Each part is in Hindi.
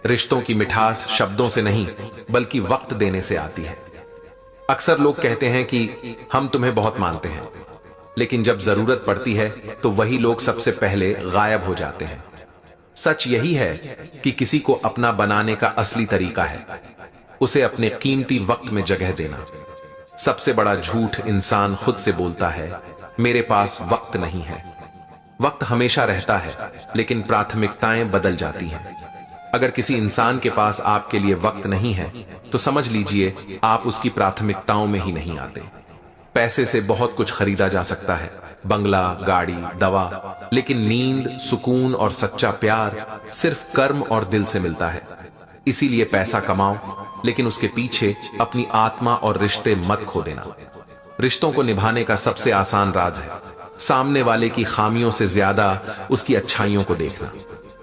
रिश्तों की मिठास शब्दों से नहीं बल्कि वक्त देने से आती है। अक्सर लोग कहते हैं कि हम तुम्हें बहुत मानते हैं, लेकिन जब जरूरत पड़ती है तो वही लोग सबसे पहले गायब हो जाते हैं। सच यही है कि किसी को अपना बनाने का असली तरीका है उसे अपने कीमती वक्त में जगह देना। सबसे बड़ा झूठ इंसान खुद से बोलता है, मेरे पास वक्त नहीं है। वक्त हमेशा रहता है, लेकिन प्राथमिकताएं बदल जाती हैं। अगर किसी इंसान के पास आपके लिए वक्त नहीं है तो समझ लीजिए आप उसकी प्राथमिकताओं में ही नहीं आते। पैसे से बहुत कुछ खरीदा जा सकता है, बंगला, गाड़ी, दवा, लेकिन नींद, सुकून और सच्चा प्यार सिर्फ कर्म और दिल से मिलता है। इसीलिए पैसा कमाओ, लेकिन उसके पीछे अपनी आत्मा और रिश्ते मत खो देना। रिश्तों को निभाने का सबसे आसान राज है सामने वाले की खामियों से ज्यादा उसकी अच्छाइयों को देखना।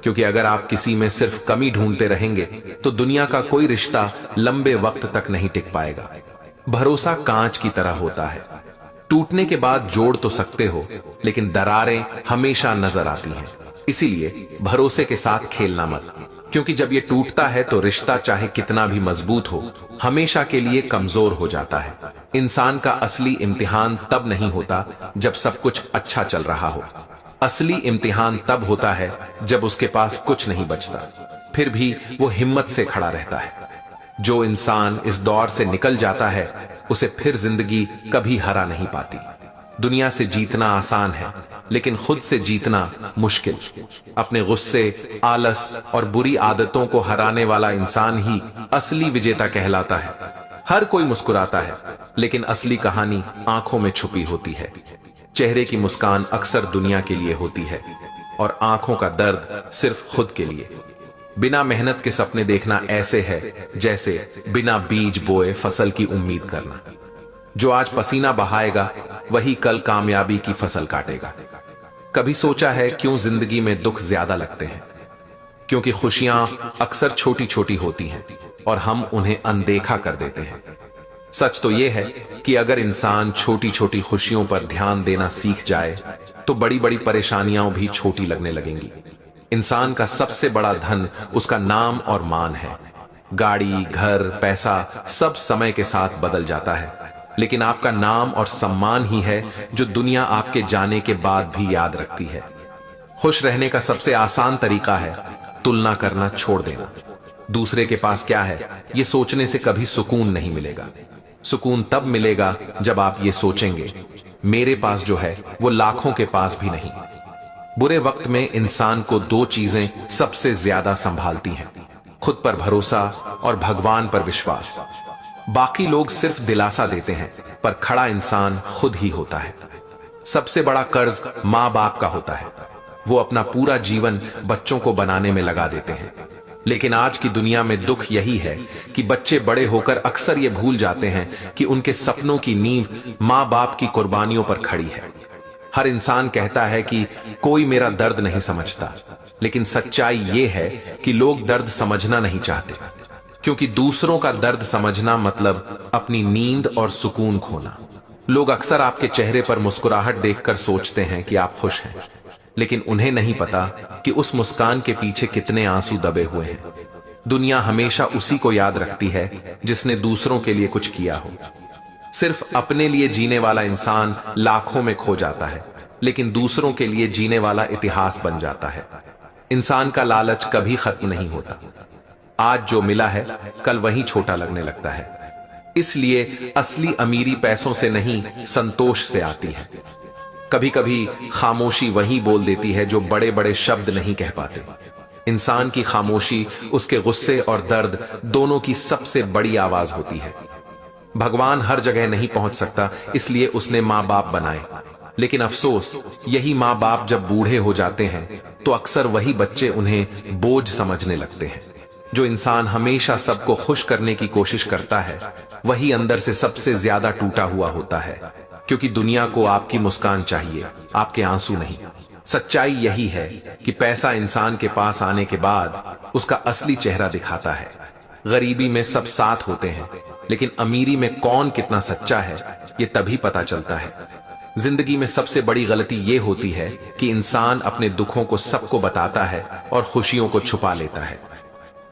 क्योंकि अगर आप किसी में सिर्फ कमी ढूंढते रहेंगे तो दुनिया का कोई रिश्ता लंबे वक्त तक नहीं टिक पाएगा। भरोसा कांच की तरह होता है, टूटने के बाद जोड़ तो सकते हो, लेकिन दरारें हमेशा नजर आती हैं। इसीलिए भरोसे के साथ खेलना मत, क्योंकि जब ये टूटता है तो रिश्ता चाहे कितना भी मजबूत हो हमेशा के लिए कमजोर हो जाता है। इंसान का असली इम्तिहान तब नहीं होता जब सब कुछ अच्छा चल रहा हो। असली इम्तिहान तब होता है जब उसके पास कुछ नहीं बचता, फिर भी वो हिम्मत से खड़ा रहता है। जो इंसान इस दौर से निकल जाता है उसे फिर जिंदगी कभी हरा नहीं पाती। दुनिया से जीतना आसान है, लेकिन खुद से जीतना मुश्किल। अपने गुस्से, आलस और बुरी आदतों को हराने वाला इंसान ही असली विजेता कहलाता है। हर कोई मुस्कुराता है, लेकिन असली कहानी आंखों में छुपी होती है। चेहरे की मुस्कान अक्सर दुनिया के लिए होती है और आंखों का दर्द सिर्फ खुद के लिए। बिना मेहनत के सपने देखना ऐसे है जैसे बिना बीज बोए फसल की उम्मीद करना। जो आज पसीना बहाएगा वही कल कामयाबी की फसल काटेगा। कभी सोचा है क्यों जिंदगी में दुख ज्यादा लगते हैं? क्योंकि खुशियां अक्सर छोटी छोटी होती हैं और हम उन्हें अनदेखा कर देते हैं। सच तो यह है कि अगर इंसान छोटी छोटी खुशियों पर ध्यान देना सीख जाए तो बड़ी बड़ी परेशानियां भी छोटी लगने लगेंगी। इंसान का सबसे बड़ा धन उसका नाम और मान है। गाड़ी, घर, पैसा सब समय के साथ बदल जाता है, लेकिन आपका नाम और सम्मान ही है जो दुनिया आपके जाने के बाद भी याद रखती है। खुश रहने का सबसे आसान तरीका है तुलना करना छोड़ देना। दूसरे के पास क्या है ये सोचने से कभी सुकून नहीं मिलेगा। सुकून तब मिलेगा जब आप ये सोचेंगे, मेरे पास जो है वो लाखों के पास भी नहीं। बुरे वक्त में इंसान को दो चीजें सबसे ज्यादा संभालती हैं, खुद पर भरोसा और भगवान पर विश्वास। बाकी लोग सिर्फ दिलासा देते हैं, पर खड़ा इंसान खुद ही होता है। सबसे बड़ा कर्ज माँ बाप का होता है। वो अपना पूरा जीवन बच्चों को बनाने में लगा देते हैं, लेकिन आज की दुनिया में दुख यही है कि बच्चे बड़े होकर अक्सर ये भूल जाते हैं कि उनके सपनों की नींव माँ बाप की कुर्बानियों पर खड़ी है। हर इंसान कहता है कि कोई मेरा दर्द नहीं समझता, लेकिन सच्चाई ये है कि लोग दर्द समझना नहीं चाहते, क्योंकि दूसरों का दर्द समझना मतलब अपनी नींद और सुकून खोना। लोग अक्सर आपके चेहरे पर मुस्कुराहट देखकर सोचते हैं कि आप खुश हैं, लेकिन उन्हें नहीं पता कि उस मुस्कान के पीछे कितने आंसू दबे हुए हैं। दुनिया हमेशा उसी को याद रखती है जिसने दूसरों के लिए कुछ किया हो। सिर्फ अपने लिए जीने वाला इंसान लाखों में खो जाता है, लेकिन दूसरों के लिए जीने वाला इतिहास बन जाता है। इंसान का लालच कभी खत्म नहीं होता। आज जो मिला है कल वही छोटा लगने लगता है। इसलिए असली अमीरी पैसों से नहीं, संतोष से आती है। कभी कभी खामोशी वही बोल देती है जो बड़े बड़े शब्द नहीं कह पाते। इंसान की खामोशी उसके गुस्से और दर्द दोनों की सबसे बड़ी आवाज होती है। भगवान हर जगह नहीं पहुंच सकता, इसलिए उसने माँ बाप बनाए, लेकिन अफसोस यही माँ बाप जब बूढ़े हो जाते हैं तो अक्सर वही बच्चे उन्हें बोझ समझने लगते हैं। जो इंसान हमेशा सबको खुश करने की कोशिश करता है वही अंदर से सबसे ज्यादा टूटा हुआ होता है, क्योंकि दुनिया को आपकी मुस्कान चाहिए, आपके आंसू नहीं। सच्चाई यही है कि पैसा इंसान के पास आने के बाद उसका असली चेहरा दिखाता है। गरीबी में सब साथ होते हैं, लेकिन अमीरी में कौन कितना सच्चा है ये तभी पता चलता है। जिंदगी में सबसे बड़ी गलती ये होती है कि इंसान अपने दुखों को सबको बताता है और खुशियों को छुपा लेता है।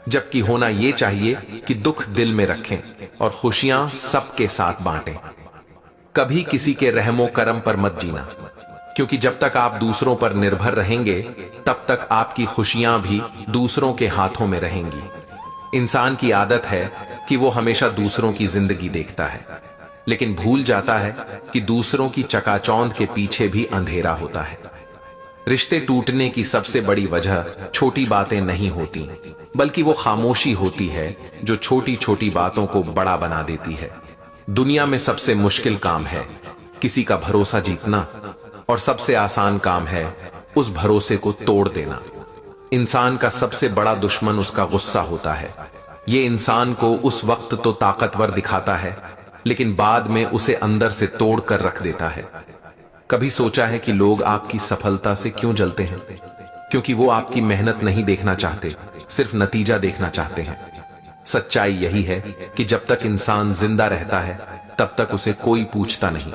जबकि होना यह चाहिए कि दुख दिल में रखें और खुशियां सबके साथ बांटें। कभी किसी के रहमो करम पर मत जीना, क्योंकि जब तक आप दूसरों पर निर्भर रहेंगे तब तक आपकी खुशियां भी दूसरों के हाथों में रहेंगी। इंसान की आदत है कि वो हमेशा दूसरों की जिंदगी देखता है, लेकिन भूल जाता है कि दूसरों की चकाचौंध के पीछे भी अंधेरा होता है। रिश्ते टूटने की सबसे बड़ी वजह छोटी बातें नहीं होती, बल्कि वो खामोशी होती है जो छोटी छोटी बातों को बड़ा बना देती है। दुनिया में सबसे मुश्किल काम है किसी का भरोसा जीतना, और सबसे आसान काम है उस भरोसे को तोड़ देना। इंसान का सबसे बड़ा दुश्मन उसका गुस्सा होता है। ये इंसान को उस वक्त तो ताकतवर दिखाता है, लेकिन बाद में उसे अंदर से तोड़ कर रख देता है। कभी सोचा है कि लोग आपकी सफलता से क्यों जलते हैं? क्योंकि वो आपकी मेहनत नहीं देखना चाहते, सिर्फ नतीजा देखना चाहते हैं। सच्चाई यही है कि जब तक इंसान जिंदा रहता है तब तक उसे कोई पूछता नहीं,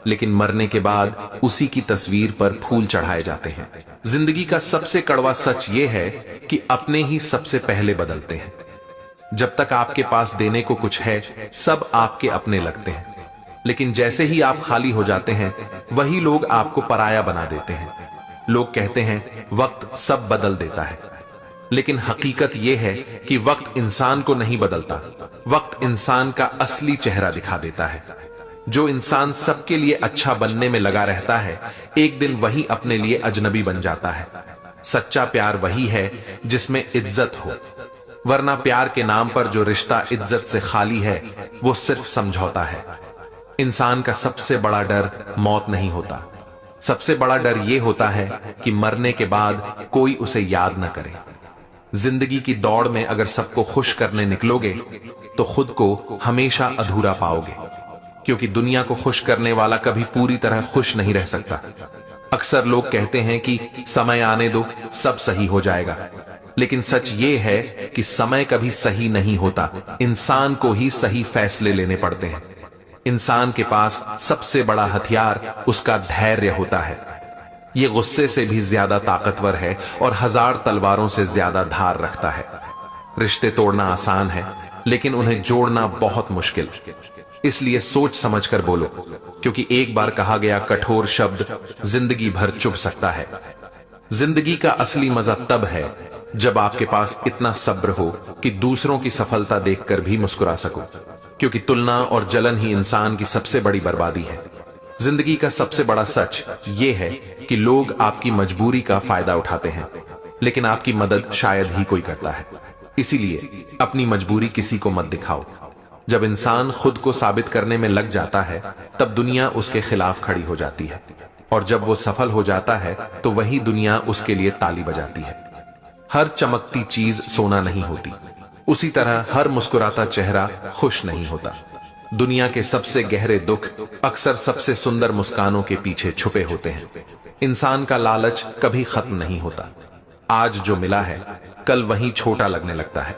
लेकिन मरने के बाद उसी की तस्वीर पर फूल चढ़ाए जाते हैं। जिंदगी का सबसे कड़वा सच यह है कि अपने ही सबसे पहले बदलते हैं। जब तक आपके पास देने को कुछ है, सब आपके अपने लगते हैं, लेकिन जैसे ही आप खाली हो जाते हैं वही लोग आपको पराया बना देते हैं। लोग कहते हैं वक्त सब बदल देता है, लेकिन हकीकत यह है कि वक्त इंसान को नहीं बदलता, वक्त इंसान का असली चेहरा दिखा देता है। जो इंसान सबके लिए अच्छा बनने में लगा रहता है, एक दिन वही अपने लिए अजनबी बन जाता है। सच्चा प्यार वही है जिसमें इज्जत हो, वरना प्यार के नाम पर जो रिश्ता इज्जत से खाली है वो सिर्फ समझौता है। इंसान का सबसे बड़ा डर मौत नहीं होता, सबसे बड़ा डर यह होता है कि मरने के बाद कोई उसे याद न करे। जिंदगी की दौड़ में अगर सबको खुश करने निकलोगे तो खुद को हमेशा अधूरा पाओगे, क्योंकि दुनिया को खुश करने वाला कभी पूरी तरह खुश नहीं रह सकता। अक्सर लोग कहते हैं कि समय आने दो, सब सही हो जाएगा, लेकिन सच ये है कि समय कभी सही नहीं होता। इंसान को ही सही फैसले लेने पड़ते हैं। इंसान के पास सबसे बड़ा हथियार उसका धैर्य होता है। ये गुस्से से भी ज्यादा ताकतवर है और 1000 तलवारों से ज्यादा धार रखता है। रिश्ते तोड़ना आसान है, लेकिन उन्हें जोड़ना बहुत मुश्किल। इसलिए सोच समझकर बोलो, क्योंकि एक बार कहा गया कठोर शब्द जिंदगी भर चुभ सकता है। जिंदगी का असली मजा तब है जब आपके पास इतना सब्र हो कि दूसरों की सफलता देखकर भी मुस्कुरा सको, क्योंकि तुलना और जलन ही इंसान की सबसे बड़ी बर्बादी है। जिंदगी का सबसे बड़ा सच ये है कि लोग आपकी मजबूरी का फायदा उठाते हैं, लेकिन आपकी मदद शायद ही कोई करता है। इसीलिए अपनी मजबूरी किसी को मत दिखाओ। जब इंसान खुद को साबित करने में लग जाता है तब दुनिया उसके खिलाफ खड़ी हो जाती है, और जब वो सफल हो जाता है तो वही दुनिया उसके लिए ताली बजाती है। हर चमकती चीज सोना नहीं होती, उसी तरह हर मुस्कुराता चेहरा खुश नहीं होता। दुनिया के सबसे गहरे दुख अक्सर सबसे सुंदर मुस्कानों के पीछे छुपे होते हैं। इंसान का लालच कभी खत्म नहीं होता। आज जो मिला है कल वही छोटा लगने लगता है,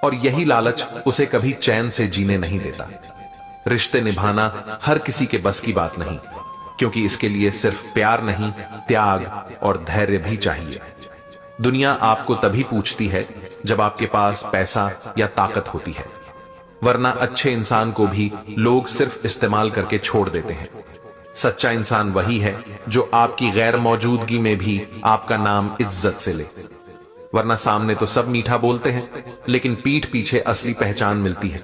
और यही लालच उसे कभी चैन से जीने नहीं देता। रिश्ते निभाना हर किसी के बस की बात नहीं, क्योंकि इसके लिए सिर्फ प्यार नहीं, त्याग और धैर्य भी चाहिए। दुनिया आपको तभी पूछती है जब आपके पास पैसा या ताकत होती है, वरना अच्छे इंसान को भी लोग सिर्फ इस्तेमाल करके छोड़ देते हैं। सच्चा इंसान वही है जो आपकी गैर मौजूदगी में भी आपका नाम इज्जत से ले, वरना सामने तो सब मीठा बोलते हैं, लेकिन पीठ पीछे असली पहचान मिलती है।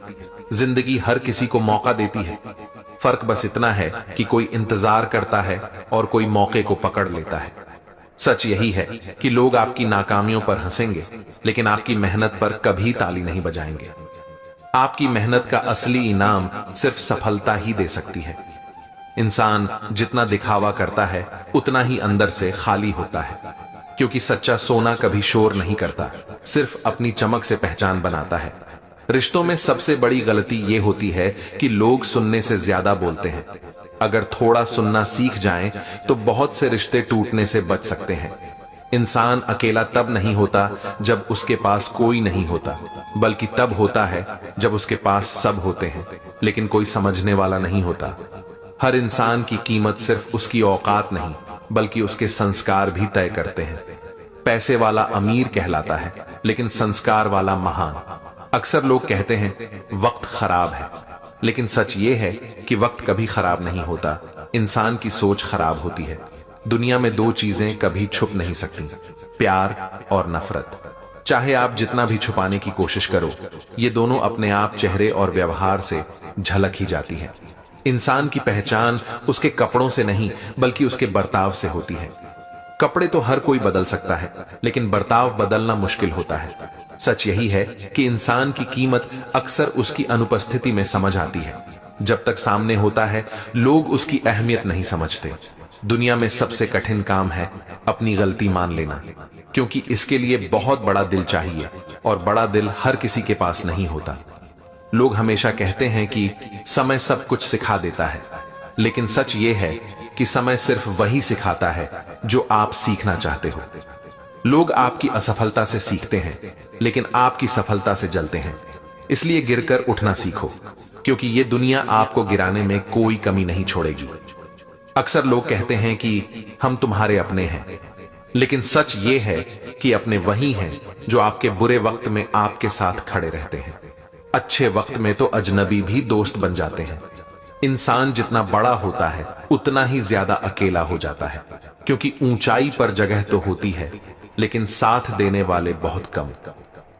जिंदगी हर किसी को मौका देती है, फर्क बस इतना है कि कोई इंतजार करता है और कोई मौके को पकड़ लेता है। सच यही है कि लोग आपकी नाकामियों पर हंसेंगे, लेकिन आपकी मेहनत पर कभी ताली नहीं बजाएंगे। आपकी मेहनत का असली इनाम सिर्फ सफलता ही दे सकती है। इंसान जितना दिखावा करता है उतना ही अंदर से खाली होता है, क्योंकि सच्चा सोना कभी शोर नहीं करता, सिर्फ अपनी चमक से पहचान बनाता है। रिश्तों में सबसे बड़ी गलती यह होती है कि लोग सुनने से ज्यादा बोलते हैं। अगर थोड़ा सुनना सीख जाएं तो बहुत से रिश्ते टूटने से बच सकते हैं। इंसान अकेला तब नहीं होता जब उसके पास कोई नहीं होता, बल्कि तब होता है जब उसके पास सब होते हैं, लेकिन कोई समझने वाला नहीं होता। हर इंसान की कीमत सिर्फ उसकी औकात नहीं, बल्कि उसके संस्कार भी तय करते हैं। पैसे वाला अमीर कहलाता है, लेकिन संस्कार वाला महान। अक्सर लोग कहते हैं वक्त खराब है, लेकिन सच ये है कि वक्त कभी खराब नहीं होता, इंसान की सोच खराब होती है। दुनिया में दो चीजें कभी छुप नहीं सकती, प्यार और नफरत। चाहे आप जितना भी छुपाने की कोशिश करो, ये दोनों अपने आप चेहरे और व्यवहार से झलक ही जाती है। इंसान की पहचान उसके कपड़ों से नहीं, बल्कि उसके बर्ताव से होती है। कपड़े तो हर कोई बदल सकता है, लेकिन बर्ताव बदलना मुश्किल होता है। सच यही है कि इंसान की कीमत अक्सर उसकी अनुपस्थिति में समझ आती है। जब तक सामने होता है, लोग उसकी अहमियत नहीं समझते। दुनिया में सबसे कठिन काम है अपनी गलती मान लेना, क्योंकि इसके लिए बहुत बड़ा दिल चाहिए, और बड़ा दिल हर किसी के पास नहीं होता। लोग हमेशा कहते हैं कि समय सब कुछ सिखा देता है, लेकिन सच ये है कि समय सिर्फ वही सिखाता है जो आप सीखना चाहते हो। लोग आपकी असफलता से सीखते हैं, लेकिन आपकी सफलता से जलते हैं। इसलिए गिरकर उठना सीखो, क्योंकि ये दुनिया आपको गिराने में कोई कमी नहीं छोड़ेगी। अक्सर लोग कहते हैं कि हम तुम्हारे अपने हैं, लेकिन सच ये है कि अपने वही हैं जो आपके बुरे वक्त में आपके साथ खड़े रहते हैं। अच्छे वक्त में तो अजनबी भी दोस्त बन जाते हैं। इंसान जितना बड़ा होता है, उतना ही ज्यादा अकेला हो जाता है, क्योंकि ऊंचाई पर जगह तो होती है, लेकिन साथ देने वाले बहुत कम।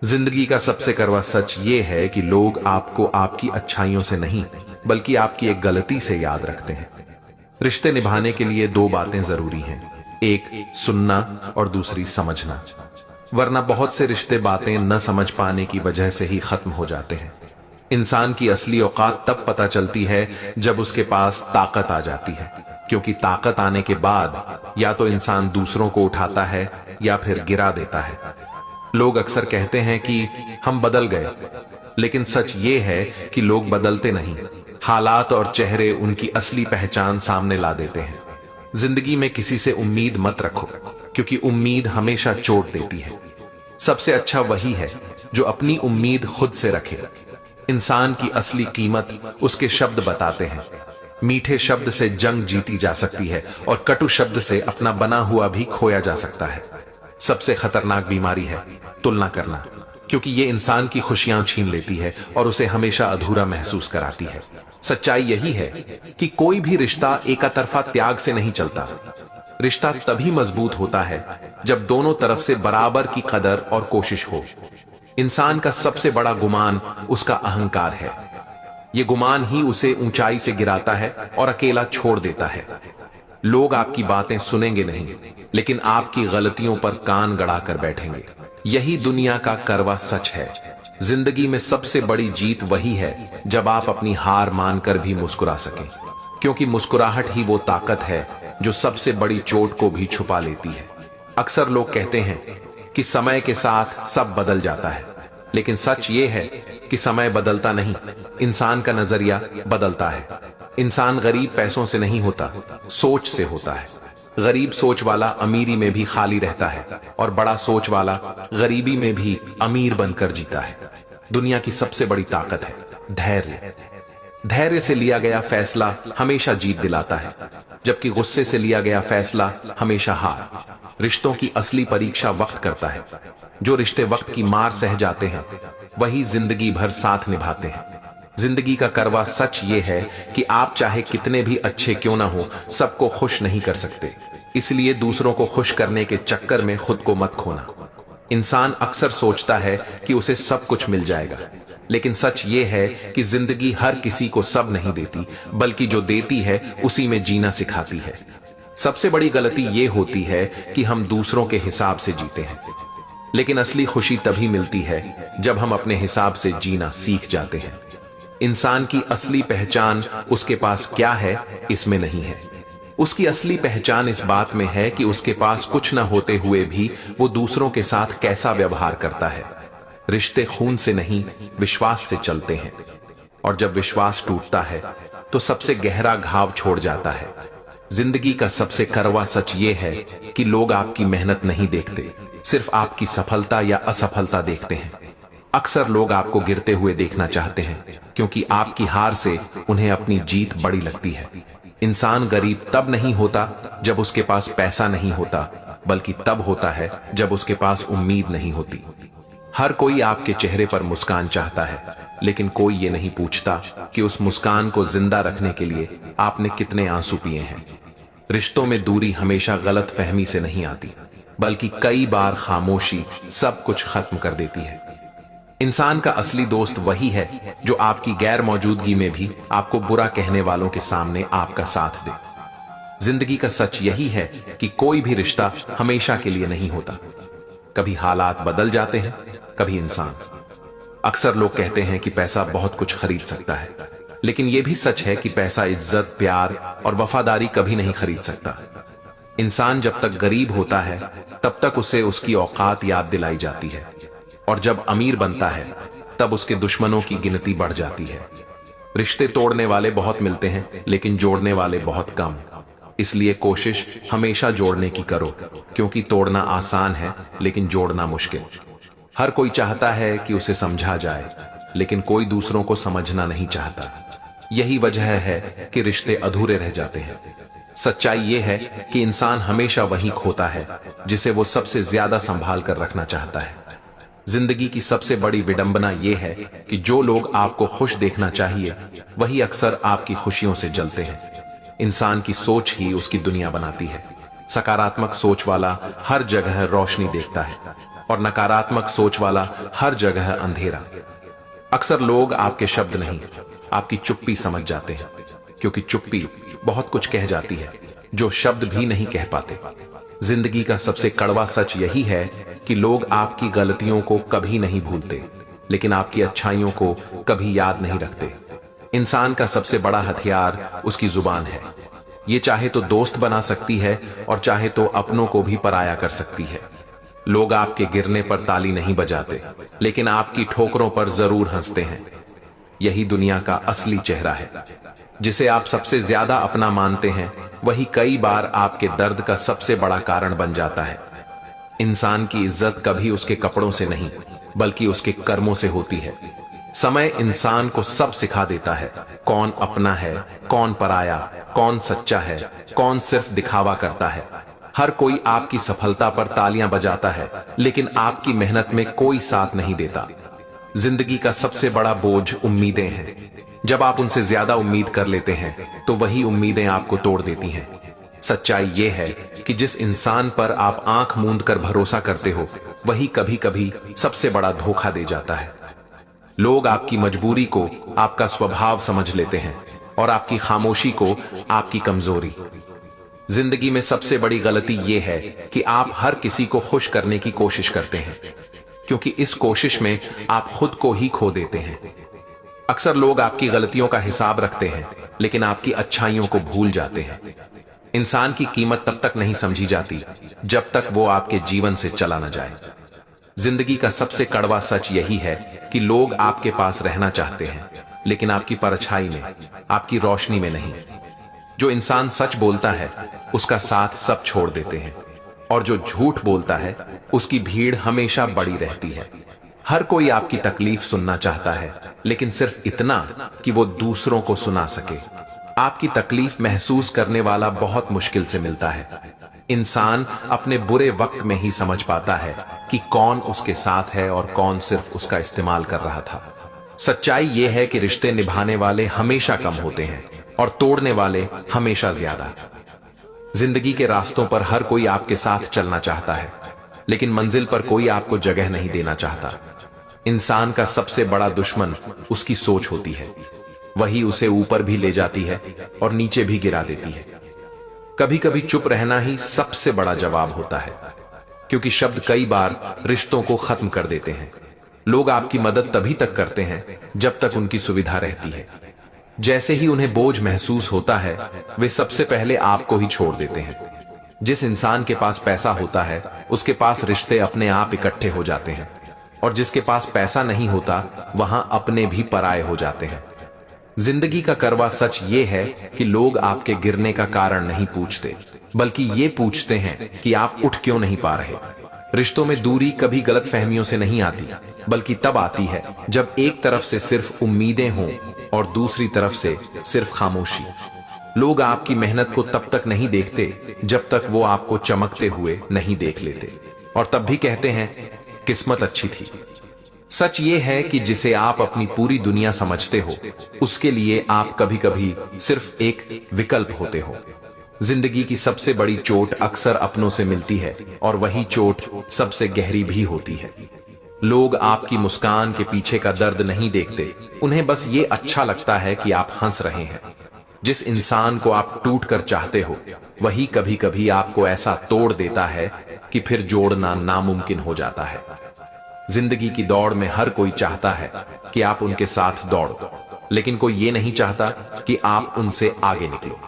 जिंदगी का सबसे कड़वा सच ये है कि लोग आपको आपकी अच्छाइयों से नहीं, बल्कि आपकी एक गलती से याद रखते हैं। रिश्ते निभाने के लिए दो बातें जरूरी हैं, एक सुनना और दूसरी समझना। वरना बहुत से रिश्ते बातें न समझ पाने की वजह से ही खत्म हो जाते हैं। इंसान की असली औकात तब पता चलती है जब उसके पास ताकत आ जाती है, क्योंकि ताकत आने के बाद या तो इंसान दूसरों को उठाता है या फिर गिरा देता है। लोग अक्सर कहते हैं कि हम बदल गए, लेकिन सच ये है कि लोग बदलते नहीं, हालात और चेहरे उनकी असली पहचान सामने ला देते हैं। जिंदगी में किसी से उम्मीद मत रखो, क्योंकि उम्मीद हमेशा चोट देती है। सबसे अच्छा वही है जो अपनी उम्मीद खुद से रखे। इंसान की असली कीमत उसके शब्द बताते हैं। मीठे शब्द से जंग जीती जा सकती है, और कटु शब्द से अपना बना हुआ भी खोया जा सकता है। सबसे खतरनाक बीमारी है तुलना करना, क्योंकि ये इंसान की खुशियां छीन लेती है और उसे हमेशा अधूरा महसूस कराती है। सच्चाई यही है कि कोई भी रिश्ता एकातरफा त्याग से नहीं चलता। रिश्ता तभी मजबूत होता है जब दोनों तरफ से बराबर की कदर और कोशिश हो। इंसान का सबसे बड़ा गुमान उसका अहंकार है। ये गुमान ही उसे ऊंचाई से गिराता है और अकेला छोड़ देता है। लोग आपकी बातें सुनेंगे नहीं, लेकिन आपकी गलतियों पर कान गड़ाकर बैठेंगे। यही दुनिया का कड़वा सच है। जिंदगी में सबसे बड़ी जीत वही है जब आप अपनी हार मानकर भी मुस्कुरा सकें, क्योंकि मुस्कुराहट ही वो ताकत है जो सबसे बड़ी चोट को भी छुपा लेती है। अक्सर लोग कहते हैं कि समय के साथ सब बदल जाता है, लेकिन सच ये है कि समय बदलता नहीं, इंसान का नजरिया बदलता है। इंसान गरीब पैसों से नहीं होता, सोच से होता है। गरीब सोच वाला अमीरी में भी खाली रहता है, और बड़ा सोच वाला गरीबी में भी अमीर बनकर जीता है। दुनिया की सबसे बड़ी ताकत है धैर्य। धैर्य से लिया गया फैसला हमेशा जीत दिलाता है, जबकि गुस्से से लिया गया फैसला हमेशा हार। रिश्तों की असली परीक्षा वक्त करता है। जो रिश्ते वक्त की मार सह जाते हैं, वही जिंदगी भर साथ निभाते हैं। जिंदगी का कड़वा सच ये है कि आप चाहे कितने भी अच्छे क्यों ना हो, सबको खुश नहीं कर सकते। इसलिए दूसरों को खुश करने के चक्कर में खुद को मत खोना। इंसान अक्सर सोचता है कि उसे सब कुछ मिल जाएगा, लेकिन सच ये है कि जिंदगी हर किसी को सब नहीं देती, बल्कि जो देती है उसी में जीना सिखाती है। सबसे बड़ी गलती ये होती है कि हम दूसरों के हिसाब से जीते हैं, लेकिन असली खुशी तभी मिलती है जब हम अपने हिसाब से जीना सीख जाते हैं। इंसान की असली पहचान उसके पास क्या है इसमें नहीं है। उसकी असली पहचान इस बात में है कि उसके पास कुछ न होते हुए भी वो दूसरों के साथ कैसा व्यवहार करता है। रिश्ते खून से नहीं, विश्वास से चलते हैं, और जब विश्वास टूटता है तो सबसे गहरा घाव छोड़ जाता है। जिंदगी का सबसे कड़वा सच ये है कि लोग आपकी मेहनत नहीं देखते, सिर्फ आपकी सफलता या असफलता देखते हैं। अक्सर लोग आपको गिरते हुए देखना चाहते हैं, क्योंकि आपकी हार से उन्हें अपनी जीत बड़ी लगती है। इंसान गरीब तब नहीं होता जब उसके पास पैसा नहीं होता, बल्कि तब होता है जब उसके पास उम्मीद नहीं होती। हर कोई आपके चेहरे पर मुस्कान चाहता है, लेकिन कोई ये नहीं पूछता कि उस मुस्कान को जिंदा रखने के लिए आपने कितने आंसू पिए हैं। रिश्तों में दूरी हमेशा गलत फहमी से नहीं आती, बल्कि कई बार खामोशी सब कुछ खत्म कर देती है। इंसान का असली दोस्त वही है जो आपकी गैर मौजूदगी में भी आपको बुरा कहने वालों के सामने आपका साथ दे। जिंदगी का सच यही है कि कोई भी रिश्ता हमेशा के लिए नहीं होता। कभी हालात बदल जाते हैं, कभी इंसान। अक्सर लोग कहते हैं कि पैसा बहुत कुछ खरीद सकता है, लेकिन यह भी सच है कि पैसा इज्जत, प्यार और वफादारी कभी नहीं खरीद सकता। इंसान जब तक गरीब होता है तब तक उसे उसकी औकात याद दिलाई जाती है, और जब अमीर बनता है तब उसके दुश्मनों की गिनती बढ़ जाती है। रिश्ते तोड़ने वाले बहुत मिलते हैं, लेकिन जोड़ने वाले बहुत कम। इसलिए कोशिश हमेशा जोड़ने की करो, क्योंकि तोड़ना आसान है लेकिन जोड़ना मुश्किल। हर कोई चाहता है कि उसे समझा जाए, लेकिन कोई दूसरों को समझना नहीं चाहता। यही वजह है कि रिश्ते अधूरे रह जाते हैं। सच्चाई यह है कि इंसान हमेशा वही खोता है जिसे वो सबसे ज्यादा संभाल कर रखना चाहता है। जिंदगी की सबसे बड़ी विडंबना यह है कि जो लोग आपको खुश देखना चाहिए वही अक्सर आपकी खुशियों से जलते हैं। इंसान की सोच ही उसकी दुनिया बनाती है। सकारात्मक सोच वाला हर जगह रोशनी देखता है, और नकारात्मक सोच वाला हर जगह अंधेरा। अक्सर लोग आपके शब्द नहीं, आपकी चुप्पी समझ जाते हैं, क्योंकि चुप्पी बहुत कुछ कह जाती है जो शब्द भी नहीं कह पाते। जिंदगी का सबसे कड़वा सच यही है कि लोग आपकी गलतियों को कभी नहीं भूलते, लेकिन आपकी अच्छाइयों को कभी याद नहीं रखते। इंसान का सबसे बड़ा हथियार उसकी जुबान है। ये चाहे तो दोस्त बना सकती है और चाहे तो अपनों को भी पराया कर सकती है। लोग आपके गिरने पर ताली नहीं बजाते, लेकिन आपकी ठोकरों पर जरूर हंसते हैं। यही दुनिया का असली चेहरा है। जिसे आप सबसे ज्यादा अपना मानते हैं वही कई बार आपके दर्द का सबसे बड़ा कारण बन जाता है। इंसान की इज्जत कभी उसके कपड़ों से नहीं, बल्कि उसके कर्मों से होती है। समय इंसान को सब सिखा देता है, कौन अपना है, कौन पराया, कौन सच्चा है, कौन सिर्फ दिखावा करता है। हर कोई आपकी सफलता पर तालियां बजाता है, लेकिन आपकी मेहनत में कोई साथ नहीं देता। जिंदगी का सबसे बड़ा बोझ उम्मीदें हैं। जब आप उनसे ज्यादा उम्मीद कर लेते हैं तो वही उम्मीदें आपको तोड़ देती हैं। सच्चाई यह है कि जिस इंसान पर आप आंख मूंद कर भरोसा करते हो वही कभी कभी सबसे बड़ा धोखा दे जाता है। लोग आपकी मजबूरी को आपका स्वभाव समझ लेते हैं और आपकी खामोशी को आपकी कमजोरी। जिंदगी में सबसे बड़ी गलती यह है कि आप हर किसी को खुश करने की कोशिश करते हैं, क्योंकि इस कोशिश में आप खुद को ही खो देते हैं। अक्सर लोग आपकी गलतियों का हिसाब रखते हैं, लेकिन आपकी अच्छाइयों को भूल जाते हैं। इंसान की कीमत तब तक नहीं समझी जाती जब तक वो आपके जीवन से चला न जाए। जिंदगी का सबसे कड़वा सच यही है कि लोग आपके पास रहना चाहते हैं, लेकिन आपकी परछाई में, आपकी रोशनी में नहीं। जो इंसान सच बोलता है उसका साथ सब छोड़ देते हैं, और जो झूठ बोलता है उसकी भीड़ हमेशा बड़ी रहती है। हर कोई आपकी तकलीफ सुनना चाहता है, लेकिन सिर्फ इतना कि वो दूसरों को सुना सके। आपकी तकलीफ महसूस करने वाला बहुत मुश्किल से मिलता है। इंसान अपने बुरे वक्त में ही समझ पाता है कि कौन उसके साथ है और कौन सिर्फ उसका इस्तेमाल कर रहा था। सच्चाई यह है कि रिश्ते निभाने वाले हमेशा कम होते हैं और तोड़ने वाले हमेशा ज्यादा। जिंदगी के रास्तों पर हर कोई आपके साथ चलना चाहता है, लेकिन मंजिल पर कोई आपको जगह नहीं देना चाहता। इंसान का सबसे बड़ा दुश्मन उसकी सोच होती है। वही उसे ऊपर भी ले जाती है और नीचे भी गिरा देती है। कभी कभी चुप रहना ही सबसे बड़ा जवाब होता है, क्योंकि शब्द कई बार रिश्तों को खत्म कर देते हैं। लोग आपकी मदद तभी तक करते हैं जब तक उनकी सुविधा रहती है। जैसे ही उन्हें बोझ महसूस होता है वे सबसे पहले आपको ही छोड़ देते हैं। जिस इंसान के पास पैसा होता है उसके पास रिश्ते अपने आप इकट्ठे हो जाते हैं, और जिसके पास पैसा नहीं होता वहां अपने भी पराये हो जाते हैं। जिंदगी का कड़वा सच ये है कि लोग आपके गिरने का कारण नहीं पूछते, बल्कि ये पूछते हैं कि आप उठ क्यों नहीं पा रहे। रिश्तों में दूरी कभी गलत फहमियों से नहीं आती, बल्कि तब आती है जब एक तरफ से सिर्फ उम्मीदें हों और दूसरी तरफ से सिर्फ खामोशी। लोग आपकी मेहनत को तब तक नहीं देखते जब तक वो आपको चमकते हुए नहीं देख लेते, और तब भी कहते हैं किस्मत अच्छी थी। सच ये है कि जिसे आप अपनी पूरी दुनिया समझते हो, उसके लिए आप कभी कभी सिर्फ एक विकल्प होते हो। जिंदगी की सबसे बड़ी चोट अक्सर अपनों से मिलती है, और वही चोट सबसे गहरी भी होती है। लोग आपकी मुस्कान के पीछे का दर्द नहीं देखते, उन्हें बस ये अच्छा लगता है कि आप हंस रहे हैं। जिस इंसान को आप टूट कर चाहते हो, वही कभी कभी आपको ऐसा तोड़ देता है कि फिर जोड़ना नामुमकिन हो जाता है। जिंदगी की दौड़ में हर कोई चाहता है कि आप उनके साथ दौड़ो, लेकिन कोई ये नहीं चाहता कि आप उनसे आगे निकलो।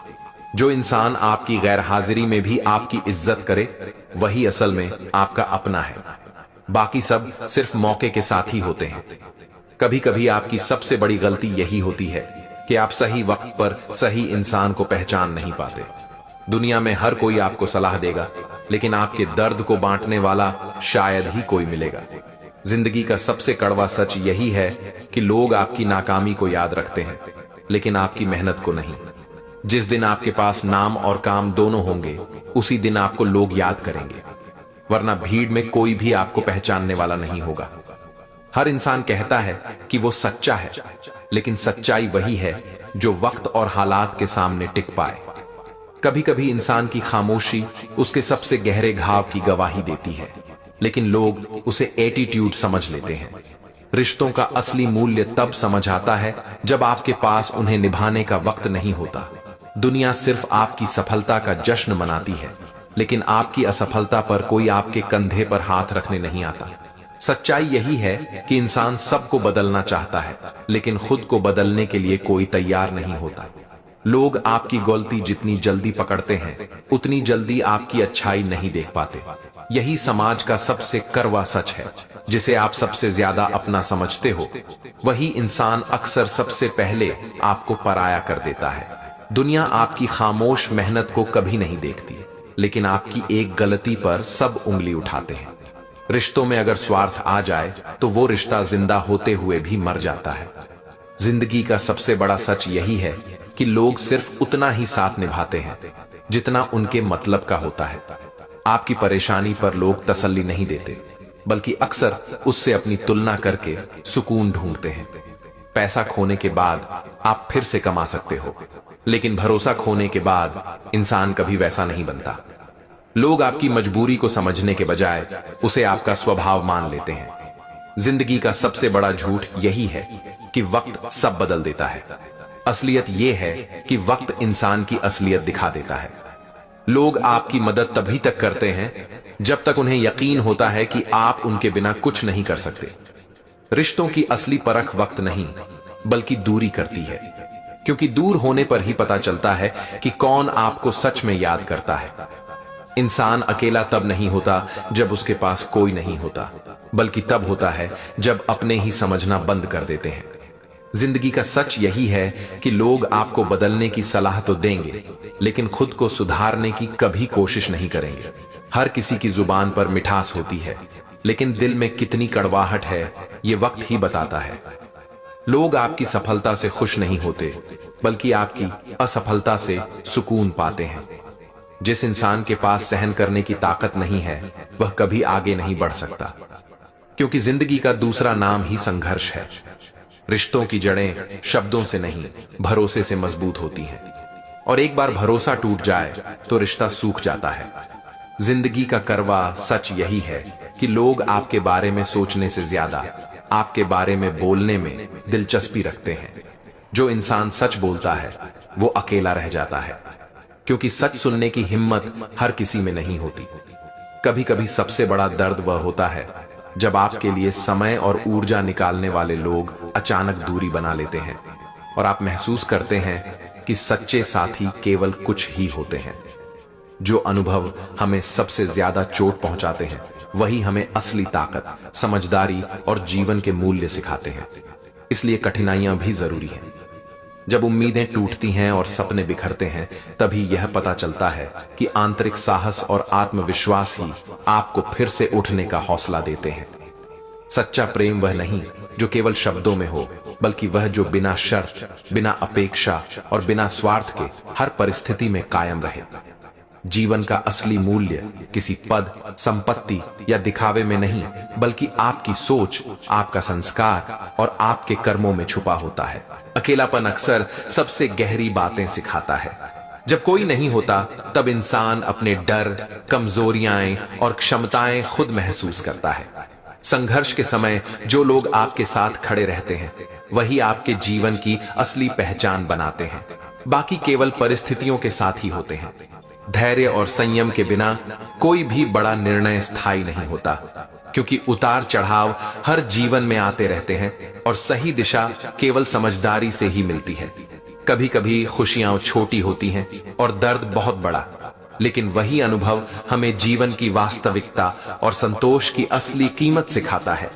जो इंसान आपकी गैर हाजिरी में भी आपकी इज्जत करे, वही असल में आपका अपना है। बाकी सब सिर्फ मौके के साथ ही होते हैं। कभी कभी आपकी सबसे बड़ी गलती यही होती है कि आप सही वक्त पर सही इंसान को पहचान नहीं पाते। दुनिया में हर कोई आपको सलाह देगा, लेकिन आपके दर्द को बांटने वाला शायद ही कोई मिलेगा। जिंदगी का सबसे कड़वा सच यही है कि लोग आपकी नाकामी को याद रखते हैं, लेकिन आपकी मेहनत को नहीं। जिस दिन आपके पास नाम और काम दोनों होंगे, उसी दिन आपको लोग याद करेंगे, वरना भीड़ में कोई भी आपको पहचानने वाला नहीं होगा। हर इंसान कहता है कि वो सच्चा है, लेकिन सच्चाई वही है जो वक्त और हालात के सामने टिक पाए। कभी कभी इंसान की खामोशी उसके सबसे गहरे घाव की गवाही देती है, लेकिन लोग उसे एटीट्यूड समझ लेते हैं। रिश्तों का असली मूल्य तब समझ आता है जब आपके पास उन्हें निभाने का वक्त नहीं होता। दुनिया सिर्फ आपकी सफलता का जश्न मनाती है, लेकिन आपकी असफलता पर कोई आपके कंधे पर हाथ रखने नहीं आता। सच्चाई यही है कि इंसान सबको बदलना चाहता है, लेकिन खुद को बदलने के लिए कोई तैयार नहीं होता। लोग आपकी गलती जितनी जल्दी पकड़ते हैं, उतनी जल्दी आपकी अच्छाई नहीं देख पाते। यही समाज का सबसे कड़वा सच है। जिसे आप सबसे ज्यादा अपना समझते हो, वही इंसान अक्सर सबसे पहले आपको पराया कर देता है। दुनिया आपकी खामोश मेहनत को कभी नहीं देखती, लेकिन आपकी एक गलती पर सब उंगली उठाते हैं। रिश्तों में अगर स्वार्थ आ जाए तो वो रिश्ता जिंदा होते हुए भी मर जाता है। जिंदगी का सबसे बड़ा सच यही है कि लोग सिर्फ उतना ही साथ निभाते हैं जितना उनके मतलब का होता है। आपकी परेशानी पर लोग तसल्ली नहीं देते, बल्कि अक्सर उससे अपनी तुलना करके सुकून ढूंढते हैं। पैसा खोने के बाद आप फिर से कमा सकते हो, लेकिन भरोसा खोने के बाद इंसान कभी वैसा नहीं बनता। लोग आपकी मजबूरी को समझने के बजाय उसे आपका स्वभाव मान लेते हैं। जिंदगी का सबसे बड़ा झूठ यही है कि वक्त सब बदल देता है। असलियत यह है कि वक्त इंसान की असलियत दिखा देता है। लोग आपकी मदद तभी तक करते हैं जब तक उन्हें यकीन होता है कि आप उनके बिना कुछ नहीं कर सकते। रिश्तों की असली परख वक्त नहीं, बल्कि दूरी करती है, क्योंकि दूर होने पर ही पता चलता है कि कौन आपको सच में याद करता है। इंसान अकेला तब नहीं होता जब उसके पास कोई नहीं होता, बल्कि तब होता है जब अपने ही समझना बंद कर देते हैं। जिंदगी का सच यही है कि लोग आपको बदलने की सलाह तो देंगे, लेकिन खुद को सुधारने की कभी कोशिश नहीं करेंगे। हर किसी की जुबान पर मिठास होती है, लेकिन दिल में कितनी कड़वाहट है ये वक्त ही बताता है। लोग आपकी सफलता से खुश नहीं होते, बल्कि आपकी असफलता से सुकून पाते हैं। जिस इंसान के पास सहन करने की ताकत नहीं है, वह कभी आगे नहीं बढ़ सकता, क्योंकि जिंदगी का दूसरा नाम ही संघर्ष है। रिश्तों की जड़ें शब्दों से नहीं, भरोसे से मजबूत होती हैं, और एक बार भरोसा टूट जाए तो रिश्ता सूख जाता है। जिंदगी का कड़वा सच यही है कि लोग आपके बारे में सोचने से ज्यादा आपके बारे में बोलने में दिलचस्पी रखते हैं। जो इंसान सच बोलता है वो अकेला रह जाता है, क्योंकि सच सुनने की हिम्मत हर किसी में नहीं होती। कभी कभी सबसे बड़ा दर्द वह होता है जब आपके लिए समय और ऊर्जा निकालने वाले लोग अचानक दूरी बना लेते हैं, और आप महसूस करते हैं कि सच्चे साथी केवल कुछ ही होते हैं। जो अनुभव हमें सबसे ज्यादा चोट पहुंचाते हैं, वही हमें असली ताकत, समझदारी और जीवन के मूल्य सिखाते हैं। इसलिए कठिनाइयां भी जरूरी हैं। जब उम्मीदें टूटती हैं और सपने बिखरते हैं, तभी यह पता चलता है कि आंतरिक साहस और आत्मविश्वास ही आपको फिर से उठने का हौसला देते हैं। सच्चा प्रेम वह नहीं जो केवल शब्दों में हो, बल्कि वह जो बिना शर्त, बिना अपेक्षा और बिना स्वार्थ के हर परिस्थिति में कायम रहे। जीवन का असली मूल्य किसी पद, संपत्ति या दिखावे में नहीं, बल्कि आपकी सोच, आपका संस्कार और आपके कर्मों में छुपा होता है। अकेलापन अक्सर सबसे गहरी बातें सिखाता है। जब कोई नहीं होता, तब इंसान अपने डर, कमजोरियां और क्षमताएं खुद महसूस करता है। संघर्ष के समय जो लोग आपके साथ खड़े रहते हैं, वही आपके जीवन की असली पहचान बनाते हैं। बाकी केवल परिस्थितियों के साथ ही होते हैं। धैर्य और संयम के बिना कोई भी बड़ा निर्णय स्थायी नहीं होता, क्योंकि उतार चढ़ाव हर जीवन में आते रहते हैं और सही दिशा केवल समझदारी से ही मिलती है। कभी कभी खुशियां छोटी होती हैं और दर्द बहुत बड़ा, लेकिन वही अनुभव हमें जीवन की वास्तविकता और संतोष की असली कीमत सिखाता है।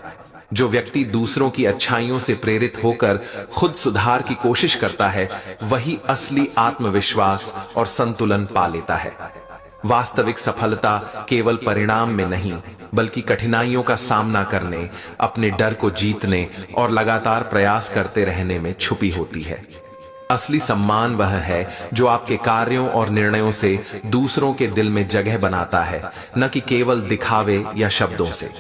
जो व्यक्ति दूसरों की अच्छाइयों से प्रेरित होकर खुद सुधार की कोशिश करता है, वही असली आत्मविश्वास और संतुलन पा लेता है। वास्तविक सफलता केवल परिणाम में नहीं, बल्कि कठिनाइयों का सामना करने, अपने डर को जीतने और लगातार प्रयास करते रहने में छुपी होती है। असली सम्मान वह है जो आपके कार्यों और निर्णयों से दूसरों के दिल में जगह बनाता है, न कि केवल दिखावे या शब्दों से।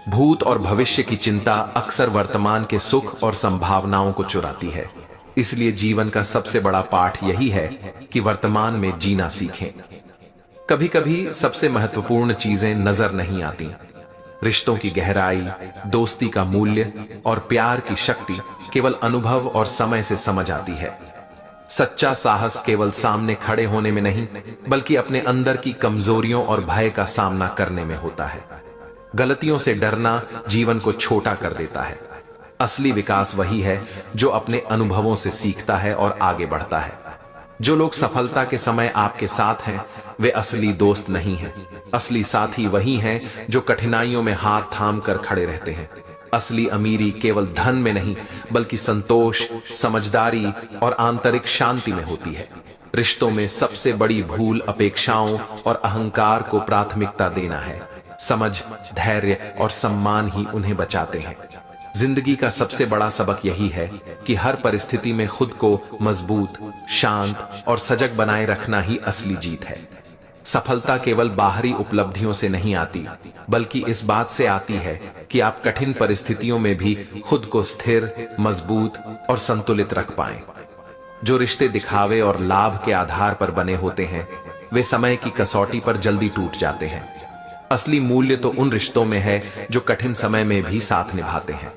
भूत और भविष्य की चिंता अक्सर वर्तमान के सुख और संभावनाओं को चुराती है। इसलिए जीवन का सबसे बड़ा पाठ यही है कि वर्तमान में जीना सीखें। कभी कभी सबसे महत्वपूर्ण चीजें नजर नहीं आती। रिश्तों की गहराई, दोस्ती का मूल्य और प्यार की शक्ति केवल अनुभव और समय से समझ आती है। सच्चा साहस केवल सामने खड़े होने में नहीं, बल्कि अपने अंदर की कमजोरियों और भय का सामना करने में होता है। गलतियों से डरना जीवन को छोटा कर देता है। असली विकास वही है जो अपने अनुभवों से सीखता है और आगे बढ़ता है। जो लोग सफलता के समय आपके साथ हैं, वे असली दोस्त नहीं हैं। असली साथी वही हैं जो कठिनाइयों में हाथ थाम कर खड़े रहते हैं। असली अमीरी केवल धन में नहीं, बल्कि संतोष, समझदारी और आंतरिक शांति में होती है। रिश्तों में सबसे बड़ी भूल अपेक्षाओं और अहंकार को प्राथमिकता देना है। समझ, धैर्य और सम्मान ही उन्हें बचाते हैं। जिंदगी का सबसे बड़ा सबक यही है कि हर परिस्थिति में खुद को मजबूत, शांत और सजग बनाए रखना ही असली जीत है। सफलता केवल बाहरी उपलब्धियों से नहीं आती, बल्कि इस बात से आती है कि आप कठिन परिस्थितियों में भी खुद को स्थिर, मजबूत और संतुलित रख पाएं। जो रिश्ते दिखावे और लाभ के आधार पर बने होते हैं, वे समय की कसौटी पर जल्दी टूट जाते हैं। असली मूल्य तो उन रिश्तों में है जो कठिन समय में भी साथ निभाते हैं।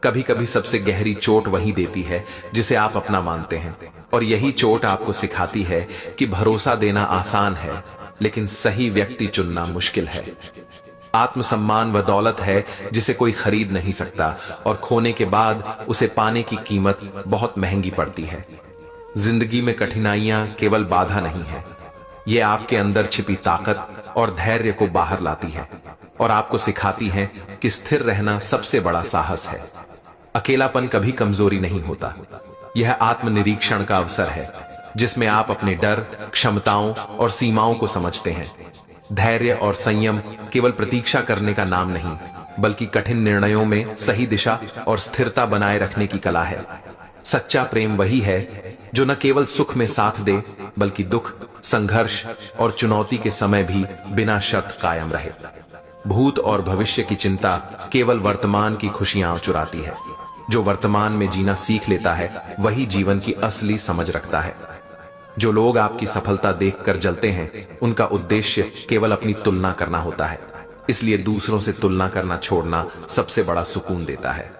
कभी कभी सबसे गहरी चोट वही देती है जिसे आप अपना मानते हैं, और यही चोट आपको सिखाती है कि भरोसा देना आसान है, लेकिन सही व्यक्ति चुनना मुश्किल है। आत्मसम्मान वह दौलत है जिसे कोई खरीद नहीं सकता, और खोने के बाद उसे पाने की कीमत बहुत महंगी पड़ती है। जिंदगी में कठिनाइयां केवल बाधा नहीं है, ये आपके अंदर छिपी ताकत और धैर्य को बाहर लाती है और आपको सिखाती है कि स्थिर रहना सबसे बड़ा साहस है। अकेलापन कभी कमजोरी नहीं होता, यह आत्मनिरीक्षण का अवसर है जिसमें आप अपने डर, क्षमताओं और सीमाओं को समझते हैं। धैर्य और संयम केवल प्रतीक्षा करने का नाम नहीं, बल्कि कठिन निर्णयों में सही दिशा और स्थिरता बनाए रखने की कला है। सच्चा प्रेम वही है जो न केवल सुख में साथ दे, बल्कि दुख, संघर्ष और चुनौती के समय भी बिना शर्त कायम रहे। भूत और भविष्य की चिंता केवल वर्तमान की खुशियां चुराती है। जो वर्तमान में जीना सीख लेता है, वही जीवन की असली समझ रखता है। जो लोग आपकी सफलता देखकर जलते हैं, उनका उद्देश्य केवल अपनी तुलना करना होता है। इसलिए दूसरों से तुलना करना छोड़ना सबसे बड़ा सुकून देता है।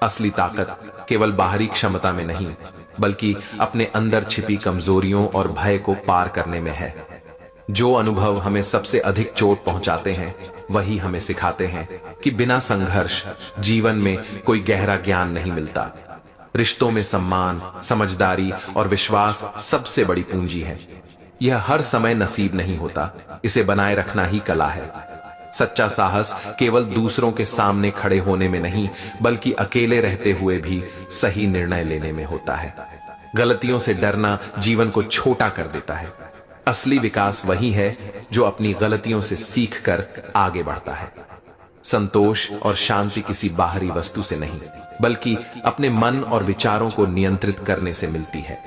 असली ताकत केवल बाहरी क्षमता में नहीं, बल्कि अपने अंदर छिपी कमजोरियों और भय को पार करने में है। जो अनुभव हमें सबसे अधिक चोट पहुंचाते हैं, वही हमें सिखाते हैं कि बिना संघर्ष जीवन में कोई गहरा ज्ञान नहीं मिलता। रिश्तों में सम्मान, समझदारी और विश्वास सबसे बड़ी पूंजी है। यह हर समय नसीब नहीं होता, इसे बनाए रखना ही कला है। सच्चा साहस केवल दूसरों के सामने खड़े होने में नहीं, बल्कि अकेले रहते हुए भी सही निर्णय लेने में होता है। गलतियों से डरना जीवन को छोटा कर देता है। असली विकास वही है जो अपनी गलतियों से सीखकर आगे बढ़ता है। संतोष और शांति किसी बाहरी वस्तु से नहीं, बल्कि अपने मन और विचारों को नियंत्रित करने से मिलती है।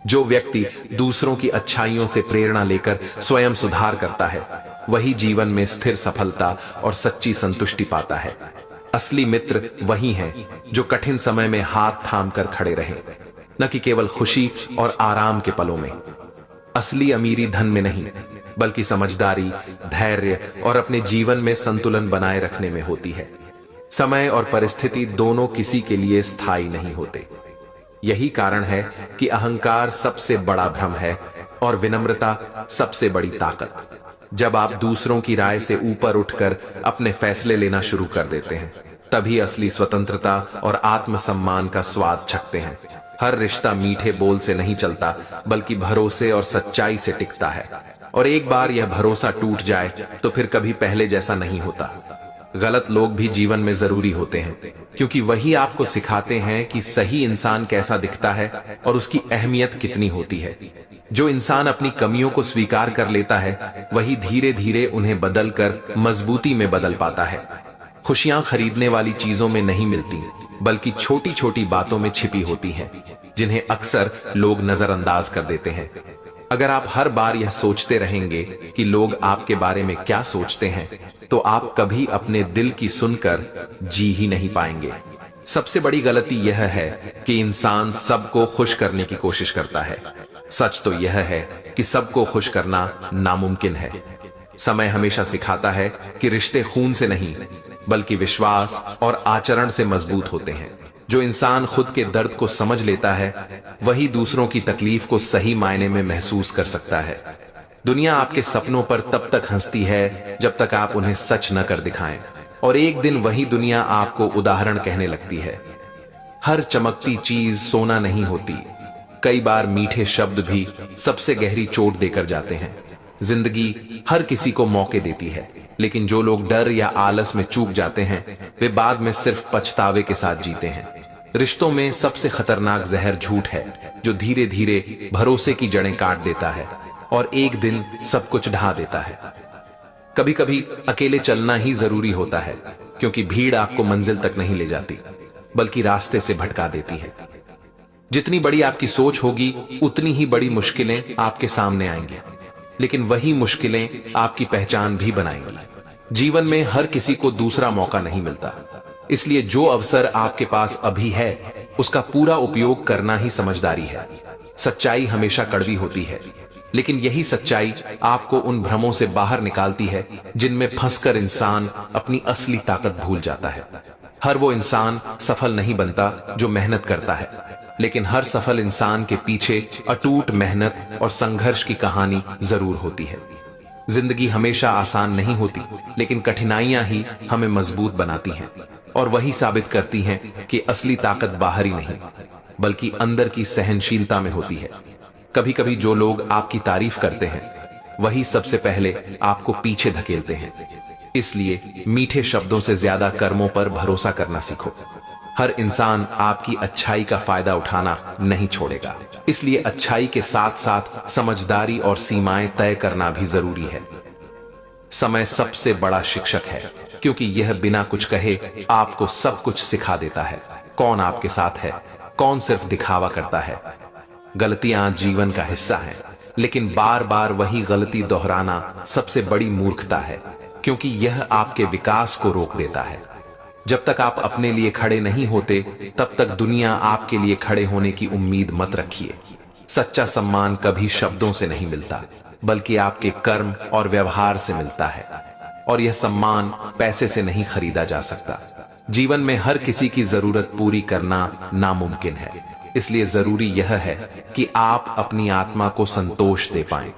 जो व्यक्ति दूसरों की अच्छाइयों से प्रेरणा लेकर स्वयं सुधार करता है, वही जीवन में स्थिर सफलता और सच्ची संतुष्टि पाता है। असली मित्र वही हैं जो कठिन समय में हाथ थाम कर खड़े रहे, न कि केवल खुशी और आराम के पलों में। असली अमीरी धन में नहीं, बल्कि समझदारी, धैर्य और अपने जीवन में संतुलन बनाए रखने में होती है। समय और परिस्थिति दोनों किसी के लिए स्थायी नहीं होते। यही कारण है कि अहंकार सबसे बड़ा भ्रम है और विनम्रता सबसे बड़ी ताकत। जब आप दूसरों की राय से ऊपर उठकर अपने फैसले लेना शुरू कर देते हैं, तभी असली स्वतंत्रता और आत्मसम्मान का स्वाद चखते हैं। हर रिश्ता मीठे बोल से नहीं चलता, बल्कि भरोसे और सच्चाई से टिकता है। और एक बार यह भरोसा टूट जाए तो फिर कभी पहले जैसा नहीं होता। गलत लोग भी जीवन में जरूरी होते हैं, क्योंकि वही आपको सिखाते हैं कि सही इंसान कैसा दिखता है और उसकी अहमियत कितनी होती है। जो इंसान अपनी कमियों को स्वीकार कर लेता है, वही धीरे धीरे उन्हें बदलकर मजबूती में बदल पाता है। खुशियां खरीदने वाली चीजों में नहीं मिलती, बल्कि छोटी छोटी बातों में छिपी होती हैं, जिन्हें अक्सर लोग नजरअंदाज कर देते हैं। अगर आप हर बार यह सोचते रहेंगे कि लोग आपके बारे में क्या सोचते हैं, तो आप कभी अपने दिल की सुनकर जी ही नहीं पाएंगे। सबसे बड़ी गलती यह है कि इंसान सबको खुश करने की कोशिश करता है। सच तो यह है कि सबको खुश करना नामुमकिन है। समय हमेशा सिखाता है कि रिश्ते खून से नहीं, बल्कि विश्वास और आचरण से मजबूत होते हैं। जो इंसान खुद के दर्द को समझ लेता है, वही दूसरों की तकलीफ को सही मायने में महसूस कर सकता है। दुनिया आपके सपनों पर तब तक हंसती है जब तक आप उन्हें सच न कर दिखाएं, और एक दिन वही दुनिया आपको उदाहरण कहने लगती है। हर चमकती चीज सोना नहीं होती। कई बार मीठे शब्द भी सबसे गहरी चोट देकर जाते हैं। जिंदगी हर किसी को मौके देती है, लेकिन जो लोग डर या आलस में चूक जाते हैं, वे बाद में सिर्फ पछतावे के साथ जीते हैं। रिश्तों में सबसे खतरनाक जहर झूठ है, जो धीरे धीरे भरोसे की जड़ें काट देता है और एक दिन सब कुछ ढा देता है। कभी कभी अकेले चलना ही जरूरी होता है, क्योंकि भीड़ आपको मंजिल तक नहीं ले जाती, बल्कि रास्ते से भटका देती है। जितनी बड़ी आपकी सोच होगी, उतनी ही बड़ी मुश्किलें आपके सामने आएंगी, लेकिन वही मुश्किलें आपकी पहचान भी बनाएंगी। जीवन में हर किसी को दूसरा मौका नहीं मिलता, इसलिए जो अवसर आपके पास अभी है, उसका पूरा उपयोग करना ही समझदारी है। सच्चाई हमेशा कड़वी होती है, लेकिन यही सच्चाई आपको उन भ्रमों से बाहर निकालती है जिनमें फंसकर इंसान अपनी असली ताकत भूल जाता है। हर वो इंसान सफल नहीं बनता जो मेहनत करता है, लेकिन हर सफल इंसान के पीछे अटूट मेहनत और संघर्ष की कहानी जरूर होती है। जिंदगी हमेशा आसान नहीं होती, लेकिन कठिनाइयां ही हमें मजबूत बनाती हैं, और वही साबित करती हैं कि असली ताकत बाहरी नहीं, बल्कि अंदर की सहनशीलता में होती है। कभी कभी जो लोग आपकी तारीफ करते हैं, वही सबसे पहले आपको पीछे धकेलते हैं। इसलिए मीठे शब्दों से ज्यादा कर्मों पर भरोसा करना सीखो। हर इंसान आपकी अच्छाई का फायदा उठाना नहीं छोड़ेगा, इसलिए अच्छाई के साथ साथ समझदारी और सीमाएं तय करना भी जरूरी है। समय सबसे बड़ा शिक्षक है, क्योंकि यह बिना कुछ कहे आपको सब कुछ सिखा देता है। कौन आपके साथ है, कौन सिर्फ दिखावा करता है। गलतियां जीवन का हिस्सा हैं, लेकिन बार बार वही गलती दोहराना सबसे बड़ी मूर्खता है, क्योंकि यह आपके विकास को रोक देता है। जब तक आप अपने लिए खड़े नहीं होते, तब तक दुनिया आपके लिए खड़े होने की उम्मीद मत रखिए। सच्चा सम्मान कभी शब्दों से नहीं मिलता, बल्कि आपके कर्म और व्यवहार से मिलता है, और यह सम्मान पैसे से नहीं खरीदा जा सकता। जीवन में हर किसी की जरूरत पूरी करना नामुमकिन है, इसलिए जरूरी यह है कि आप अपनी आत्मा को संतोष दे पाएं।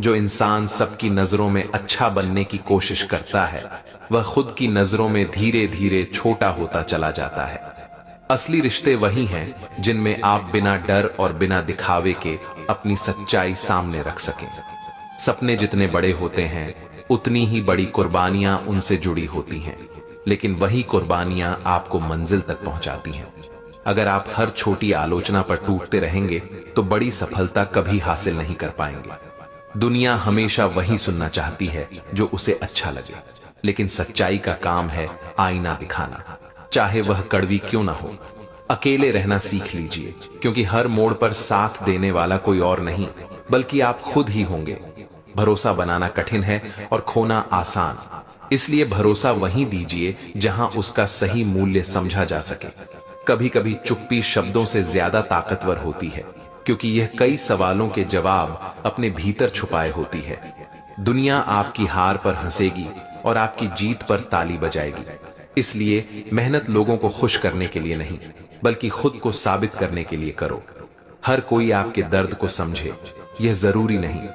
जो इंसान सबकी नजरों में अच्छा बनने की कोशिश करता है, वह खुद की नजरों में धीरे धीरे छोटा होता चला जाता है। असली रिश्ते वही हैं जिनमें आप बिना डर और बिना दिखावे के अपनी सच्चाई सामने रख सकें। सपने जितने बड़े होते हैं, उतनी ही बड़ी कुर्बानियां उनसे जुड़ी होती हैं, लेकिन वही कुर्बानियां आपको मंजिल तक पहुंचाती हैं। अगर आप हर छोटी आलोचना पर टूटते रहेंगे, तो बड़ी सफलता कभी हासिल नहीं कर पाएंगे। दुनिया हमेशा वही सुनना चाहती है जो उसे अच्छा लगे। लेकिन सच्चाई का काम है आईना दिखाना, चाहे वह कड़वी क्यों ना हो। अकेले रहना सीख लीजिए, क्योंकि हर मोड़ पर साथ देने वाला कोई और नहीं बल्कि आप खुद ही होंगे। भरोसा बनाना कठिन है और खोना आसान, इसलिए भरोसा वहीं दीजिए जहां उसका सही मूल्य समझा जा सके। कभी कभी चुप्पी शब्दों से ज्यादा ताकतवर होती है, क्योंकि यह कई सवालों के जवाब अपने भीतर छुपाए होती है। दुनिया आपकी हार पर हंसेगी और आपकी जीत पर ताली बजाएगी। इसलिए मेहनत लोगों को खुश करने के लिए नहीं, बल्कि खुद को साबित करने के लिए करो। हर कोई आपके दर्द को समझे, यह जरूरी नहीं,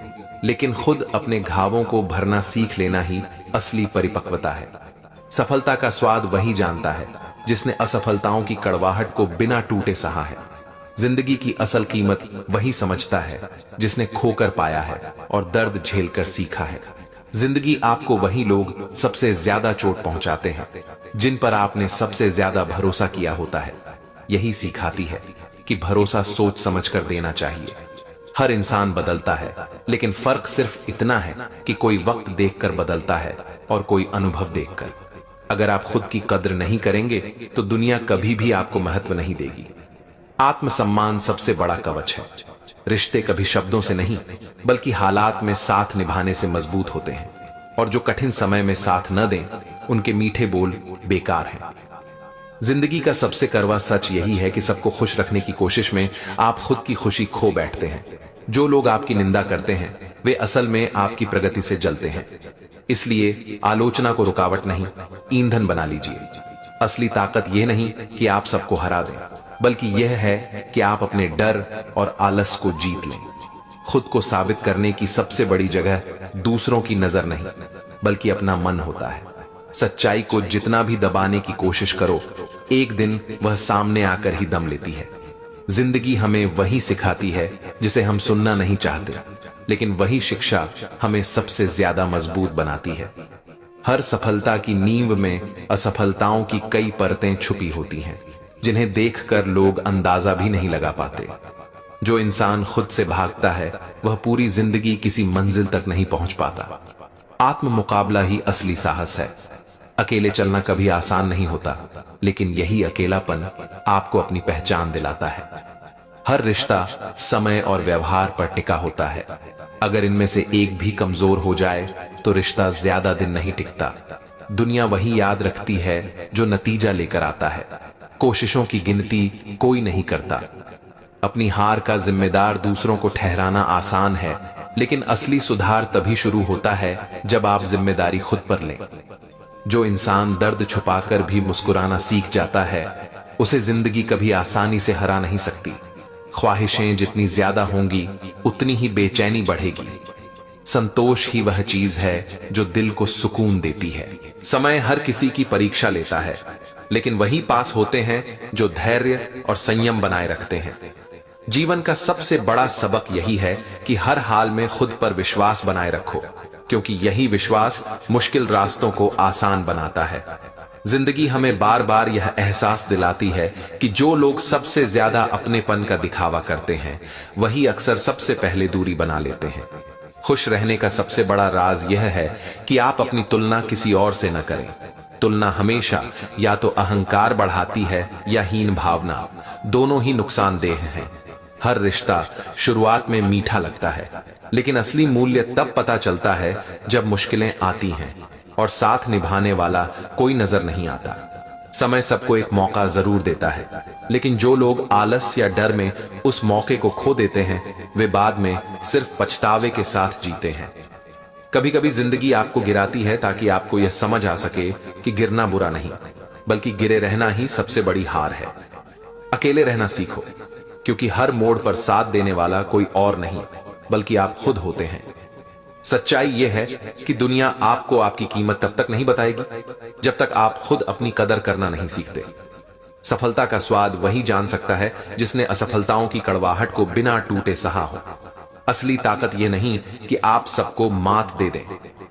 लेकिन खुद अपने घावों को भरना सीख लेना ही असली परिपक्वता है। सफलता का स्वाद वही जानता है जिसने असफलताओं की कड़वाहट को बिना टूटे सहा है। जिंदगी की असल कीमत वही समझता है जिसने खोकर पाया है और दर्द झेलकर सीखा है। जिंदगी आपको वही लोग सबसे ज्यादा चोट पहुंचाते हैं जिन पर आपने सबसे ज्यादा भरोसा किया होता है। यही सिखाती है कि भरोसा सोच समझकर देना चाहिए। हर इंसान बदलता है, लेकिन फर्क सिर्फ इतना है कि कोई वक्त देखकर बदलता है और कोई अनुभव देखकर। अगर आप खुद की कद्र नहीं करेंगे तो दुनिया कभी भी आपको महत्व नहीं देगी। आत्मसम्मान सबसे बड़ा कवच है। रिश्ते कभी शब्दों से नहीं, बल्कि हालात में साथ निभाने से मजबूत होते हैं, और जो कठिन समय में साथ न दें, उनके मीठे बोल बेकार हैं। जिंदगी का सबसे कड़वा सच यही है कि सबको खुश रखने की कोशिश में आप खुद की खुशी खो बैठते हैं। जो लोग आपकी निंदा करते हैं वे असल में आपकी प्रगति से जलते हैं। इसलिए आलोचना को रुकावट नहीं, ईंधन बना लीजिए। असली ताकत यह नहीं कि आप सबको हरा दें, बल्कि यह है कि आप अपने डर और आलस को जीत लें। खुद को साबित करने की सबसे बड़ी जगह दूसरों की नजर नहीं, बल्कि अपना मन होता है। सच्चाई को जितना भी दबाने की कोशिश करो, एक दिन वह सामने आकर ही दम लेती है। जिंदगी हमें वही सिखाती है जिसे हम सुनना नहीं चाहते, लेकिन वही शिक्षा हमें सबसे ज्यादा मजबूत बनाती है। हर सफलता की नींव में असफलताओं की कई परतें छुपी होती हैं, जिन्हें देखकर लोग अंदाजा भी नहीं लगा पाते। जो इंसान खुद से भागता है वह पूरी जिंदगी किसी मंजिल तक नहीं पहुंच पाता। आत्म मुकाबला ही असली साहस है। अकेले चलना कभी आसान नहीं होता, लेकिन यही अकेलापन आपको अपनी पहचान दिलाता है। हर रिश्ता समय और व्यवहार पर टिका होता है। अगर इनमें से एक भी कमजोर हो जाए तो रिश्ता ज्यादा दिन नहीं टिकता। दुनिया वही याद रखती है जो नतीजा लेकर आता है। कोशिशों की गिनती कोई नहीं करता। अपनी हार का जिम्मेदार दूसरों को ठहराना आसान है, लेकिन असली सुधार तभी शुरू होता है जब आप जिम्मेदारी खुद पर लें। जो इंसान दर्द छुपाकर भी मुस्कुराना सीख जाता है, उसे जिंदगी कभी आसानी से हरा नहीं सकती। ख्वाहिशें जितनी ज्यादा होंगी, उतनी ही बेचैनी बढ़ेगी। संतोष ही वह चीज है जो दिल को सुकून देती है। समय हर किसी की परीक्षा लेता है, लेकिन वही पास होते हैं जो धैर्य और संयम बनाए रखते हैं। जीवन का सबसे बड़ा सबक यही है कि हर हाल में खुद पर विश्वास बनाए रखो, क्योंकि यही विश्वास मुश्किल रास्तों को आसान बनाता है। जिंदगी हमें बार बार यह एहसास दिलाती है कि जो लोग सबसे ज्यादा अपनेपन का दिखावा करते हैं, वही अक्सर सबसे पहले दूरी बना लेते हैं। खुश रहने का सबसे बड़ा राज यह है कि आप अपनी तुलना किसी और से न करें। तुलना हमेशा या तो अहंकार बढ़ाती है या हीन भावना, दोनों ही नुकसानदेह हैं। हर रिश्ता शुरुआत में मीठा लगता है, लेकिन असली मूल्य तब पता चलता है जब मुश्किलें आती हैं और साथ निभाने वाला कोई नजर नहीं आता। समय सबको एक मौका जरूर देता है, लेकिन जो लोग आलस या डर में उस मौके को खो देते हैं, वे बाद में सिर्फ पछतावे के साथ जीते हैं। कभी कभी जिंदगी आपको गिराती है ताकि आपको यह समझ आ सके कि गिरना बुरा नहीं, बल्कि गिरे रहना ही सबसे बड़ी हार है। अकेले रहना सीखो, क्योंकि हर मोड़ पर साथ देने वाला कोई और नहीं, बल्कि आप खुद होते हैं। सच्चाई यह है कि दुनिया आपको आपकी कीमत तब तक नहीं बताएगी जब तक आप खुद अपनी कदर करना नहीं सीखते। सफलता का स्वाद वही जान सकता है जिसने असफलताओं की कड़वाहट को बिना टूटे सहा हो। असली ताकत यह नहीं कि आप सबको मात दे दें,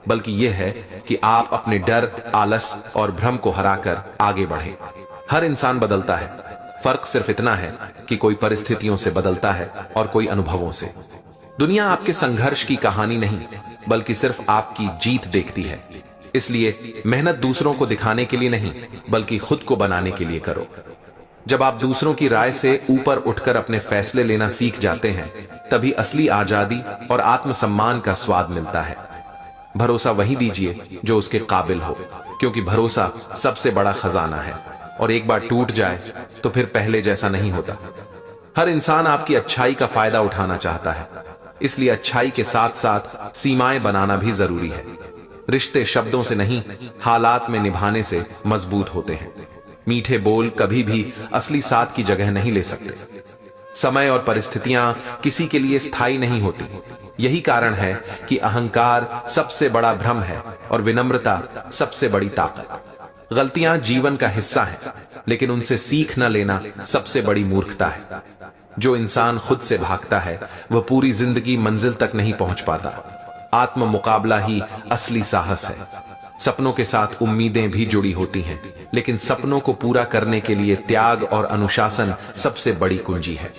बल्कि यह है कि आप अपने डर, आलस और भ्रम को हराकर आगे बढ़ें। हर इंसान बदलता है, फर्क सिर्फ इतना है कि कोई परिस्थितियों से बदलता है और कोई अनुभवों से। दुनिया आपके संघर्ष की कहानी नहीं, बल्कि सिर्फ आपकी जीत देखती है। इसलिए मेहनत दूसरों को दिखाने के लिए नहीं, बल्कि खुद को बनाने के लिए करो। जब आप दूसरों की राय से ऊपर उठकर अपने फैसले लेना सीख जाते हैं, तभी असली आजादी और आत्मसम्मान का स्वाद मिलता है। भरोसा वही दीजिए जो उसके काबिल हो, क्योंकि भरोसा सबसे बड़ा खजाना है, और एक बार टूट जाए तो फिर पहले जैसा नहीं होता। हर इंसान आपकी अच्छाई का फायदा उठाना चाहता है, इसलिए अच्छाई के साथ साथ सीमाएं बनाना भी जरूरी है। रिश्ते शब्दों से नहीं, हालात में निभाने से मजबूत होते हैं। मीठे बोल कभी भी असली साथ की जगह नहीं ले सकते। समय और परिस्थितियां किसी के लिए स्थायी नहीं होती। यही कारण है कि अहंकार सबसे बड़ा भ्रम है और विनम्रता सबसे बड़ी ताकत। गलतियां जीवन का हिस्सा है, लेकिन उनसे सीख न लेना सबसे बड़ी मूर्खता है। जो इंसान खुद से भागता है वह पूरी जिंदगी मंजिल तक नहीं पहुंच पाता। आत्म मुकाबला ही असली साहस है। सपनों के साथ उम्मीदें भी जुड़ी होती हैं, लेकिन सपनों को पूरा करने के लिए त्याग और अनुशासन सबसे बड़ी कुंजी है।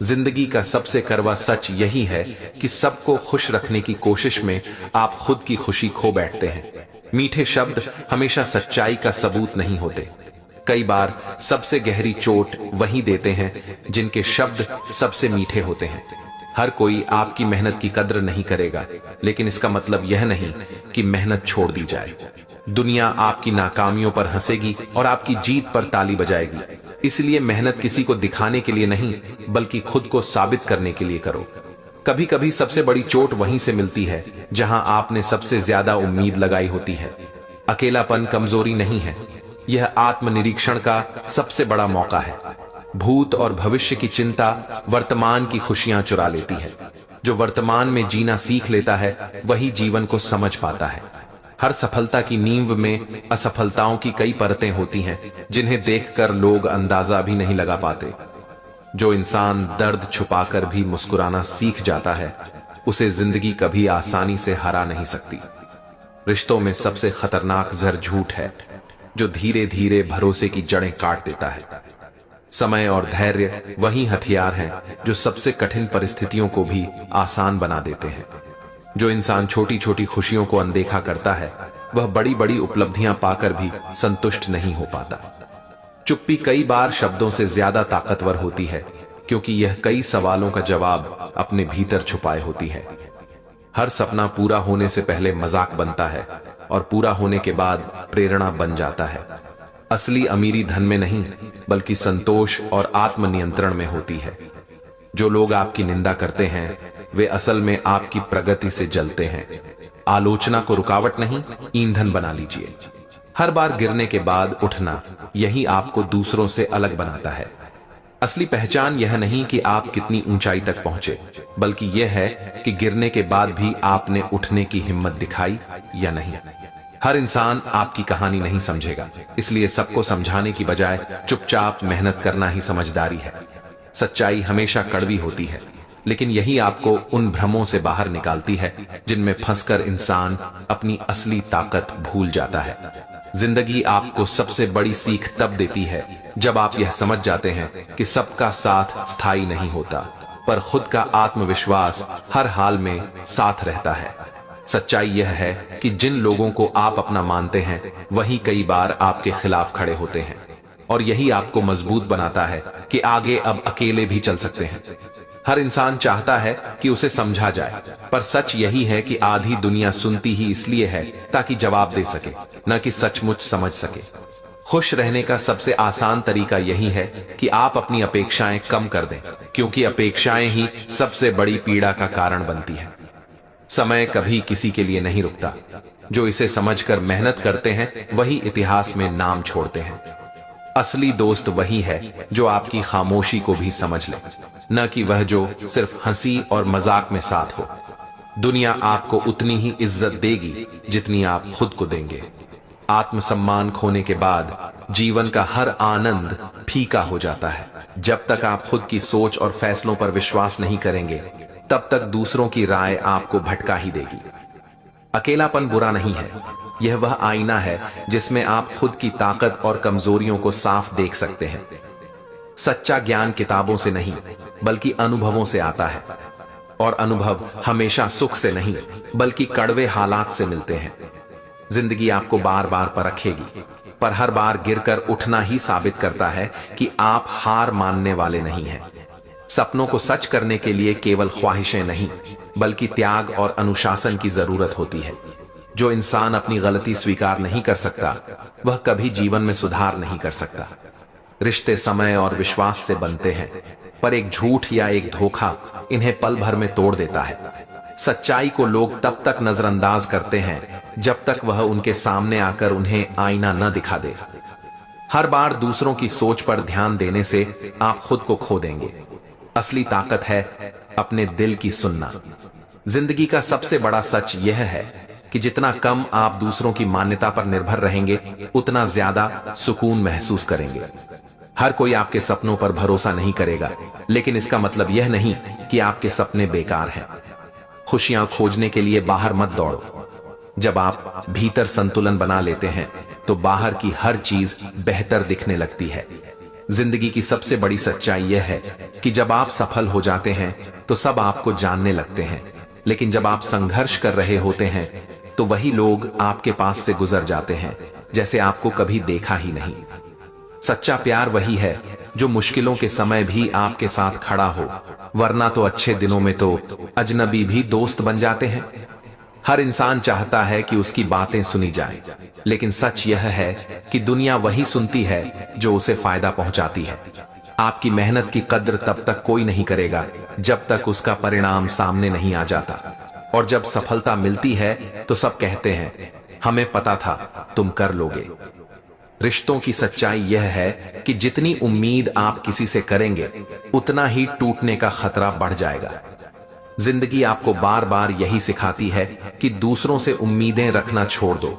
जिंदगी का सबसे कड़वा सच यही है कि सबको खुश रखने की कोशिश में आप खुद की खुशी खो बैठते हैं। मीठे शब्द हमेशा सच्चाई का सबूत नहीं होते। कई बार सबसे गहरी चोट वही देते हैं जिनके शब्द सबसे मीठे होते हैं। हर कोई आपकी मेहनत की कद्र नहीं करेगा, लेकिन इसका मतलब यह नहीं कि मेहनत छोड़ दी जाए। दुनिया आपकी नाकामियों पर हंसेगी और आपकी जीत पर ताली बजाएगी। इसलिए मेहनत किसी को दिखाने के लिए नहीं, बल्कि खुद को साबित करने के लिए करो। कभी कभी सबसे बड़ी चोट वहीं से मिलती है जहां आपने सबसे ज्यादा उम्मीद लगाई होती है। अकेलापन कमजोरी नहीं है, यह आत्मनिरीक्षण का सबसे बड़ा मौका है। भूत और भविष्य की चिंता वर्तमान की खुशियां चुरा लेती है। जो वर्तमान में जीना सीख लेता है वही जीवन को समझ पाता है। हर सफलता की नींव में असफलताओं की कई परतें होती हैं, जिन्हें देखकर लोग अंदाजा भी नहीं लगा पाते। जो इंसान दर्द छुपाकर भी मुस्कुराना सीख जाता है, उसे जिंदगी कभी आसानी से हरा नहीं सकती। रिश्तों में सबसे खतरनाक जहर झूठ है, जो धीरे धीरे भरोसे की जड़ें काट देता है। समय और धैर्य वही हथियार हैं जो सबसे कठिन परिस्थितियों को भी आसान बना देते हैं। जो इंसान छोटी छोटी खुशियों को अनदेखा करता है, वह बड़ी बड़ी उपलब्धियां पाकर भी संतुष्ट नहीं हो पाता। चुप्पी कई बार शब्दों से ज्यादा ताकतवर होती है, क्योंकि यह कई सवालों का जवाब अपने भीतर छुपाए होती है। हर सपना पूरा होने से पहले मजाक बनता है और पूरा होने के बाद प्रेरणा बन जाता है। असली अमीरी धन में नहीं, बल्कि संतोष और आत्मनियंत्रण में होती है। जो लोग आपकी निंदा करते हैं, वे असल में आपकी प्रगति से जलते हैं। आलोचना को रुकावट नहीं, ईंधन बना लीजिए। हर बार गिरने के बाद उठना, यही आपको दूसरों से अलग बनाता है। असली पहचान यह नहीं कि आप कितनी ऊंचाई तक पहुंचे, बल्कि यह है कि गिरने के बाद भी आपने उठने की हिम्मत दिखाई या नहीं। हर इंसान आपकी कहानी नहीं समझेगा, इसलिए सबको समझाने की बजाय चुपचाप मेहनत करना ही समझदारी है। सच्चाई हमेशा कड़वी होती है, लेकिन यही आपको उन भ्रमों से बाहर निकालती है जिनमें फंसकर इंसान अपनी असली ताकत भूल जाता है। जिंदगी आपको सबसे बड़ी सीख तब देती है जब आप यह समझ जाते हैं कि सबका साथ स्थायी नहीं होता, पर खुद का आत्मविश्वास हर हाल में साथ रहता है। सच्चाई यह है कि जिन लोगों को आप अपना मानते हैं, वही कई बार आपके खिलाफ खड़े होते हैं, और यही आपको मजबूत बनाता है कि आगे अब अकेले भी चल सकते हैं। हर इंसान चाहता है कि उसे समझा जाए, पर सच यही है कि आधी दुनिया सुनती ही इसलिए है ताकि जवाब दे सके, न कि सचमुच समझ सके। खुश रहने का सबसे आसान तरीका यही है कि आप अपनी अपेक्षाएं कम कर दें, क्योंकि अपेक्षाएं ही सबसे बड़ी पीड़ा का कारण बनती हैं। समय कभी किसी के लिए नहीं रुकता। जो इसे समझकर मेहनत करते हैं, वही इतिहास में नाम छोड़ते हैं। असली दोस्त वही है जो आपकी खामोशी को भी समझ ले, न कि वह जो सिर्फ हंसी और मजाक में साथ हो। दुनिया आपको उतनी ही इज्जत देगी जितनी आप खुद को देंगे। आत्मसम्मान खोने के बाद जीवन का हर आनंद फीका हो जाता है। जब तक आप खुद की सोच और फैसलों पर विश्वास नहीं करेंगे, तब तक दूसरों की राय आपको भटका ही देगी। अकेलापन बुरा नहीं है, यह वह आईना है जिसमें आप खुद की ताकत और कमजोरियों को साफ देख सकते हैं। सच्चा ज्ञान किताबों से नहीं, बल्कि अनुभवों से आता है, और अनुभव हमेशा सुख से नहीं, बल्कि कड़वे हालात से मिलते हैं। जिंदगी आपको बार बार परखेगी, पर हर बार गिरकर उठना ही साबित करता है कि आप हार मानने वाले नहीं हैं। सपनों को सच करने के लिए केवल ख्वाहिशें नहीं, बल्कि त्याग और अनुशासन की जरूरत होती है। जो इंसान अपनी गलती स्वीकार नहीं कर सकता, वह कभी जीवन में सुधार नहीं कर सकता। रिश्ते समय और विश्वास से बनते हैं, पर एक झूठ या एक धोखा इन्हें पल भर में तोड़ देता है। सच्चाई को लोग तब तक नजरअंदाज करते हैं जब तक वह उनके सामने आकर उन्हें आईना न दिखा दे। हर बार दूसरों की सोच पर ध्यान देने से आप खुद को खो देंगे। असली ताकत है अपने दिल की सुनना। जिंदगी का सबसे बड़ा सच यह है कि जितना कम आप दूसरों की मान्यता पर निर्भर रहेंगे, उतना ज्यादा सुकून महसूस करेंगे। हर कोई आपके सपनों पर भरोसा नहीं करेगा, लेकिन इसका मतलब यह नहीं कि आपके सपने बेकार हैं। खुशियां खोजने के लिए बाहर मत दौड़ो। जब आप भीतर संतुलन बना लेते हैं, तो बाहर की हर चीज बेहतर दिखने लगती है। जिंदगी की सबसे बड़ी सच्चाई यह है कि जब आप सफल हो जाते हैं, तो सब आपको जानने लगते हैं, लेकिन जब आप संघर्ष कर रहे होते हैं, तो वही लोग आपके पास से गुजर जाते हैं जैसे आपको कभी देखा ही नहीं। सच्चा प्यार वही है जो मुश्किलों के समय भी आपके साथ खड़ा हो, वरना तो अच्छे दिनों में तो अजनबी भी दोस्त बन जाते हैं। हर इंसान चाहता है कि उसकी बातें सुनी जाएं, लेकिन सच यह है कि दुनिया वही सुनती है जो उसे फायदा पहुंचाती है। आपकी मेहनत की कद्र तब तक कोई नहीं करेगा जब तक उसका परिणाम सामने नहीं आ जाता। और जब सफलता मिलती है तो सब कहते हैं, हमें पता था तुम कर लोगे। रिश्तों की सच्चाई यह है कि जितनी उम्मीद आप किसी से करेंगे, उतना ही टूटने का खतरा बढ़ जाएगा। जिंदगी आपको बार बार यही सिखाती है कि दूसरों से उम्मीदें रखना छोड़ दो,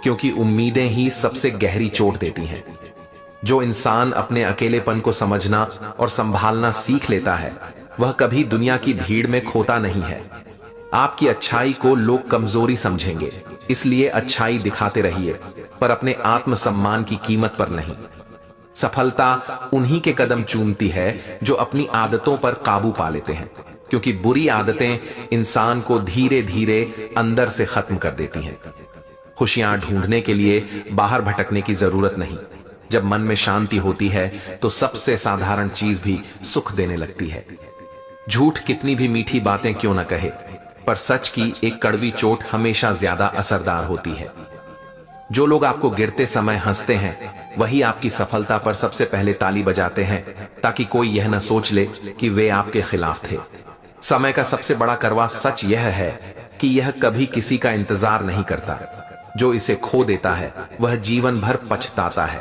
क्योंकि उम्मीदें ही सबसे गहरी चोट देती हैं। जो इंसान अपने अकेलेपन को समझना और संभालना सीख लेता है, वह कभी दुनिया की भीड़ में खोता नहीं है। आपकी अच्छाई को लोग कमजोरी समझेंगे, इसलिए अच्छाई दिखाते रहिए, पर अपने आत्मसम्मान की कीमत पर नहीं। सफलता उन्हीं के कदम चूमती है जो अपनी आदतों पर काबू पा लेते हैं, क्योंकि बुरी आदतें इंसान को धीरे धीरे अंदर से खत्म कर देती हैं। खुशियां ढूंढने के लिए बाहर भटकने की जरूरत नहीं। जब मन में शांति होती है, तो सबसे साधारण चीज भी सुख देने लगती है। झूठ कितनी भी मीठी बातें क्यों न कहे, पर सच की एक कड़वी चोट हमेशा ज्यादा असरदार होती है। जो लोग आपको गिरते समय हंसते हैं, वही आपकी सफलता पर सबसे पहले ताली बजाते हैं, ताकि कोई यह न सोच ले कि वे आपके खिलाफ थे। समय का सबसे बड़ा कड़वा सच यह है कि यह कभी किसी का इंतजार नहीं करता। जो इसे खो देता है, वह जीवन भर पछताता है।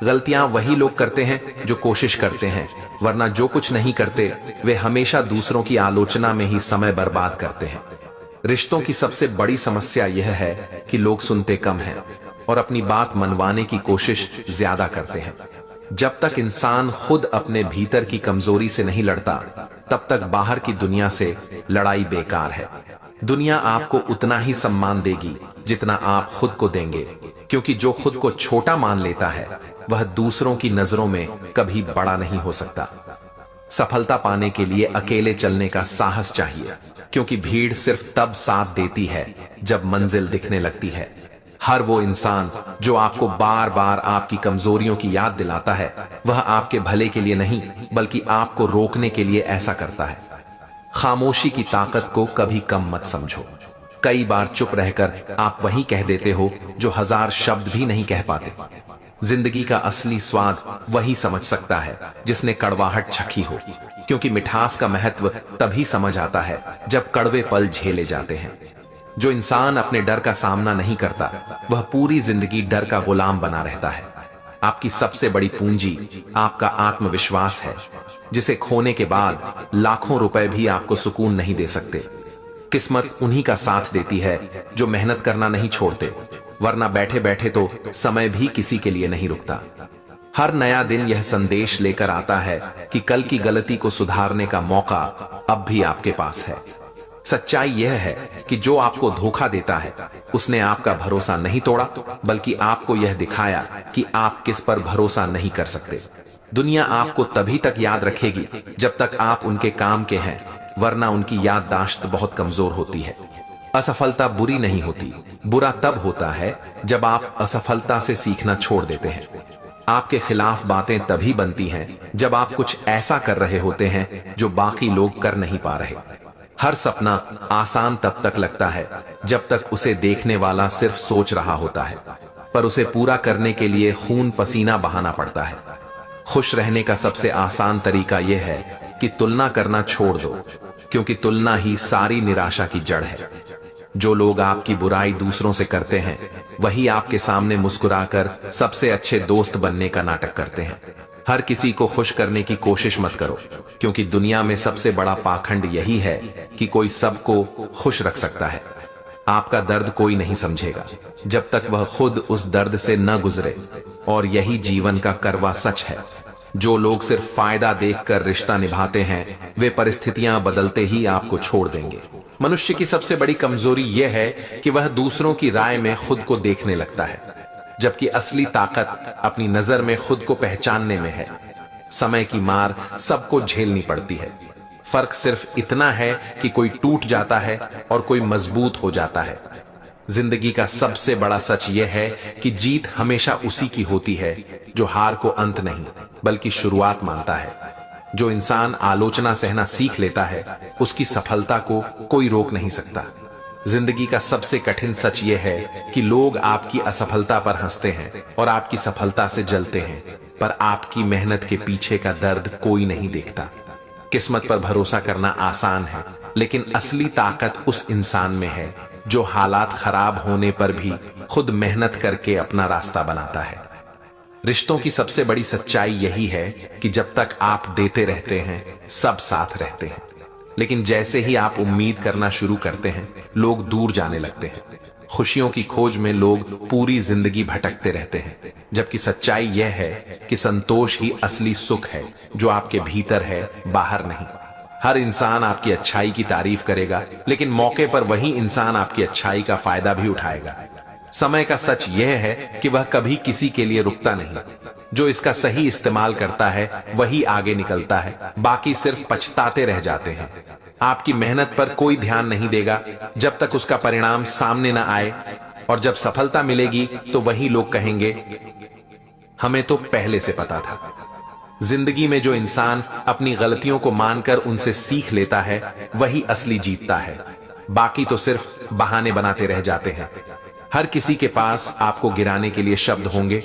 गलतियां वही लोग करते हैं जो कोशिश करते हैं, वरना जो कुछ नहीं करते, वे हमेशा दूसरों की आलोचना में ही समय बर्बाद करते हैं। रिश्तों की सबसे बड़ी समस्या यह है कि लोग सुनते कम हैं और अपनी बात मनवाने की कोशिश ज्यादा करते हैं। जब तक इंसान खुद अपने भीतर की कमजोरी से नहीं लड़ता, तब तक बाहर की दुनिया से लड़ाई बेकार है। दुनिया आपको उतना ही सम्मान देगी जितना आप खुद को देंगे, क्योंकि जो खुद को छोटा मान लेता है, वह दूसरों की नजरों में कभी बड़ा नहीं हो सकता। सफलता पाने के लिए अकेले चलने का साहस चाहिए, क्योंकि भीड़ सिर्फ तब साथ देती है जब मंजिल दिखने लगती है। हर वो इंसान जो आपको बार बार आपकी कमजोरियों की याद दिलाता है, वह आपके भले के लिए नहीं, बल्कि आपको रोकने के लिए ऐसा करता है। खामोशी की ताकत को कभी कम मत समझो। कई बार चुप रहकर आप वही कह देते हो जो हजार शब्द भी नहीं कह पाते। जिंदगी का असली स्वाद वही समझ सकता है जिसने कड़वाहट चखी हो, क्योंकि मिठास का महत्व तभी समझ आता है जब कड़वे पल झेले जाते हैं। जो इंसान अपने डर का सामना नहीं करता, वह पूरी जिंदगी डर का गुलाम बना रहता है। आपकी सबसे बड़ी पूंजी आपका आत्मविश्वास है, जिसे खोने के बाद लाखों रुपए भी आपको सुकून नहीं दे सकते। किस्मत उन्हीं का साथ देती है जो मेहनत करना नहीं छोड़ते, वरना बैठे बैठे तो समय भी किसी के लिए नहीं रुकता। हर नया दिन यह संदेश लेकर आता है कि कल की गलती को सुधारने का मौका अब भी आपके पास है। सच्चाई यह है कि जो आपको धोखा देता है, उसने आपका भरोसा नहीं तोड़ा, बल्कि आपको यह दिखाया कि आप किस पर भरोसा नहीं कर सकते। दुनिया आपको तभी तक याद रखेगी जब तक आप उनके काम के हैं, वरना उनकी याददाश्त बहुत कमजोर होती है। असफलता बुरी नहीं होती, बुरा तब होता है जब आप असफलता से सीखना छोड़ देते हैं। आपके खिलाफ बातें तभी बनती हैं जब आप कुछ ऐसा कर रहे होते हैं जो बाकी लोग कर नहीं पा रहे। हर सपना आसान तब तक लगता है जब तक उसे देखने वाला सिर्फ सोच रहा होता है, पर उसे पूरा करने के लिए खून पसीना बहाना पड़ता है। खुश रहने का सबसे आसान तरीका यह है कि तुलना करना छोड़ दो, क्योंकि तुलना ही सारी निराशा की जड़ है। जो लोग आपकी बुराई दूसरों से करते हैं वही आपके सामने मुस्कुराकर सबसे अच्छे दोस्त बनने का नाटक करते हैं। हर किसी को खुश करने की कोशिश मत करो, क्योंकि दुनिया में सबसे बड़ा पाखंड यही है कि कोई सबको खुश रख सकता है। आपका दर्द कोई नहीं समझेगा जब तक वह खुद उस दर्द से न गुजरे, और यही जीवन का कड़वा सच है। जो लोग सिर्फ फायदा देखकर रिश्ता निभाते हैं वे परिस्थितियां बदलते ही आपको छोड़ देंगे। मनुष्य की सबसे बड़ी कमजोरी यह है कि वह दूसरों की राय में खुद को देखने लगता है, जबकि असली ताकत अपनी नजर में खुद को पहचानने में है। समय की मार सबको झेलनी पड़ती है, फर्क सिर्फ इतना है कि कोई टूट जाता है और कोई मजबूत हो जाता है। जिंदगी का सबसे बड़ा सच यह है कि जीत हमेशा उसी की होती है जो हार को अंत नहीं बल्कि शुरुआत मानता है। जो इंसान आलोचना सहना सीख लेता है उसकी सफलता को कोई रोक नहीं सकता। जिंदगी का सबसे कठिन सच यह है कि लोग आपकी असफलता पर हंसते हैं और आपकी सफलता से जलते हैं, पर आपकी मेहनत के पीछे का दर्द कोई नहीं देखता। किस्मत पर भरोसा करना आसान है, लेकिन असली ताकत उस इंसान में है जो हालात खराब होने पर भी खुद मेहनत करके अपना रास्ता बनाता है। रिश्तों की सबसे बड़ी सच्चाई यही है कि जब तक आप देते रहते हैं सब साथ रहते हैं, लेकिन जैसे ही आप उम्मीद करना शुरू करते हैं लोग दूर जाने लगते हैं। खुशियों की खोज में लोग पूरी जिंदगी भटकते रहते हैं, जबकि सच्चाई यह है कि संतोष ही असली सुख है जो आपके भीतर है, बाहर नहीं। हर इंसान आपकी अच्छाई की तारीफ करेगा, लेकिन मौके पर वही इंसान आपकी अच्छाई का फायदा भी उठाएगा। समय का सच यह है कि वह कभी किसी के लिए रुकता नहीं। जो इसका सही इस्तेमाल करता है वही आगे निकलता है, बाकी सिर्फ पछताते रह जाते हैं। आपकी मेहनत पर कोई ध्यान नहीं देगा जब तक उसका परिणाम सामने न आए, और जब सफलता मिलेगी तो वही लोग कहेंगे हमें तो पहले से पता था। जिंदगी में जो इंसान अपनी गलतियों को मानकर उनसे सीख लेता है वही असली जीतता है, बाकी तो सिर्फ बहाने बनाते रह जाते हैं। हर किसी के पास आपको गिराने के लिए शब्द होंगे,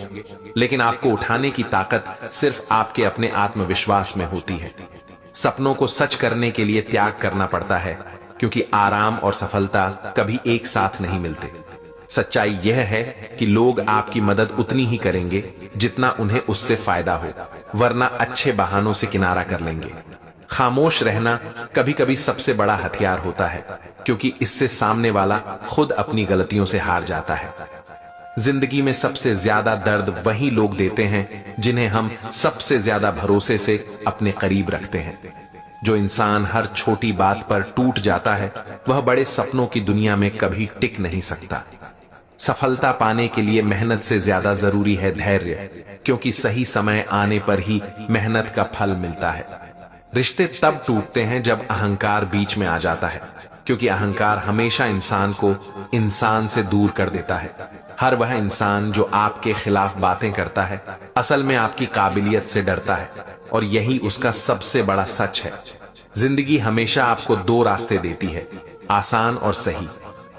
लेकिन आपको उठाने की ताकत सिर्फ आपके अपने आत्मविश्वास में होती है। सपनों को सच करने के लिए त्याग करना पड़ता है, क्योंकि आराम और सफलता कभी एक साथ नहीं मिलते। सच्चाई यह है कि लोग आपकी मदद उतनी ही करेंगे जितना उन्हें उससे फायदा हो, वरना अच्छे बहानों से किनारा कर लेंगे। खामोश रहना कभी कभी सबसे बड़ा हथियार होता है, क्योंकि इससे सामने वाला खुद अपनी गलतियों से हार जाता है। जिंदगी में सबसे ज्यादा दर्द वही लोग देते हैं जिन्हें हम सबसे ज्यादा भरोसे से अपने करीब रखते हैं। जो इंसान हर छोटी बात पर टूट जाता है वह बड़े सपनों की दुनिया में कभी टिक नहीं सकता। सफलता पाने के लिए मेहनत से ज्यादा जरूरी है धैर्य, क्योंकि सही समय आने पर ही मेहनत का फल मिलता है। रिश्ते तब टूटते हैं जब अहंकार बीच में आ जाता है, क्योंकि अहंकार हमेशा इंसान को इंसान से दूर कर देता है। हर वह इंसान जो आपके खिलाफ बातें करता है असल में आपकी काबिलियत से डरता है, और यही उसका सबसे बड़ा सच है। जिंदगी हमेशा आपको दो रास्ते देती है, आसान और सही,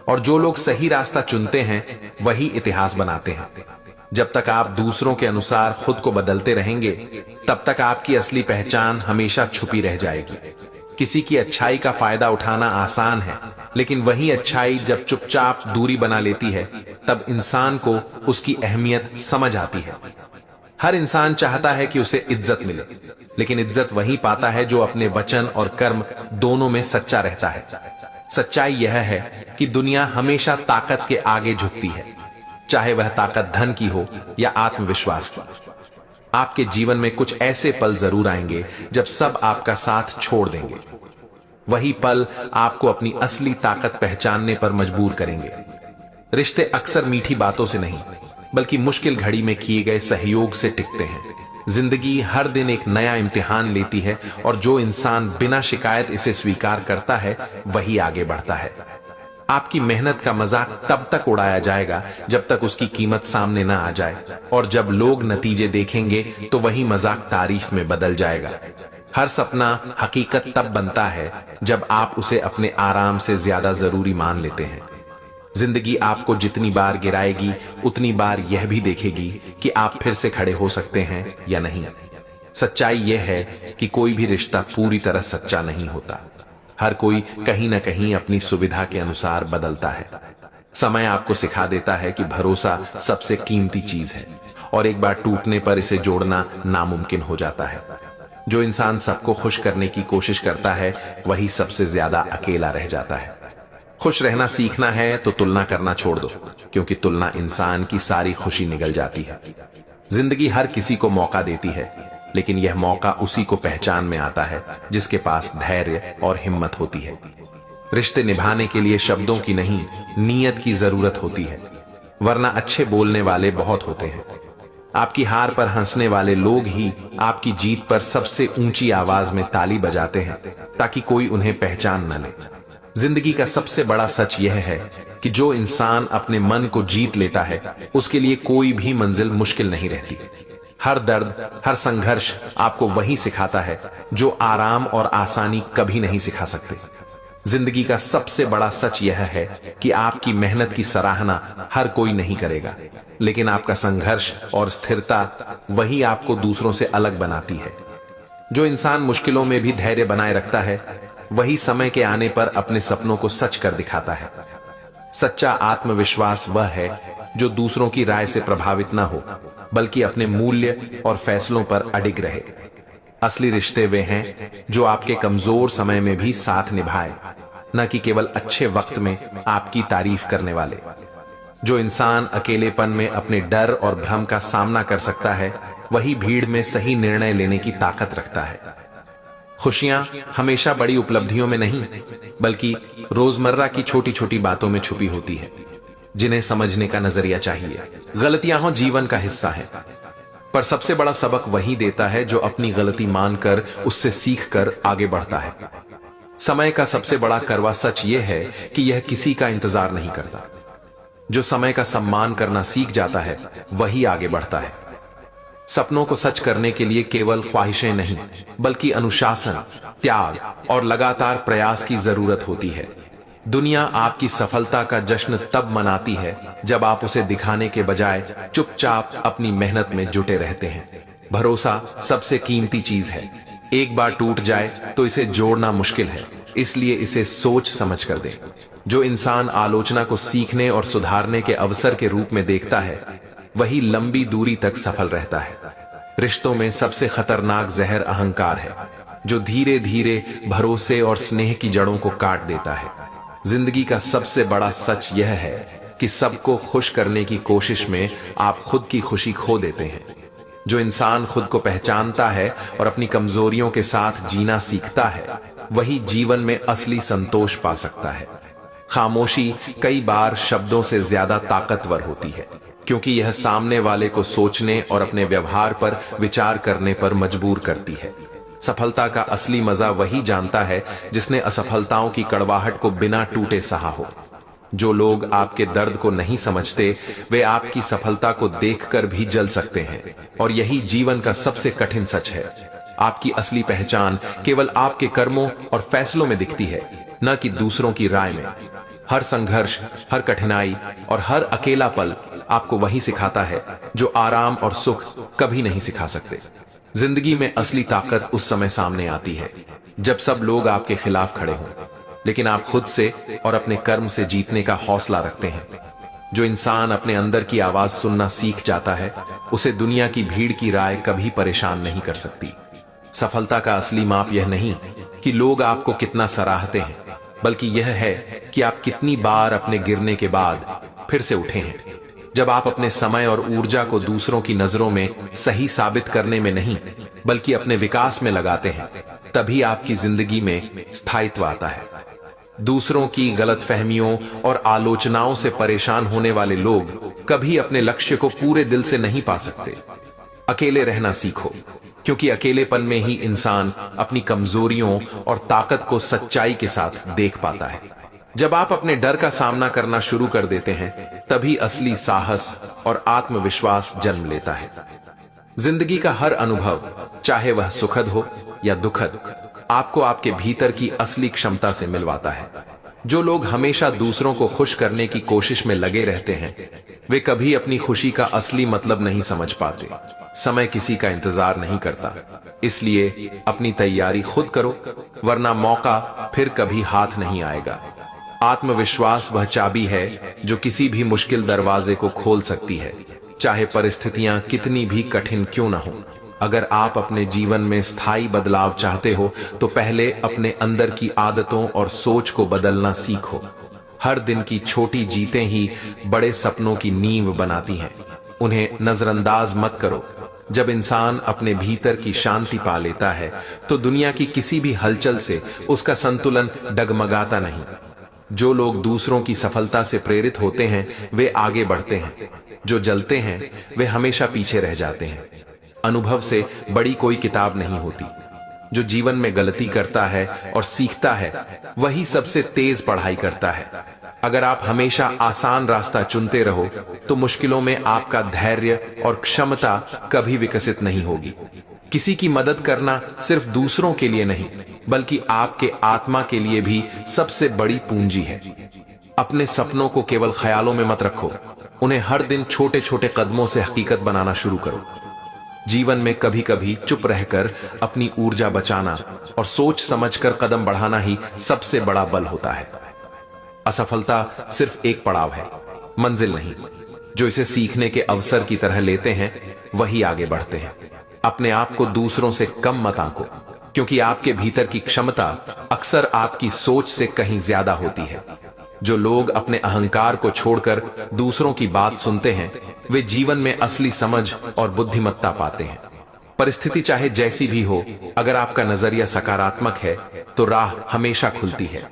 और जो लोग सही रास्ता चुनते हैं वही इतिहास बनाते हैं। जब तक आप दूसरों के अनुसार खुद को बदलते रहेंगे तब तक आपकी असली पहचान हमेशा छुपी रह जाएगी। किसी की अच्छाई का फायदा उठाना आसान है, लेकिन वही अच्छाई जब चुपचाप दूरी बना लेती है तब इंसान को उसकी अहमियत समझ आती है। हर इंसान चाहता है कि उसे इज्जत मिले, लेकिन इज्जत वही पाता है जो अपने वचन और कर्म दोनों में सच्चा रहता है। सच्चाई यह है कि दुनिया हमेशा ताकत के आगे झुकती है, चाहे वह ताकत धन की हो या आत्मविश्वास की। आपके जीवन में कुछ ऐसे पल जरूर आएंगे जब सब आपका साथ छोड़ देंगे। वही पल आपको अपनी असली ताकत पहचानने पर मजबूर करेंगे। रिश्ते अक्सर मीठी बातों से नहीं बल्कि मुश्किल घड़ी में किए गए सहयोग से टिकते हैं। जिंदगी हर दिन एक नया इम्तिहान लेती है, और जो इंसान बिना शिकायत इसे स्वीकार करता है वही आगे बढ़ता है। आपकी मेहनत का मजाक तब तक उड़ाया जाएगा जब तक उसकी कीमत सामने ना आ जाए, और जब लोग नतीजे देखेंगे तो वही मजाक तारीफ में बदल जाएगा। हर सपना हकीकत तब बनता है जब आप उसे अपने आराम से ज्यादा जरूरी मान लेते हैं। जिंदगी आपको जितनी बार गिराएगी उतनी बार यह भी देखेगी कि आप फिर से खड़े हो सकते हैं या नहीं। सच्चाई यह है कि कोई भी रिश्ता पूरी तरह सच्चा नहीं होता। हर कोई कहीं ना कहीं अपनी सुविधा के अनुसार बदलता है। समय आपको सिखा देता है कि भरोसा सबसे कीमती चीज है, और एक बार टूटने पर इसे जोड़ना नामुमकिन हो जाता है। जो इंसान सबको खुश करने की कोशिश करता है वही सबसे ज्यादा अकेला रह जाता है। खुश रहना सीखना है तो तुलना करना छोड़ दो, क्योंकि तुलना इंसान की सारी खुशी निगल जाती है। जिंदगी हर किसी को मौका देती है, लेकिन यह मौका उसी को पहचान में आता है जिसके पास धैर्य और हिम्मत होती है। रिश्ते निभाने के लिए शब्दों की नहीं, नीयत की जरूरत होती है, वरना अच्छे बोलने वाले बहुत होते हैं। आपकी हार पर हंसने वाले लोग ही आपकी जीत पर सबसे ऊंची आवाज में ताली बजाते हैं, ताकि कोई उन्हें पहचान न ले। जिंदगी का सबसे बड़ा सच यह है कि जो इंसान अपने मन को जीत लेता है उसके लिए कोई भी मंजिल मुश्किल नहीं रहती। हर दर्द, हर संघर्ष आपको वही सिखाता है जो आराम और आसानी कभी नहीं सिखा सकते। जिंदगी का सबसे बड़ा सच यह है कि आपकी मेहनत की सराहना हर कोई नहीं करेगा, लेकिन आपका संघर्ष और स्थिरता वही आपको दूसरों से अलग बनाती है। जो इंसान मुश्किलों में भी धैर्य बनाए रखता है वही समय के आने पर अपने सपनों को सच कर दिखाता है। सच्चा आत्मविश्वास वह है जो दूसरों की राय से प्रभावित न हो, बल्कि अपने मूल्य और फैसलों पर अडिग रहे। असली रिश्ते वे हैं जो आपके कमजोर समय में भी साथ निभाए, न कि केवल अच्छे वक्त में आपकी तारीफ करने वाले। जो इंसान अकेलेपन में अपने डर और भ्रम का सामना कर सकता है वही भीड़ में सही निर्णय लेने की ताकत रखता है। खुशियां हमेशा बड़ी उपलब्धियों में नहीं, बल्कि रोजमर्रा की छोटी छोटी बातों में छुपी होती है, जिन्हें समझने का नजरिया चाहिए। गलतियां हो जीवन का हिस्सा है, पर सबसे बड़ा सबक वही देता है जो अपनी गलती मानकर उससे सीखकर आगे बढ़ता है। समय का सबसे बड़ा कड़वा सच यह है कि यह किसी का इंतजार नहीं करता। जो समय का सम्मान करना सीख जाता है वही आगे बढ़ता है। सपनों को सच करने के लिए केवल ख्वाहिशें नहीं, बल्कि अनुशासन, त्याग और लगातार प्रयास की जरूरत होती है। दुनिया आपकी सफलता का जश्न तब मनाती है जब आप उसे दिखाने के बजाय चुपचाप अपनी मेहनत में जुटे रहते हैं। भरोसा सबसे कीमती चीज है। एक बार टूट जाए तो इसे जोड़ना मुश्किल है, इसलिए इसे सोच समझ कर दें। जो इंसान आलोचना को सीखने और सुधारने के अवसर के रूप में देखता है वही लंबी दूरी तक सफल रहता है। रिश्तों में सबसे खतरनाक जहर अहंकार है, जो धीरे धीरे भरोसे और स्नेह की जड़ों को काट देता है। जिंदगी का सबसे बड़ा सच यह है कि सबको खुश करने की कोशिश में आप खुद की खुशी खो देते हैं। जो इंसान खुद को पहचानता है और अपनी कमजोरियों के साथ जीना सीखता है वही जीवन में असली संतोष पा सकता है। खामोशी कई बार शब्दों से ज्यादा ताकतवर होती है, क्योंकि यह सामने वाले को सोचने और अपने व्यवहार पर विचार करने पर मजबूर करती है। सफलता का असली मजा वही जानता है जिसने असफलताओं की कड़वाहट को बिना टूटे सहा हो। जो लोग आपके दर्द को नहीं समझते वे आपकी सफलता को देखकर भी जल सकते हैं, और यही जीवन का सबसे कठिन सच है। आपकी असली पहचान केवल आपके कर्मों और फैसलों में दिखती है, न कि दूसरों की राय में। हर संघर्ष, हर कठिनाई और हर अकेला पल आपको वही सिखाता है जो आराम और सुख कभी नहीं सिखा सकते। जिंदगी में असली ताकत उस समय सामने आती है जब सब लोग आपके खिलाफ खड़े हों, लेकिन आप खुद से और अपने कर्म से जीतने का हौसला रखते हैं। जो इंसान अपने अंदर की आवाज सुनना सीख जाता है उसे दुनिया की भीड़ की राय कभी परेशान नहीं कर सकती। सफलता का असली माप यह नहीं कि लोग आपको कितना सराहते हैं, बल्कि यह है कि आप कितनी बार अपने गिरने के बाद फिर से उठे हैं। जब आप अपने समय और ऊर्जा को दूसरों की नजरों में सही साबित करने में नहीं, बल्कि अपने विकास में लगाते हैं, तभी आपकी जिंदगी में स्थायित्व आता है। दूसरों की गलतफहमियों और आलोचनाओं से परेशान होने वाले लोग कभी अपने लक्ष्य को पूरे दिल से नहीं पा सकते। अकेले रहना सीखो, क्योंकि अकेलेपन में ही इंसान अपनी कमजोरियों और ताकत को सच्चाई के साथ देख पाता है। जब आप अपने डर का सामना करना शुरू कर देते हैं, तभी असली साहस और आत्मविश्वास जन्म लेता है। जिंदगी का हर अनुभव, चाहे वह सुखद हो या दुखद, आपको आपके भीतर की असली क्षमता से मिलवाता है। जो लोग हमेशा दूसरों को खुश करने की कोशिश में लगे रहते हैं, वे कभी अपनी खुशी का असली मतलब नहीं समझ पाते। समय किसी का इंतजार नहीं करता, इसलिए अपनी तैयारी खुद करो, वरना मौका फिर कभी हाथ नहीं आएगा। आत्मविश्वास वह चाबी है जो किसी भी मुश्किल दरवाजे को खोल सकती है, चाहे परिस्थितियां कितनी भी कठिन क्यों न हो। अगर आप अपने जीवन में स्थायी बदलाव चाहते हो, तो पहले अपने अंदर की आदतों और सोच को बदलना सीखो। हर दिन की छोटी जीतें ही बड़े सपनों की नींव बनाती हैं। उन्हें नजरअंदाज मत करो। जब इंसान अपने भीतर की शांति पा लेता है, तो दुनिया की किसी भी हलचल से उसका संतुलन डगमगाता नहीं। जो लोग दूसरों की सफलता से प्रेरित होते हैं, वे आगे बढ़ते हैं। जो जलते हैं, वे हमेशा पीछे रह जाते हैं। अनुभव से बड़ी कोई किताब नहीं होती। जो जीवन में गलती करता है और सीखता है, वही सबसे तेज पढ़ाई करता है। अगर आप हमेशा आसान रास्ता चुनते रहो, तो मुश्किलों में आपका धैर्य और क्षमता कभी विकसित नहीं होगी। किसी की मदद करना सिर्फ दूसरों के लिए नहीं, बल्कि आपके आत्मा के लिए भी सबसे बड़ी पूंजी है। अपने सपनों को केवल ख्यालों में मत रखो, उन्हें हर दिन छोटे छोटे कदमों से हकीकत बनाना शुरू करो। जीवन में कभी कभी चुप रहकर अपनी ऊर्जा बचाना और सोच समझकर कदम बढ़ाना ही सबसे बड़ा बल होता है। असफलता सिर्फ एक पड़ाव है, मंजिल नहीं। जो इसे सीखने के अवसर की तरह लेते हैं, वही आगे बढ़ते हैं। अपने आप को दूसरों से कम मत आंको, क्योंकि आपके भीतर की क्षमता अक्सर आपकी सोच से कहीं ज्यादा होती है। जो लोग अपने अहंकार को छोड़कर दूसरों की बात सुनते हैं, वे जीवन में असली समझ और बुद्धिमत्ता पाते हैं। परिस्थिति चाहे जैसी भी हो, अगर आपका नजरिया सकारात्मक है, तो राह हमेशा खुलती है।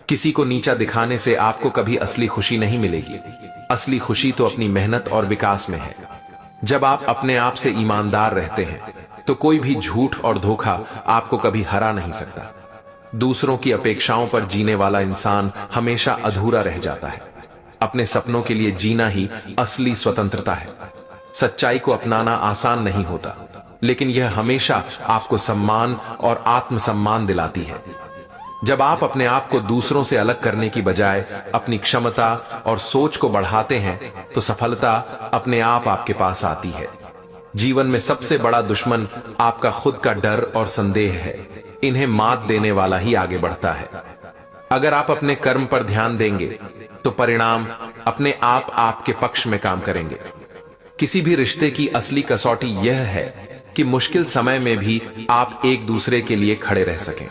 किसी को नीचा दिखाने से आपको कभी असली खुशी नहीं मिलेगी। असली खुशी तो अपनी मेहनत और विकास में है। जब आप अपने आप से ईमानदार रहते हैं, तो कोई भी झूठ और धोखा आपको कभी हरा नहीं सकता। दूसरों की अपेक्षाओं पर जीने वाला इंसान हमेशा अधूरा रह जाता है। अपने सपनों के लिए जीना ही असली स्वतंत्रता है। सच्चाई को अपनाना आसान नहीं होता, लेकिन यह हमेशा आपको सम्मान और आत्मसम्मान दिलाती है। जब आप अपने आप को दूसरों से अलग करने की बजाय अपनी क्षमता और सोच को बढ़ाते हैं, तो सफलता अपने आप आपके पास आती है। जीवन में सबसे बड़ा दुश्मन आपका खुद का डर और संदेह है। इन्हें मात देने वाला ही आगे बढ़ता है। अगर आप अपने कर्म पर ध्यान देंगे, तो परिणाम अपने आप आपके पक्ष में काम करेंगे। किसी भी रिश्ते की असली कसौटी यह है कि मुश्किल समय में भी आप एक दूसरे के लिए खड़े रह सकें।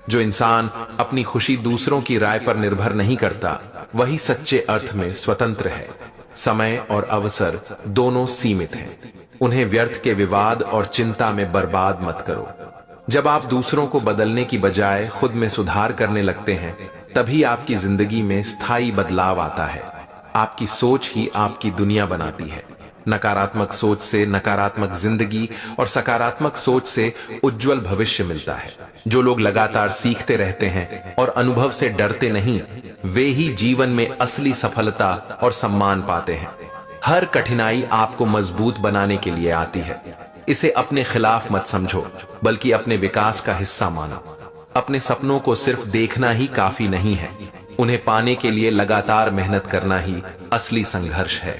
जो इंसान अपनी खुशी दूसरों की राय पर निर्भर नहीं करता, वही सच्चे अर्थ में स्वतंत्र है। समय और अवसर दोनों सीमित हैं। उन्हें व्यर्थ के विवाद और चिंता में बर्बाद मत करो। जब आप दूसरों को बदलने की बजाय खुद में सुधार करने लगते हैं, तभी आपकी जिंदगी में स्थायी बदलाव आता है। आपकी सोच ही आपकी दुनिया बनाती है। नकारात्मक सोच से नकारात्मक जिंदगी और सकारात्मक सोच से उज्जवल भविष्य मिलता है। जो लोग लगातार सीखते रहते हैं और अनुभव से डरते नहीं, वे ही जीवन में असली सफलता और सम्मान पाते हैं। हर कठिनाई आपको मजबूत बनाने के लिए आती है। इसे अपने खिलाफ मत समझो, बल्कि अपने विकास का हिस्सा मानो। अपने सपनों को सिर्फ देखना ही काफी नहीं है, उन्हें पाने के लिए लगातार मेहनत करना ही असली संघर्ष है।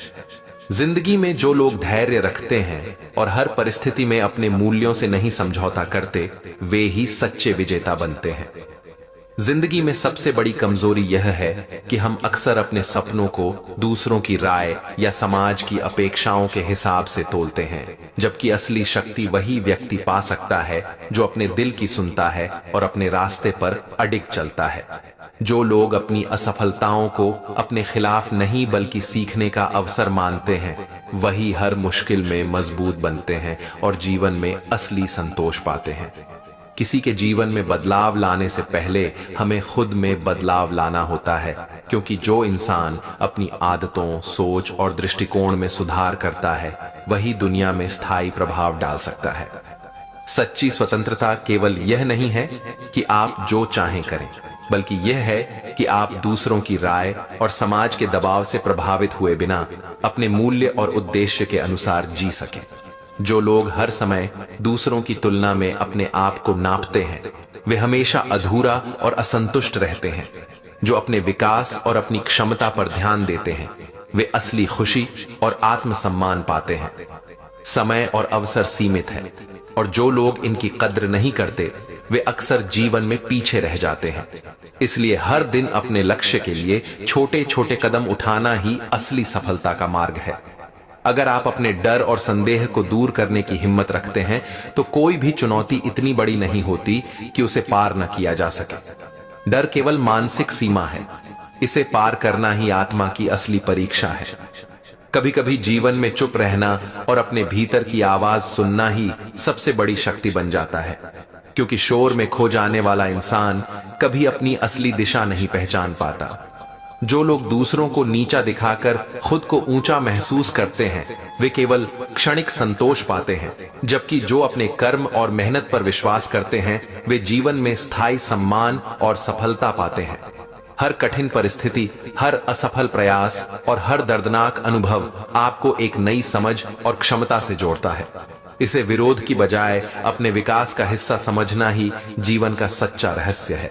जिंदगी में जो लोग धैर्य रखते हैं और हर परिस्थिति में अपने मूल्यों से नहीं समझौता करते, वे ही सच्चे विजेता बनते हैं। जिंदगी में सबसे बड़ी कमजोरी यह है कि हम अक्सर अपने सपनों को दूसरों की राय या समाज की अपेक्षाओं के हिसाब से तोलते हैं, जबकि असली शक्ति वही व्यक्ति पा सकता है जो अपने दिल की सुनता है और अपने रास्ते पर अडिग चलता है। जो लोग अपनी असफलताओं को अपने खिलाफ नहीं बल्कि सीखने का अवसर मानते हैं, वही हर मुश्किल में मजबूत बनते हैं और जीवन में असली संतोष पाते हैं। किसी के जीवन में बदलाव लाने से पहले हमें खुद में बदलाव लाना होता है, क्योंकि जो इंसान अपनी आदतों, सोच और दृष्टिकोण में सुधार करता है, वही दुनिया में स्थायी प्रभाव डाल सकता है। सच्ची स्वतंत्रता केवल यह नहीं है कि आप जो चाहें करें, बल्कि यह है कि आप दूसरों की राय और समाज के दबाव से प्रभावित हुए बिना अपने मूल्य और उद्देश्य के अनुसार जी सकें। जो लोग हर समय दूसरों की तुलना में अपने आप को नापते हैं, वे हमेशा अधूरा और असंतुष्ट रहते हैं। जो अपने विकास और अपनी क्षमता पर ध्यान देते हैं, वे असली खुशी और आत्मसम्मान पाते हैं। समय और अवसर सीमित है, और जो लोग इनकी कद्र नहीं करते, वे अक्सर जीवन में पीछे रह जाते हैं। इसलिए हर दिन अपने लक्ष्य के लिए छोटे छोटे कदम उठाना ही असली सफलता का मार्ग है। अगर आप अपने डर और संदेह को दूर करने की हिम्मत रखते हैं, तो कोई भी चुनौती इतनी बड़ी नहीं होती कि उसे पार न किया जा सके। डर केवल मानसिक सीमा है, इसे पार करना ही आत्मा की असली परीक्षा है। कभी कभी जीवन में चुप रहना और अपने भीतर की आवाज सुनना ही सबसे बड़ी शक्ति बन जाता है, क्योंकि शोर में खो जाने वाला इंसान कभी अपनी असली दिशा नहीं पहचान पाता। जो लोग दूसरों को नीचा दिखाकर खुद को ऊंचा महसूस करते हैं, वे केवल क्षणिक संतोष पाते हैं, जबकि जो अपने कर्म और मेहनत पर विश्वास करते हैं, वे जीवन में स्थायी सम्मान और सफलता पाते हैं। हर कठिन परिस्थिति, हर असफल प्रयास और हर दर्दनाक अनुभव आपको एक नई समझ और क्षमता से जोड़ता है। इसे विरोध की बजाय अपने विकास का हिस्सा समझना ही जीवन का सच्चा रहस्य है।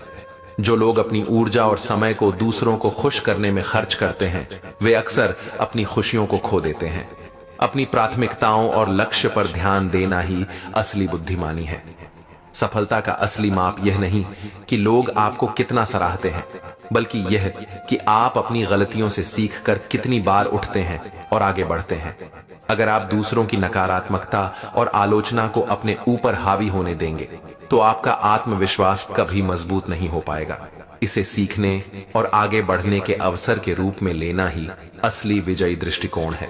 जो लोग अपनी ऊर्जा और समय को दूसरों को खुश करने में खर्च करते हैं, वे अक्सर अपनी खुशियों को खो देते हैं। अपनी प्राथमिकताओं और लक्ष्य पर ध्यान देना ही असली बुद्धिमानी है। सफलता का असली माप यह नहीं कि लोग आपको कितना सराहते हैं, बल्कि यह कि आप अपनी गलतियों से सीखकर कितनी बार उठते हैं और आगे बढ़ते हैं। अगर आप दूसरों की नकारात्मकता और आलोचना को अपने ऊपर हावी होने देंगे, तो आपका आत्मविश्वास कभी मजबूत नहीं हो पाएगा। इसे सीखने और आगे बढ़ने के अवसर के रूप में लेना ही असली विजयी दृष्टिकोण है।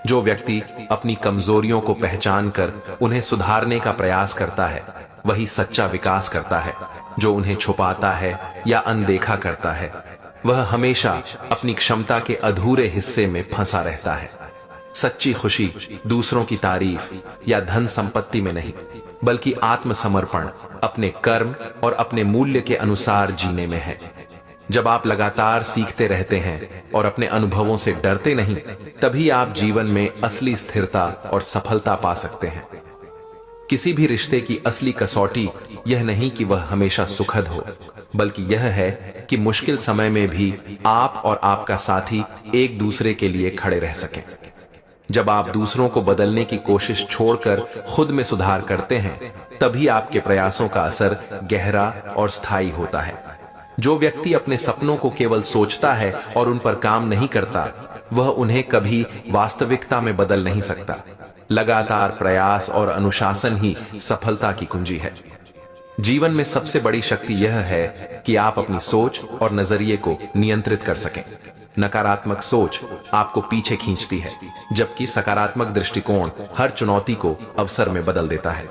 जो व्यक्ति अपनी कमजोरियों को पहचान कर उन्हें सुधारने का प्रयास करता है, वही सच्चा विकास करता है। जो उन्हें छुपाता है या अनदेखा करता है, वह हमेशा अपनी क्षमता के अधूरे हिस्से में फंसा रहता है। सच्ची खुशी दूसरों की तारीफ या धन संपत्ति में नहीं, बल्कि आत्मसमर्पण, अपने कर्म और अपने मूल्य के अनुसार जीने में है। जब आप लगातार सीखते रहते हैं और अपने अनुभवों से डरते नहीं, तभी आप जीवन में असली स्थिरता और सफलता पा सकते हैं। किसी भी रिश्ते की असली कसौटी यह नहीं कि वह हमेशा सुखद हो, बल्कि यह है कि मुश्किल समय में भी आप और आपका साथी एक दूसरे के लिए खड़े रह सकें। जब आप दूसरों को बदलने की कोशिश छोड़कर खुद में सुधार करते हैं, तभी आपके प्रयासों का असर गहरा और स्थायी होता है। जो व्यक्ति अपने सपनों को केवल सोचता है और उन पर काम नहीं करता, वह उन्हें कभी वास्तविकता में बदल नहीं सकता। लगातार प्रयास और अनुशासन ही सफलता की कुंजी है। जीवन में सबसे बड़ी शक्ति यह है कि आप अपनी सोच और नजरिए को नियंत्रित कर सकें। नकारात्मक सोच आपको पीछे खींचती है, जबकि सकारात्मक दृष्टिकोण हर चुनौती को अवसर में बदल देता है।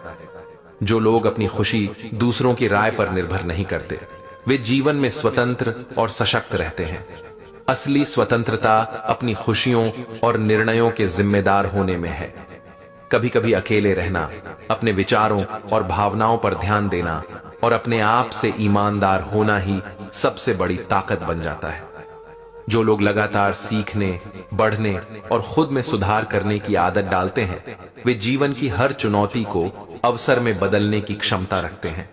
जो लोग अपनी खुशी दूसरों की राय पर निर्भर नहीं करते, वे जीवन में स्वतंत्र और सशक्त रहते हैं। असली स्वतंत्रता अपनी खुशियों और निर्णयों के जिम्मेदार होने में है। कभी कभी अकेले रहना, अपने विचारों और भावनाओं पर ध्यान देना और अपने आप से ईमानदार होना ही सबसे बड़ी ताकत बन जाता है। जो लोग लगातार सीखने, बढ़ने और खुद में सुधार करने की आदत डालते हैं, वे जीवन की हर चुनौती को अवसर में बदलने की क्षमता रखते हैं।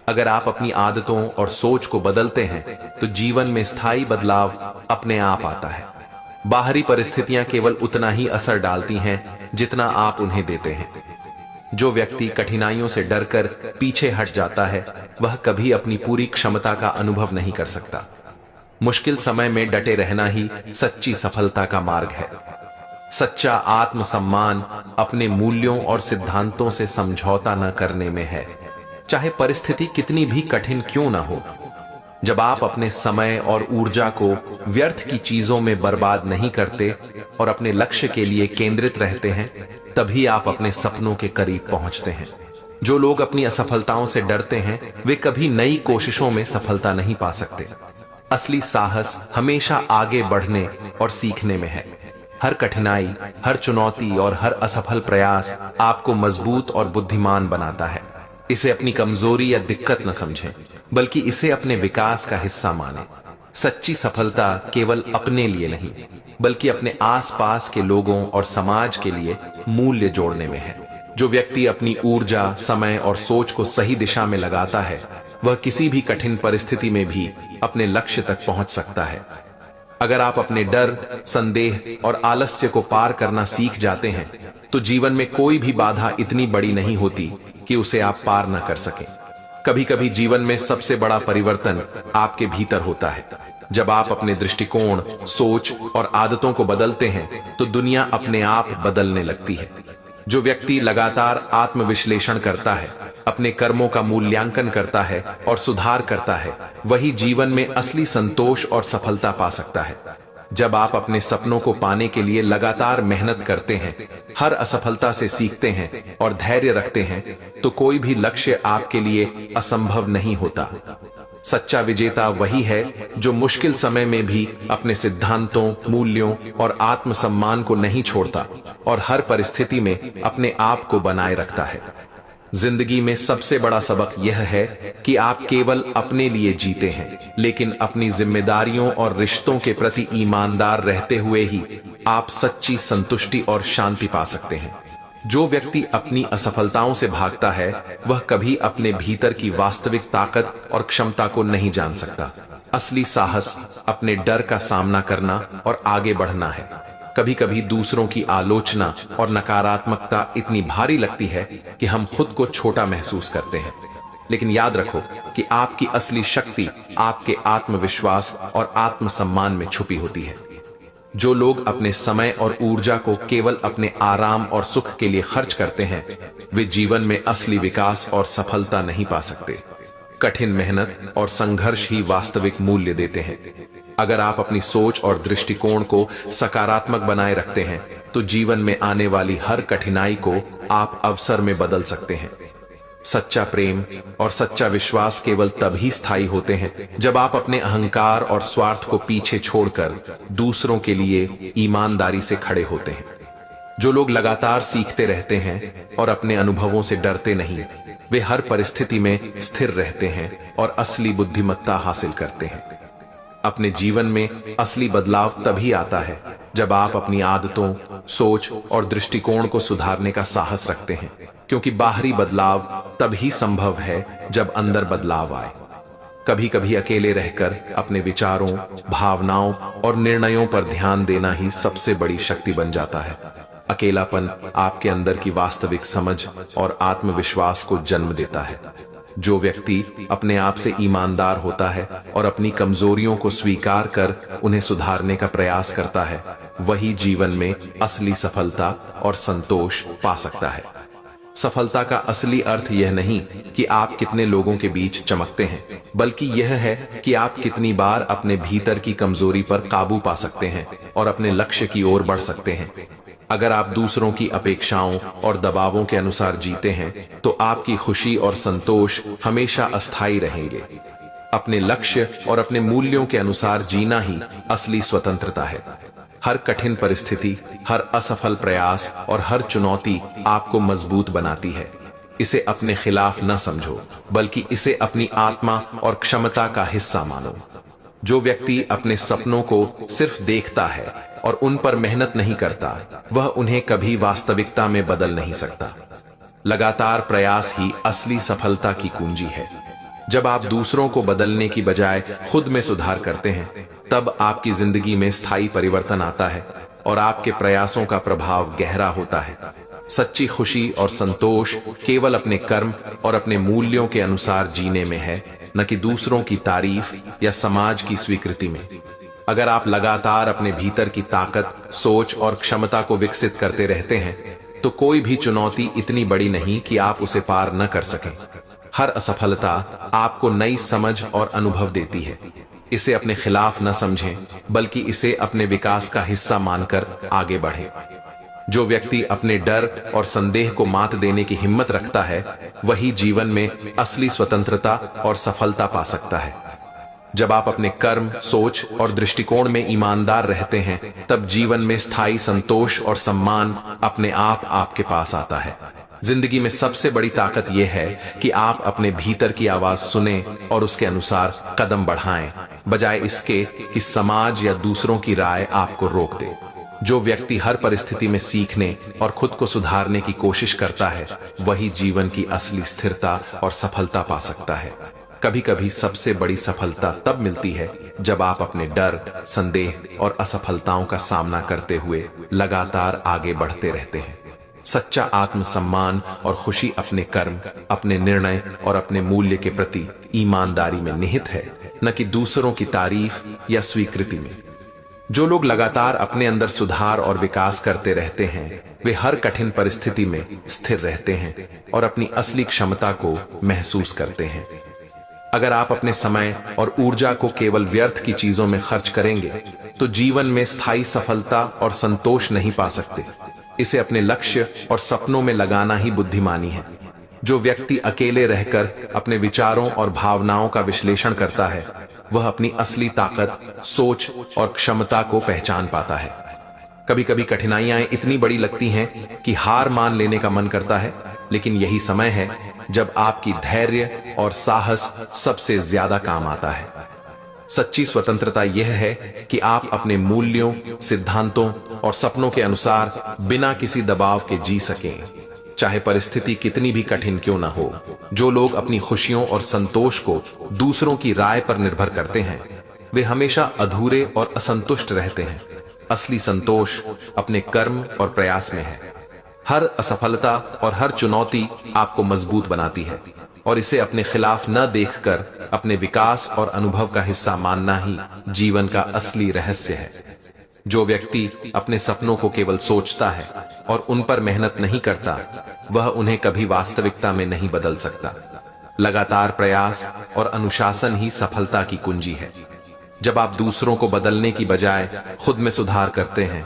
अगर आप अपनी आदतों और सोच को बदलते हैं, तो जीवन में स्थायी बदलाव अपने आप आता है। बाहरी परिस्थितियां केवल उतना ही असर डालती हैं जितना आप उन्हें देते हैं। जो व्यक्ति कठिनाइयों से डरकर पीछे हट जाता है, वह कभी अपनी पूरी क्षमता का अनुभव नहीं कर सकता। मुश्किल समय में डटे रहना ही सच्ची सफलता का मार्ग है। सच्चा आत्मसम्मान अपने मूल्यों और सिद्धांतों से समझौता न करने में है, चाहे परिस्थिति कितनी भी कठिन क्यों न हो। जब आप अपने समय और ऊर्जा को व्यर्थ की चीजों में बर्बाद नहीं करते और अपने लक्ष्य के लिए केंद्रित रहते हैं, तभी आप अपने सपनों के करीब पहुंचते हैं। जो लोग अपनी असफलताओं से डरते हैं, वे कभी नई कोशिशों में सफलता नहीं पा सकते। असली साहस हमेशा आगे बढ़ने और सीखने में है। हर कठिनाई, हर चुनौती और हर असफल प्रयास आपको मजबूत और बुद्धिमान बनाता है। इसे अपनी कमजोरी या दिक्कत न समझें, बल्कि इसे अपने विकास का हिस्सा मानें। सच्ची सफलता केवल अपने लिए नहीं, बल्कि अपने आसपास के लोगों और समाज के लिए मूल्य जोड़ने में है। जो व्यक्ति अपनी ऊर्जा, समय और सोच को सही दिशा में लगाता है, वह किसी भी कठिन परिस्थिति में भी अपने लक्ष्य तक पहुंच सकता है। अगर आप अपने डर, संदेह और आलस्य को पार करना सीख जाते हैं, तो जीवन में कोई भी बाधा इतनी बड़ी नहीं होती कि उसे आप पार न कर सकें। कभी कभी जीवन में सबसे बड़ा परिवर्तन आपके भीतर होता है। जब आप अपने दृष्टिकोण, सोच और आदतों को बदलते हैं, तो दुनिया अपने आप बदलने लगती है। जो व्यक्ति लगातार आत्मविश्लेषण करता है, अपने कर्मों का मूल्यांकन करता है और सुधार करता है, वही जीवन में असली संतोष और सफलता पा सकता है। जब आप अपने सपनों को पाने के लिए लगातार मेहनत करते हैं, हर असफलता से सीखते हैं और धैर्य रखते हैं, तो कोई भी लक्ष्य आपके लिए असंभव नहीं होता। सच्चा विजेता वही है जो मुश्किल समय में भी अपने सिद्धांतों, मूल्यों और आत्मसम्मान को नहीं छोड़ता और हर परिस्थिति में अपने आप को बनाए रखता है। जिंदगी में सबसे बड़ा सबक यह है कि आप केवल अपने लिए जीते हैं, लेकिन अपनी जिम्मेदारियों और रिश्तों के प्रति ईमानदार रहते हुए ही आप सच्ची संतुष्टि और शांति पा सकते हैं। जो व्यक्ति अपनी असफलताओं से भागता है, वह कभी अपने भीतर की वास्तविक ताकत और क्षमता को नहीं जान सकता। असली साहस अपने डर का सामना करना और आगे बढ़ना है। कभी कभी दूसरों की आलोचना और नकारात्मकता इतनी भारी लगती है कि हम खुद को छोटा महसूस करते हैं, लेकिन याद रखो कि आपकी असली शक्ति आपके आत्मविश्वास और आत्मसम्मान में छुपी होती है। जो लोग अपने समय और ऊर्जा को केवल अपने आराम और सुख के लिए खर्च करते हैं, वे जीवन में असली विकास और सफलता नहीं पा सकते। कठिन मेहनत और संघर्ष ही वास्तविक मूल्य देते हैं। अगर आप अपनी सोच और दृष्टिकोण को सकारात्मक बनाए रखते हैं, तो जीवन में आने वाली हर कठिनाई को आप अवसर में बदल सकते हैं। सच्चा प्रेम और सच्चा विश्वास केवल तभी स्थायी होते हैं जब आप अपने अहंकार और स्वार्थ को पीछे छोड़कर दूसरों के लिए ईमानदारी से खड़े होते हैं। जो लोग लगातार सीखते रहते हैं और अपने अनुभवों से डरते नहीं, वे हर परिस्थिति में स्थिर रहते हैं और असली बुद्धिमत्ता हासिल करते हैं। अपने जीवन में असली बदलाव तभी आता है जब आप अपनी आदतों, सोच और दृष्टिकोण को सुधारने का साहस रखते हैं, क्योंकि बाहरी बदलाव तभी संभव है जब अंदर बदलाव आए। कभी कभी अकेले रहकर अपने विचारों, भावनाओं और निर्णयों पर ध्यान देना ही सबसे बड़ी शक्ति बन जाता है। अकेलापन आपके अंदर की वास्तविक समझ और आत्मविश्वास को जन्म देता है। जो व्यक्ति अपने आप से ईमानदार होता है और अपनी कमजोरियों को स्वीकार कर उन्हें सुधारने का प्रयास करता है, वही जीवन में असली सफलता और संतोष पा सकता है। सफलता का असली अर्थ यह नहीं कि आप कितने लोगों के बीच चमकते हैं, बल्कि यह है कि आप कितनी बार अपने भीतर की कमजोरी पर काबू पा सकते हैं और अपने लक्ष्य की ओर बढ़ सकते हैं। अगर आप दूसरों की अपेक्षाओं और दबावों के अनुसार जीते हैं, तो आपकी खुशी और संतोष हमेशा अस्थायी रहेंगे। अपने लक्ष्य और अपने मूल्यों के अनुसार जीना ही असली स्वतंत्रता है। हर कठिन परिस्थिति, हर असफल प्रयास और हर चुनौती आपको मजबूत बनाती है। इसे अपने खिलाफ न समझो, बल्कि इसे अपनी आत्मा और क्षमता का हिस्सा मानो। जो व्यक्ति अपने सपनों को सिर्फ देखता है और उन पर मेहनत नहीं करता, वह उन्हें कभी वास्तविकता में बदल नहीं सकता। लगातार प्रयास ही असली सफलता की कुंजी है। जब आप दूसरों को बदलने की बजाय खुद में सुधार करते हैं, तब आपकी जिंदगी में स्थायी परिवर्तन आता है और आपके प्रयासों का प्रभाव गहरा होता है। सच्ची खुशी और संतोष केवल अपने कर्म और अपने मूल्यों के अनुसार जीने में है, न कि दूसरों की तारीफ या समाज की स्वीकृति में। अगर आप लगातार अपने भीतर की ताकत, सोच और क्षमता को विकसित करते रहते हैं, तो कोई भी चुनौती इतनी बड़ी नहीं कि आप उसे पार न कर सकें। हर असफलता आपको नई समझ और अनुभव देती है। इसे अपने खिलाफ न समझें, बल्कि इसे अपने विकास का हिस्सा मानकर आगे बढ़ें। जो व्यक्ति अपने डर और संदेह को मात देने की हिम्मत रखता है, वही जीवन में असली स्वतंत्रता और सफलता पा सकता है। जब आप अपने कर्म, सोच और दृष्टिकोण में ईमानदार रहते हैं, तब जीवन में स्थायी संतोष और सम्मान अपने आप आपके पास आता है। जिंदगी में सबसे बड़ी ताकत यह है कि आप अपने भीतर की आवाज सुने और उसके अनुसार कदम बढ़ाएं, बजाय इसके कि समाज या दूसरों की राय आपको रोक दे। जो व्यक्ति हर परिस्थिति में सीखने और खुद को सुधारने की कोशिश करता है, वही जीवन की असली स्थिरता और सफलता पा सकता है। कभी कभी सबसे बड़ी सफलता तब मिलती है जब आप अपने डर, संदेह और असफलताओं का सामना करते हुए लगातार आगे बढ़ते रहते हैं। सच्चा आत्मसम्मान और खुशी अपने कर्म, अपने निर्णय और अपने मूल्य के प्रति ईमानदारी में निहित है, न कि दूसरों की तारीफ या स्वीकृति में। जो लोग लगातार अपने अंदर सुधार और विकास करते रहते हैं, वे हर कठिन परिस्थिति में स्थिर रहते हैं और अपनी असली क्षमता को महसूस करते हैं। अगर आप अपने समय और ऊर्जा को केवल व्यर्थ की चीजों में खर्च करेंगे, तो जीवन में स्थायी सफलता और संतोष नहीं पा सकते। इसे अपने लक्ष्य और सपनों में लगाना ही बुद्धिमानी है। जो व्यक्ति अकेले रहकर अपने विचारों और भावनाओं का विश्लेषण करता है, वह अपनी असली ताकत, सोच और क्षमता को पहचान पाता है। कभी कभी कठिनाइयां इतनी बड़ी लगती हैं कि हार मान लेने का मन करता है, लेकिन यही समय है जब आपकी धैर्य और साहस सबसे ज्यादा काम आता है। सच्ची स्वतंत्रता यह है कि आप अपने मूल्यों, सिद्धांतों और सपनों के अनुसार बिना किसी दबाव के जी सकें, चाहे परिस्थिति कितनी भी कठिन क्यों न हो। जो लोग अपनी खुशियों और संतोष को दूसरों की राय पर निर्भर करते हैं, वे हमेशा अधूरे और असंतुष्ट रहते हैं। असली संतोष अपने कर्म और प्रयास में है। हर असफलता और हर चुनौती आपको मजबूत बनाती है, और इसे अपने खिलाफ न देखकर अपने विकास और अनुभव का हिस्सा मानना ही जीवन का असली रहस्य है। जो व्यक्ति अपने सपनों को केवल सोचता है और उन पर मेहनत नहीं करता, वह उन्हें कभी वास्तविकता में नहीं बदल सकता। लगातार प्रयास और अनुशासन ही सफलता की कुंजी है। जब आप दूसरों को बदलने की बजाय खुद में सुधार करते हैं,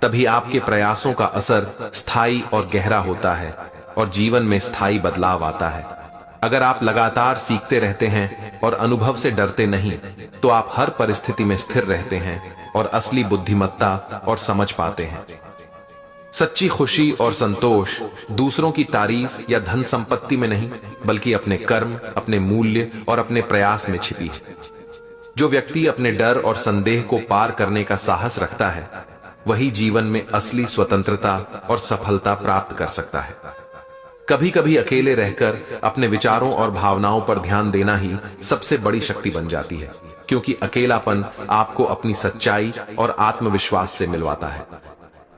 तभी आपके प्रयासों का असर स्थायी और गहरा होता है और जीवन में स्थायी बदलाव आता है। अगर आप लगातार सीखते रहते हैं और अनुभव से डरते नहीं, तो आप हर परिस्थिति में स्थिर रहते हैं और असली बुद्धिमत्ता और समझ पाते हैं। सच्ची खुशी और संतोष दूसरों की तारीफ या धन संपत्ति में नहीं, बल्कि अपने कर्म, अपने मूल्य और अपने प्रयास में छिपी है। जो व्यक्ति अपने डर और संदेह को पार करने का साहस रखता है, वही जीवन में असली स्वतंत्रता और सफलता प्राप्त कर सकता है। कभी कभी अकेले रहकर अपने विचारों और भावनाओं पर ध्यान देना ही सबसे बड़ी शक्ति बन जाती है, क्योंकि अकेलापन आपको अपनी सच्चाई और आत्मविश्वास से मिलवाता है।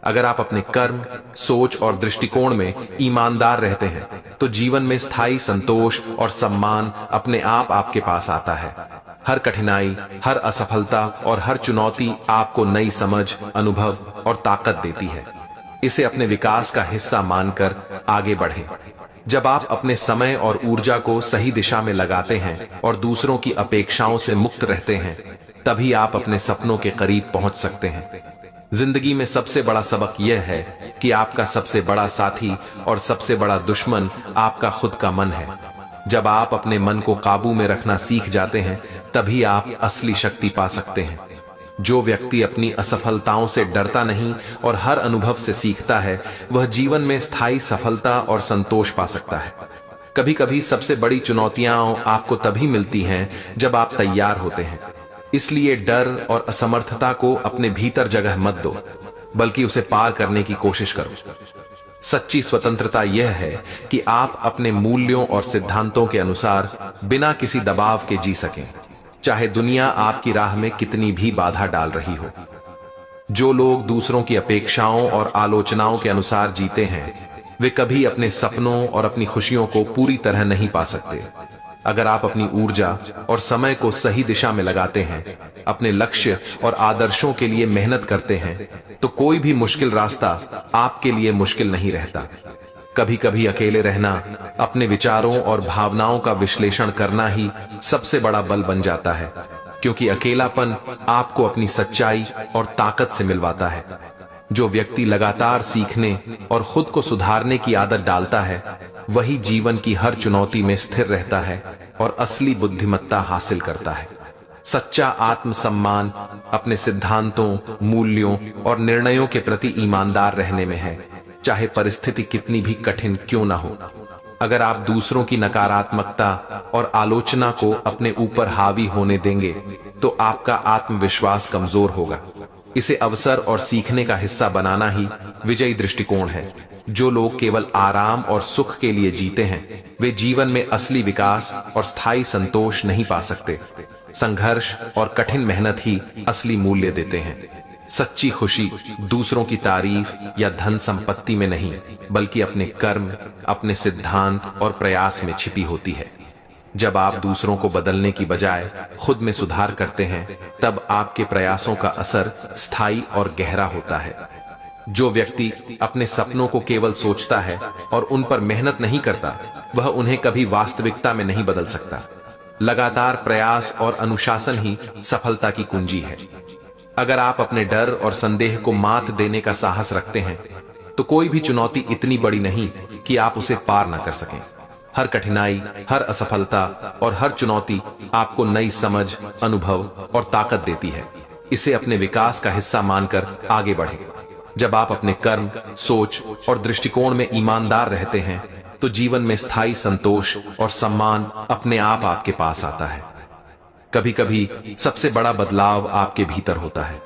अगर आप अपने कर्म, सोच और दृष्टिकोण में ईमानदार रहते हैं, तो जीवन में स्थायी संतोष और सम्मान अपने आप आपके पास आता है। हर कठिनाई, हर असफलता और हर चुनौती आपको नई समझ, अनुभव और ताकत देती है। इसे अपने विकास का हिस्सा मानकर आगे बढ़ें। जब आप अपने समय और ऊर्जा को सही दिशा में लगाते हैं और दूसरों की अपेक्षाओं से मुक्त रहते हैं, तभी आप अपने सपनों के करीब पहुंच सकते हैं। जिंदगी में सबसे बड़ा सबक यह है कि आपका सबसे बड़ा साथी और सबसे बड़ा दुश्मन आपका खुद का मन है। जब आप अपने मन को काबू में रखना सीख जाते हैं, तभी आप असली शक्ति पा सकते हैं। जो व्यक्ति अपनी असफलताओं से डरता नहीं और हर अनुभव से सीखता है, वह जीवन में स्थायी सफलता और संतोष पा सकता है। कभी कभी सबसे बड़ी चुनौतियां आपको तभी मिलती हैं जब आप तैयार होते हैं। इसलिए डर और असमर्थता को अपने भीतर जगह मत दो, बल्कि उसे पार करने की कोशिश करो। सच्ची स्वतंत्रता यह है कि आप अपने मूल्यों और सिद्धांतों के अनुसार बिना किसी दबाव के जी सकें, चाहे दुनिया आपकी राह में कितनी भी बाधा डाल रही हो। जो लोग दूसरों की अपेक्षाओं और आलोचनाओं के अनुसार जीते हैं, वे कभी अपने सपनों और अपनी खुशियों को पूरी तरह नहीं पा सकते। अगर आप अपनी ऊर्जा और समय को सही दिशा में लगाते हैं, अपने लक्ष्य और आदर्शों के लिए मेहनत करते हैं, तो कोई भी मुश्किल रास्ता आपके लिए मुश्किल नहीं रहता। कभी कभी अकेले रहना, अपने विचारों और भावनाओं का विश्लेषण करना ही सबसे बड़ा बल बन जाता है, क्योंकि अकेलापन आपको अपनी सच्चाई और ताकत से मिलवाता है। जो व्यक्ति लगातार सीखने और खुद को सुधारने की आदत डालता है, वही जीवन की हर चुनौती में स्थिर रहता है और असली बुद्धिमत्ता हासिल करता है। सच्चा आत्मसम्मान अपने सिद्धांतों, मूल्यों और निर्णयों के प्रति ईमानदार रहने में है। चाहे परिस्थिति कितनी भी कठिन क्यों ना हो। अगर आप दूसरों की नकारात्मकता और आलोचना को अपने ऊपर हावी होने देंगे तो आपका आत्मविश्वास कमजोर होगा। इसे अवसर और सीखने का हिस्सा बनाना ही विजयी दृष्टिकोण है। जो लोग केवल आराम और सुख के लिए जीते हैं वे जीवन में असली विकास और स्थायी संतोष नहीं पा सकते। संघर्ष और कठिन मेहनत ही असली मूल्य देते हैं। सच्ची खुशी दूसरों की तारीफ या धन संपत्ति में नहीं, बल्कि अपने कर्म, अपने सिद्धांत और प्रयास में छिपी होती है। जब आप दूसरों को बदलने की बजाय खुद में सुधार करते हैं, तब आपके प्रयासों का असर स्थायी और गहरा होता है। जो व्यक्ति अपने सपनों को केवल सोचता है और उन पर मेहनत नहीं करता, वह उन्हें कभी वास्तविकता में नहीं बदल सकता। लगातार प्रयास और अनुशासन ही सफलता की कुंजी है। अगर आप अपने डर और संदेह को मात देने का साहस रखते हैं, तो कोई भी चुनौती इतनी बड़ी नहीं कि आप उसे पार न कर सकें। हर कठिनाई, हर असफलता और हर चुनौती आपको नई समझ, अनुभव और ताकत देती है। इसे अपने विकास का हिस्सा मानकर आगे बढ़ें। जब आप अपने कर्म, सोच और दृष्टिकोण में ईमानदार रहते हैं, तो जीवन में स्थायी संतोष और सम्मान अपने आप आपके पास आता है। कभी कभी सबसे बड़ा बदलाव आपके भीतर होता है।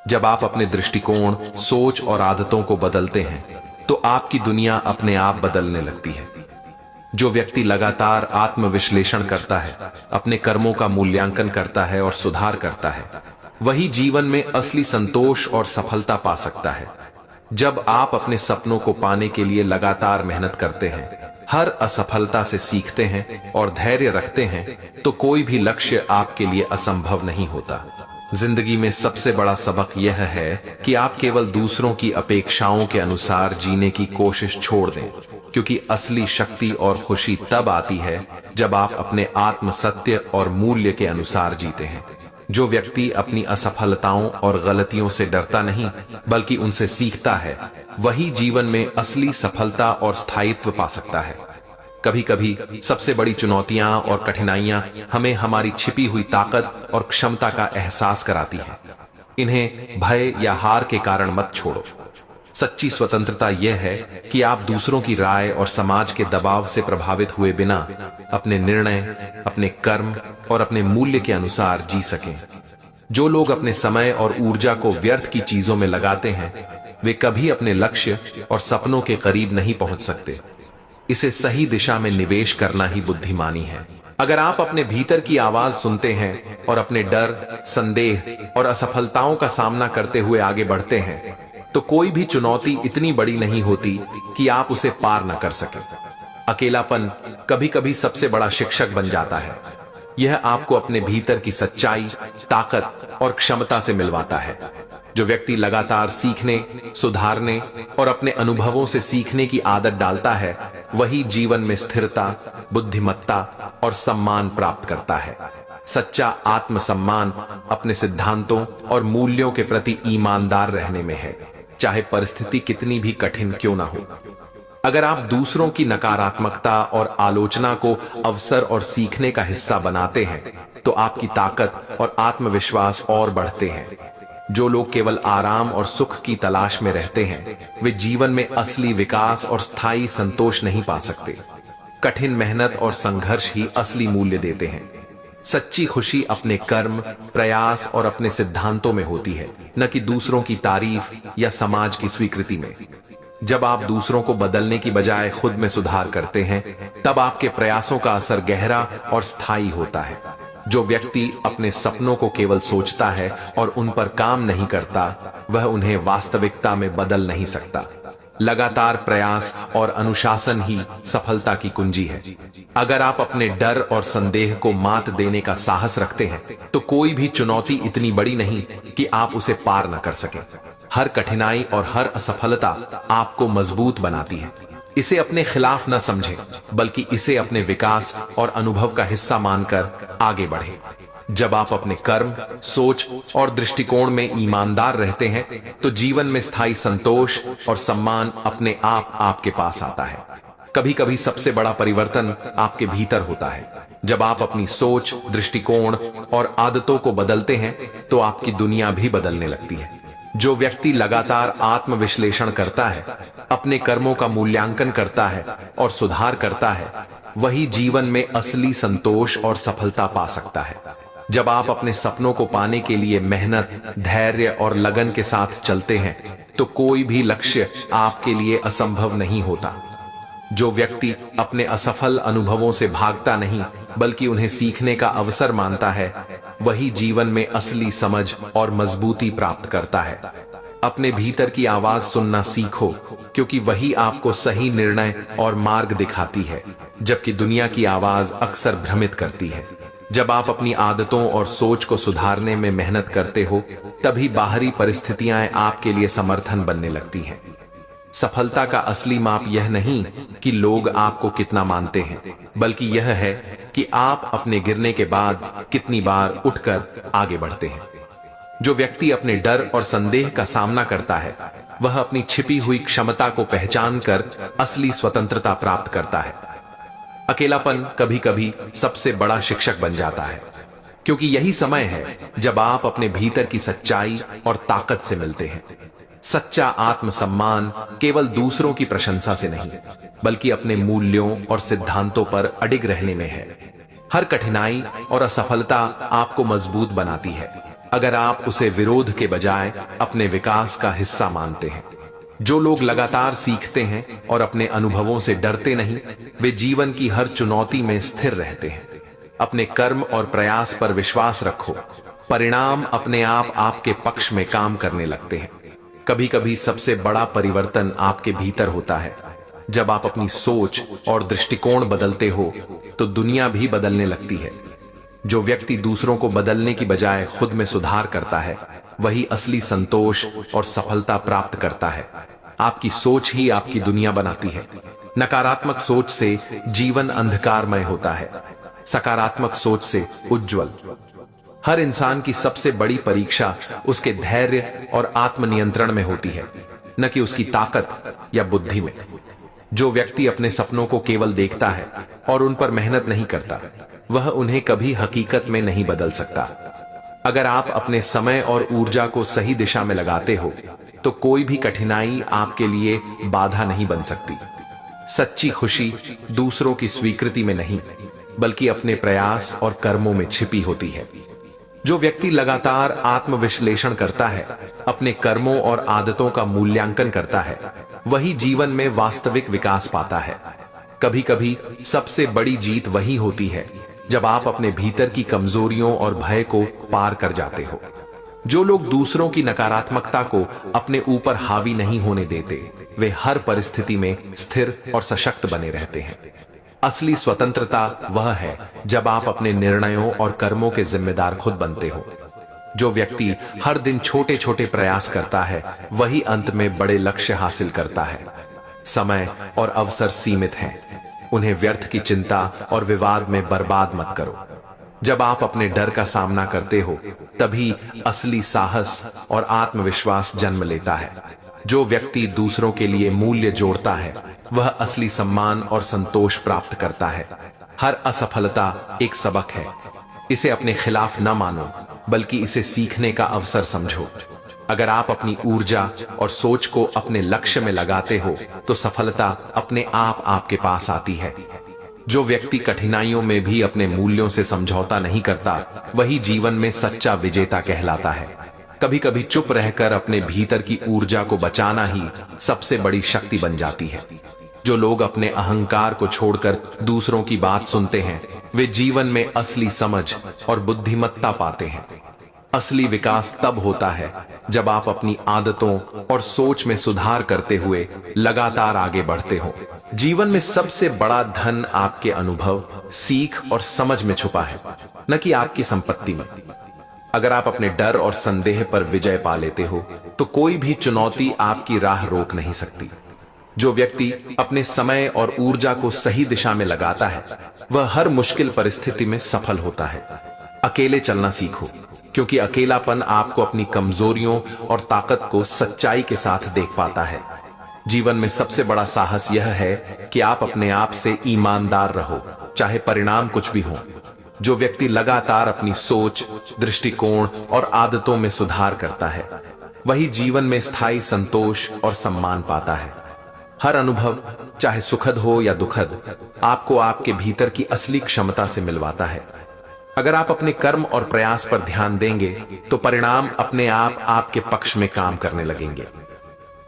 जब आप अपने दृष्टिकोण, सोच और आदतों को बदलते हैं, तो आपकी दुनिया अपने आप बदलने लगती है। जो व्यक्ति लगातार आत्मविश्लेषण करता है, अपने कर्मों का मूल्यांकन करता है और सुधार करता है, वही जीवन में असली संतोष और सफलता पा सकता है। जब आप अपने सपनों को पाने के लिए लगातार मेहनत करते हैं, हर असफलता से सीखते हैं और धैर्य रखते हैं, तो कोई भी लक्ष्य आपके लिए असंभव नहीं होता। जिंदगी में सबसे बड़ा सबक यह है कि आप केवल दूसरों की अपेक्षाओं के अनुसार जीने की कोशिश छोड़ दें, क्योंकि असली शक्ति और खुशी तब आती है जब आप अपने आत्म सत्य और मूल्य के अनुसार जीते हैं। जो व्यक्ति अपनी असफलताओं और गलतियों से डरता नहीं, बल्कि उनसे सीखता है, वही जीवन में असली सफलता और स्थायित्व पा सकता है। कभी कभी सबसे बड़ी चुनौतियां और कठिनाइयां हमें हमारी छिपी हुई ताकत और क्षमता का एहसास कराती हैं। इन्हें भय या हार के कारण मत छोड़ो। सच्ची स्वतंत्रता यह है कि आप दूसरों की राय और समाज के दबाव से प्रभावित हुए बिना अपने निर्णय, अपने कर्म और अपने मूल्य के अनुसार जी सकें। जो लोग अपने समय और ऊर्जा को व्यर्थ की चीजों में लगाते हैं, वे कभी अपने लक्ष्य और सपनों के करीब नहीं पहुंच सकते। इसे सही दिशा में निवेश करना ही बुद्धिमानी है। अगर आप अपने भीतर की आवाज सुनते हैं और अपने डर, संदेह और असफलताओं का सामना करते हुए आगे बढ़ते हैं, तो कोई भी चुनौती इतनी बड़ी नहीं होती कि आप उसे पार न कर सकें। अकेलापन कभी कभी सबसे बड़ा शिक्षक बन जाता है। यह आपको अपने भीतर की सच्चाई, ताकत और क्षमता से मिलवाता है। जो व्यक्ति लगातार सीखने, सुधारने और अपने अनुभवों से सीखने की आदत डालता है, वही जीवन में स्थिरता, बुद्धिमत्ता और सम्मान प्राप्त करता है। सच्चा आत्मसम्मान अपने सिद्धांतों और मूल्यों के प्रति ईमानदार रहने में है, चाहे परिस्थिति कितनी भी कठिन क्यों ना हो। अगर आप दूसरों की नकारात्मकता और आलोचना को अवसर और सीखने का हिस्सा बनाते हैं, तो आपकी ताकत और आत्मविश्वास और बढ़ते हैं। जो लोग केवल आराम और सुख की तलाश में रहते हैं, वे जीवन में असली विकास और स्थायी संतोष नहीं पा सकते। कठिन मेहनत और संघर्ष ही असली मूल्य देते हैं। सच्ची खुशी अपने कर्म, प्रयास और अपने सिद्धांतों में होती है, न कि दूसरों की तारीफ या समाज की स्वीकृति में। जब आप दूसरों को बदलने की बजाय खुद में सुधार करते हैं, तब आपके प्रयासों का असर गहरा और स्थायी होता है। जो व्यक्ति अपने सपनों को केवल सोचता है और उन पर काम नहीं करता, वह उन्हें वास्तविकता में बदल नहीं सकता। लगातार प्रयास और अनुशासन ही सफलता की कुंजी है। अगर आप अपने डर और संदेह को मात देने का साहस रखते हैं, तो कोई भी चुनौती इतनी बड़ी नहीं कि आप उसे पार न कर सकें। हर कठिनाई और हर असफलता आपको मजबूत बनाती है। इसे अपने खिलाफ न समझें, बल्कि इसे अपने विकास और अनुभव का हिस्सा मानकर आगे बढ़ें। जब आप अपने कर्म, सोच और दृष्टिकोण में ईमानदार रहते हैं, तो जीवन में स्थायी संतोष और सम्मान अपने आप आपके पास आता है। कभी कभी सबसे बड़ा परिवर्तन आपके भीतर होता है। जब आप अपनी सोच, दृष्टिकोण और आदतों को बदलते हैं, तो आपकी दुनिया भी बदलने लगती है। जो व्यक्ति लगातार आत्मविश्लेषण करता है, अपने कर्मों का मूल्यांकन करता है और सुधार करता है, वही जीवन में असली संतोष और सफलता पा सकता है। जब आप अपने सपनों को पाने के लिए मेहनत, धैर्य और लगन के साथ चलते हैं तो कोई भी लक्ष्य आपके लिए असंभव नहीं होता। जो व्यक्ति अपने असफल अनुभवों से भागता नहीं बल्कि उन्हें सीखने का अवसर मानता है, वही जीवन में असली समझ और मजबूती प्राप्त करता है। अपने भीतर की आवाज सुनना सीखो, क्योंकि वही आपको सही निर्णय और मार्ग दिखाती है, जबकि दुनिया की आवाज अक्सर भ्रमित करती है। जब आप अपनी आदतों और सोच को सुधारने में मेहनत करते हो, तभी बाहरी परिस्थितियां आपके लिए समर्थन बनने लगती हैं। सफलता का असली माप यह नहीं कि लोग आपको कितना मानते हैं, बल्कि यह है कि आप अपने गिरने के बाद कितनी बार उठकर आगे बढ़ते हैं। जो व्यक्ति अपने डर और संदेह का सामना करता है, वह अपनी छिपी हुई क्षमता को पहचानकर असली स्वतंत्रता प्राप्त करता है। अकेलापन कभी कभी सबसे बड़ा शिक्षक बन जाता है, क्योंकि यही समय है जब आप अपने भीतर की सच्चाई और ताकत से मिलते हैं। सच्चा आत्मसम्मान केवल दूसरों की प्रशंसा से नहीं, बल्कि अपने मूल्यों और सिद्धांतों पर अडिग रहने में है। हर कठिनाई और असफलता आपको मजबूत बनाती है, अगर आप उसे विरोध के बजाय अपने विकास का हिस्सा मानते हैं। जो लोग लगातार सीखते हैं और अपने अनुभवों से डरते नहीं, वे जीवन की हर चुनौती में स्थिर रहते हैं। अपने कर्म और प्रयास पर विश्वास रखो, परिणाम अपने आप आपके पक्ष में काम करने लगते हैं। कभी कभी सबसे बड़ा परिवर्तन आपके भीतर होता है। जब आप अपनी सोच और दृष्टिकोण बदलते हो तो दुनिया भी बदलने लगती है। जो व्यक्ति दूसरों को बदलने की बजाय खुद में सुधार करता है, वही असली संतोष और सफलता प्राप्त करता है। आपकी सोच ही आपकी दुनिया बनाती है। नकारात्मक सोच से जीवन अंधकारमय होता है, सकारात्मक सोच से उज्जवल। हर इंसान की सबसे बड़ी परीक्षा उसके धैर्य और आत्मनियंत्रण में होती है, न कि उसकी ताकत या बुद्धि में। जो व्यक्ति अपने सपनों को केवल देखता है और उन पर मेहनत नहीं करता, वह उन्हें कभी हकीकत में नहीं बदल सकता। अगर आप अपने समय और ऊर्जा को सही दिशा में लगाते हो, तो कोई भी कठिनाई आपके लिए बाधा नहीं बन सकती। सच्ची खुशी दूसरों की स्वीकृति में नहीं, बल्कि अपने प्रयास और कर्मों में छिपी होती है। जो व्यक्ति लगातार आत्मविश्लेषण करता है, अपने कर्मों और आदतों का मूल्यांकन करता है, वही जीवन में वास्तविक विकास पाता है। कभी कभी सबसे बड़ी जीत वही होती है जब आप अपने भीतर की कमजोरियों और भय को पार कर जाते हो। जो लोग दूसरों की नकारात्मकता को अपने ऊपर हावी नहीं होने देते, वे हर परिस्थिति में स्थिर और सशक्त बने रहते हैं। असली स्वतंत्रता वह है जब आप अपने निर्णयों और कर्मों के जिम्मेदार खुद बनते हो। जो व्यक्ति हर दिन छोटे छोटे प्रयास करता है, वही अंत में बड़े लक्ष्य हासिल करता है। समय और अवसर सीमित हैं, उन्हें व्यर्थ की चिंता और विवाद में बर्बाद मत करो। जब आप अपने डर का सामना करते हो, तभी असली साहस और आत्मविश्वास जन्म लेता है। जो व्यक्ति दूसरों के लिए मूल्य जोड़ता है, वह असली सम्मान और संतोष प्राप्त करता है। हर असफलता एक सबक है। इसे अपने खिलाफ न मानो, बल्कि इसे सीखने का अवसर समझो। अगर आप अपनी ऊर्जा और सोच को अपने लक्ष्य में लगाते हो, तो सफलता अपने आप आपके पास आती है। जो व्यक्ति कठिनाइयों में भी अपने मूल्यों से समझौता नहीं करता, वही जीवन में सच्चा विजेता कहलाता है। कभी कभी चुप रहकर अपने भीतर की ऊर्जा को बचाना ही सबसे बड़ी शक्ति बन जाती है। जो लोग अपने अहंकार को छोड़कर दूसरों की बात सुनते हैं, वे जीवन में असली समझ और बुद्धिमत्ता पाते हैं। असली विकास तब होता है जब आप अपनी आदतों और सोच में सुधार करते हुए लगातार आगे बढ़ते हो। जीवन में सबसे बड़ा धन आपके अनुभव, सीख और समझ में छुपा है, न कि आपकी संपत्ति में। अगर आप अपने डर और संदेह पर विजय पा लेते हो, तो कोई भी चुनौती आपकी राह रोक नहीं सकती। जो व्यक्ति अपने समय और ऊर्जा को सही दिशा में लगाता है, वह हर मुश्किल परिस्थिति में सफल होता है। अकेले चलना सीखो, क्योंकि अकेलापन आपको अपनी कमजोरियों और ताकत को सच्चाई के साथ देख पाता है। जीवन में सबसे बड़ा साहस यह है कि आप अपने आप से ईमानदार रहो, चाहे परिणाम कुछ भी हो। जो व्यक्ति लगातार अपनी सोच, दृष्टिकोण और आदतों में सुधार करता है, वही जीवन में स्थायी संतोष और सम्मान पाता है। हर अनुभव, चाहे सुखद हो या दुखद, आपको आपके भीतर की असली क्षमता से मिलवाता है। अगर आप अपने कर्म और प्रयास पर ध्यान देंगे तो परिणाम अपने आप आपके पक्ष में काम करने लगेंगे।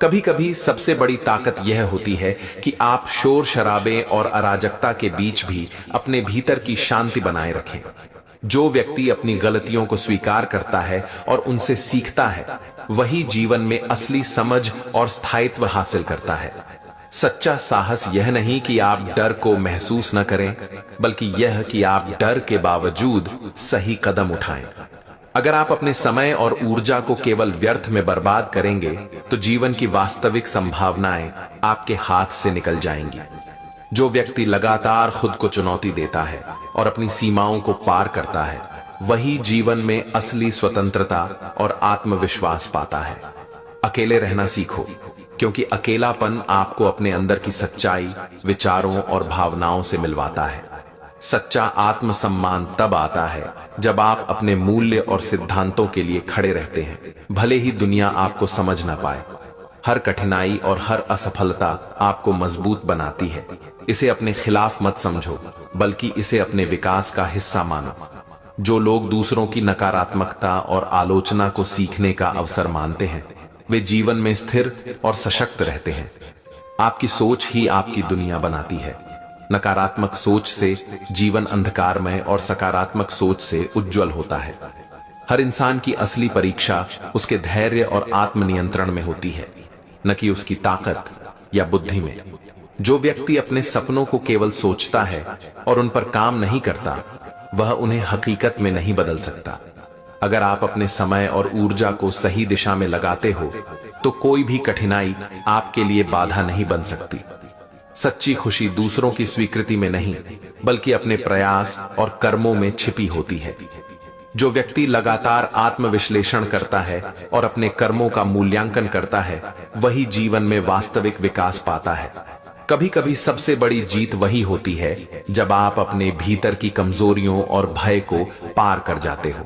कभी कभी सबसे बड़ी ताकत यह होती है कि आप शोर शराबे और अराजकता के बीच भी अपने भीतर की शांति बनाए रखें। जो व्यक्ति अपनी गलतियों को स्वीकार करता है और उनसे सीखता है, वही जीवन में असली समझ और स्थायित्व हासिल करता है। सच्चा साहस यह नहीं कि आप डर को महसूस न करें, बल्कि यह कि आप डर के बावजूद सही कदम उठाएं। अगर आप अपने समय और ऊर्जा को केवल व्यर्थ में बर्बाद करेंगे तो जीवन की वास्तविक संभावनाएं आपके हाथ से निकल जाएंगी। जो व्यक्ति लगातार खुद को चुनौती देता है और अपनी सीमाओं को पार करता है, वही जीवन में असली स्वतंत्रता और आत्मविश्वास पाता है। अकेले रहना सीखो, क्योंकि अकेलापन आपको अपने अंदर की सच्चाई, विचारों और भावनाओं से मिलवाता है। सच्चा आत्मसम्मान तब आता है जब आप अपने मूल्य और सिद्धांतों के लिए खड़े रहते हैं, भले ही दुनिया आपको समझ ना पाए। हर कठिनाई और हर असफलता आपको मजबूत बनाती है। इसे अपने खिलाफ मत समझो, बल्कि इसे अपने विकास का हिस्सा मानो। जो लोग दूसरों की नकारात्मकता और आलोचना को सीखने का अवसर मानते हैं, वे जीवन में स्थिर और सशक्त रहते हैं। आपकी सोच ही आपकी दुनिया बनाती है। नकारात्मक सोच से जीवन अंधकारमय और सकारात्मक सोच से उज्जवल होता है। हर इंसान की असली परीक्षा उसके धैर्य और आत्मनियंत्रण में होती है, न कि उसकी ताकत या बुद्धि में। जो व्यक्ति अपने सपनों को केवल सोचता है और उन पर काम नहीं करता, वह उन्हें हकीकत में नहीं बदल सकता। अगर आप अपने समय और ऊर्जा को सही दिशा में लगाते हो तो कोई भी कठिनाई आपके लिए बाधा नहीं बन सकती। सच्ची खुशी दूसरों की स्वीकृति में नहीं, बल्कि अपने प्रयास और कर्मों में छिपी होती है। जो व्यक्ति लगातार आत्मविश्लेषण करता है और अपने कर्मों का मूल्यांकन करता है, वही जीवन में वास्तविक विकास पाता है। कभी कभी सबसे बड़ी जीत वही होती है जब आप अपने भीतर की कमजोरियों और भय को पार कर जाते हो।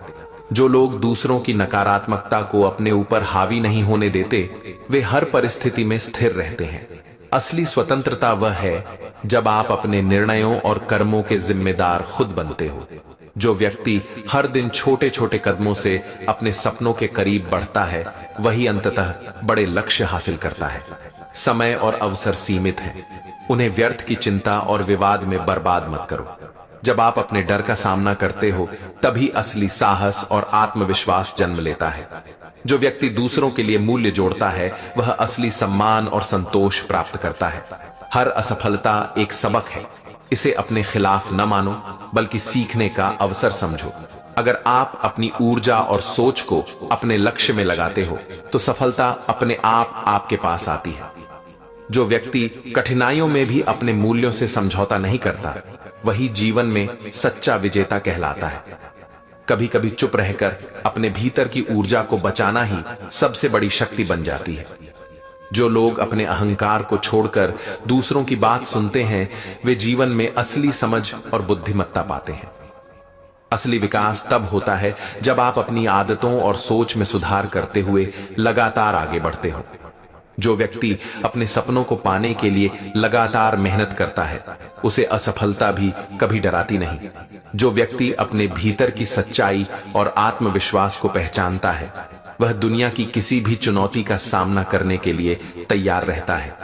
जो लोग दूसरों की नकारात्मकता को अपने ऊपर हावी नहीं होने देते, वे हर परिस्थिति में स्थिर रहते हैं। असली स्वतंत्रता वह है जब आप अपने निर्णयों और कर्मों के जिम्मेदार खुद बनते हो। जो व्यक्ति हर दिन छोटे छोटे कदमों से अपने सपनों के करीब बढ़ता है, वही अंततः बड़े लक्ष्य हासिल करता है। समय और अवसर सीमित हैं, उन्हें व्यर्थ की चिंता और विवाद में बर्बाद मत करो। जब आप अपने डर का सामना करते हो, तभी असली साहस और आत्मविश्वास जन्म लेता है। जो व्यक्ति दूसरों के लिए मूल्य जोड़ता है, वह असली सम्मान और संतोष प्राप्त करता है। हर असफलता एक सबक है। इसे अपने खिलाफ न मानो, बल्कि सीखने का अवसर समझो। अगर आप अपनी ऊर्जा और सोच को अपने लक्ष्य में लगाते हो, तो सफलता अपने आप आपके पास आती है। जो व्यक्ति कठिनाइयों में भी अपने मूल्यों से समझौता नहीं करता, वही जीवन में सच्चा विजेता कहलाता है। कभी कभी चुप रहकर अपने भीतर की ऊर्जा को बचाना ही सबसे बड़ी शक्ति बन जाती है। जो लोग अपने अहंकार को छोड़कर दूसरों की बात सुनते हैं, वे जीवन में असली समझ और बुद्धिमत्ता पाते हैं। असली विकास तब होता है जब आप अपनी आदतों और सोच में सुधार करते हुए लगातार आगे बढ़ते हो। जो व्यक्ति अपने सपनों को पाने के लिए लगातार मेहनत करता है, उसे असफलता भी कभी डराती नहीं। जो व्यक्ति अपने भीतर की सच्चाई और आत्मविश्वास को पहचानता है, वह दुनिया की किसी भी चुनौती का सामना करने के लिए तैयार रहता है।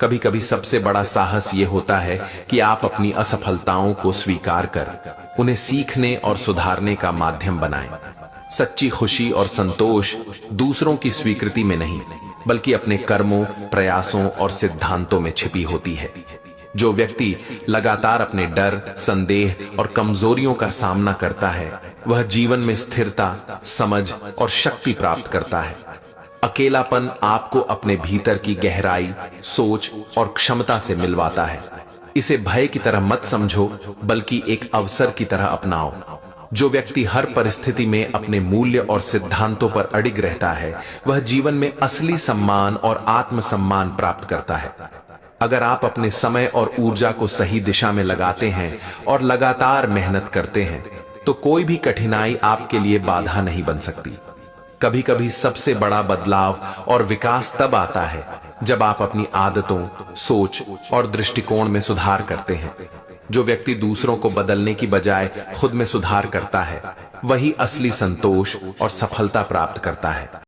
कभी कभी सबसे बड़ा साहस यह होता है कि आप अपनी असफलताओं को स्वीकार कर उन्हें सीखने और सुधारने का माध्यम बनाएं। सच्ची खुशी और संतोष दूसरों की स्वीकृति में नहीं, बल्कि अपने कर्मों, प्रयासों और सिद्धांतों में छिपी होती है। जो व्यक्ति लगातार अपने डर, संदेह और कमजोरियों का सामना करता है, वह जीवन में स्थिरता, समझ और शक्ति प्राप्त करता है। अकेलापन आपको अपने भीतर की गहराई, सोच और क्षमता से मिलवाता है। इसे भय की तरह मत समझो, बल्कि एक अवसर की तरह अपनाओ। जो व्यक्ति हर परिस्थिति में अपने मूल्य और सिद्धांतों पर अडिग रहता है, वह जीवन में असली सम्मान और आत्मसम्मान प्राप्त करता है। अगर आप अपने समय और ऊर्जा को सही दिशा में लगाते हैं और लगातार मेहनत करते हैं, तो कोई भी कठिनाई आपके लिए बाधा नहीं बन सकती। कभी कभी सबसे बड़ा बदलाव और विकास तब आता है जब आप अपनी आदतों, सोच और दृष्टिकोण में सुधार करते हैं। जो व्यक्ति दूसरों को बदलने की बजाय खुद में सुधार करता है, वही असली संतोष और सफलता प्राप्त करता है।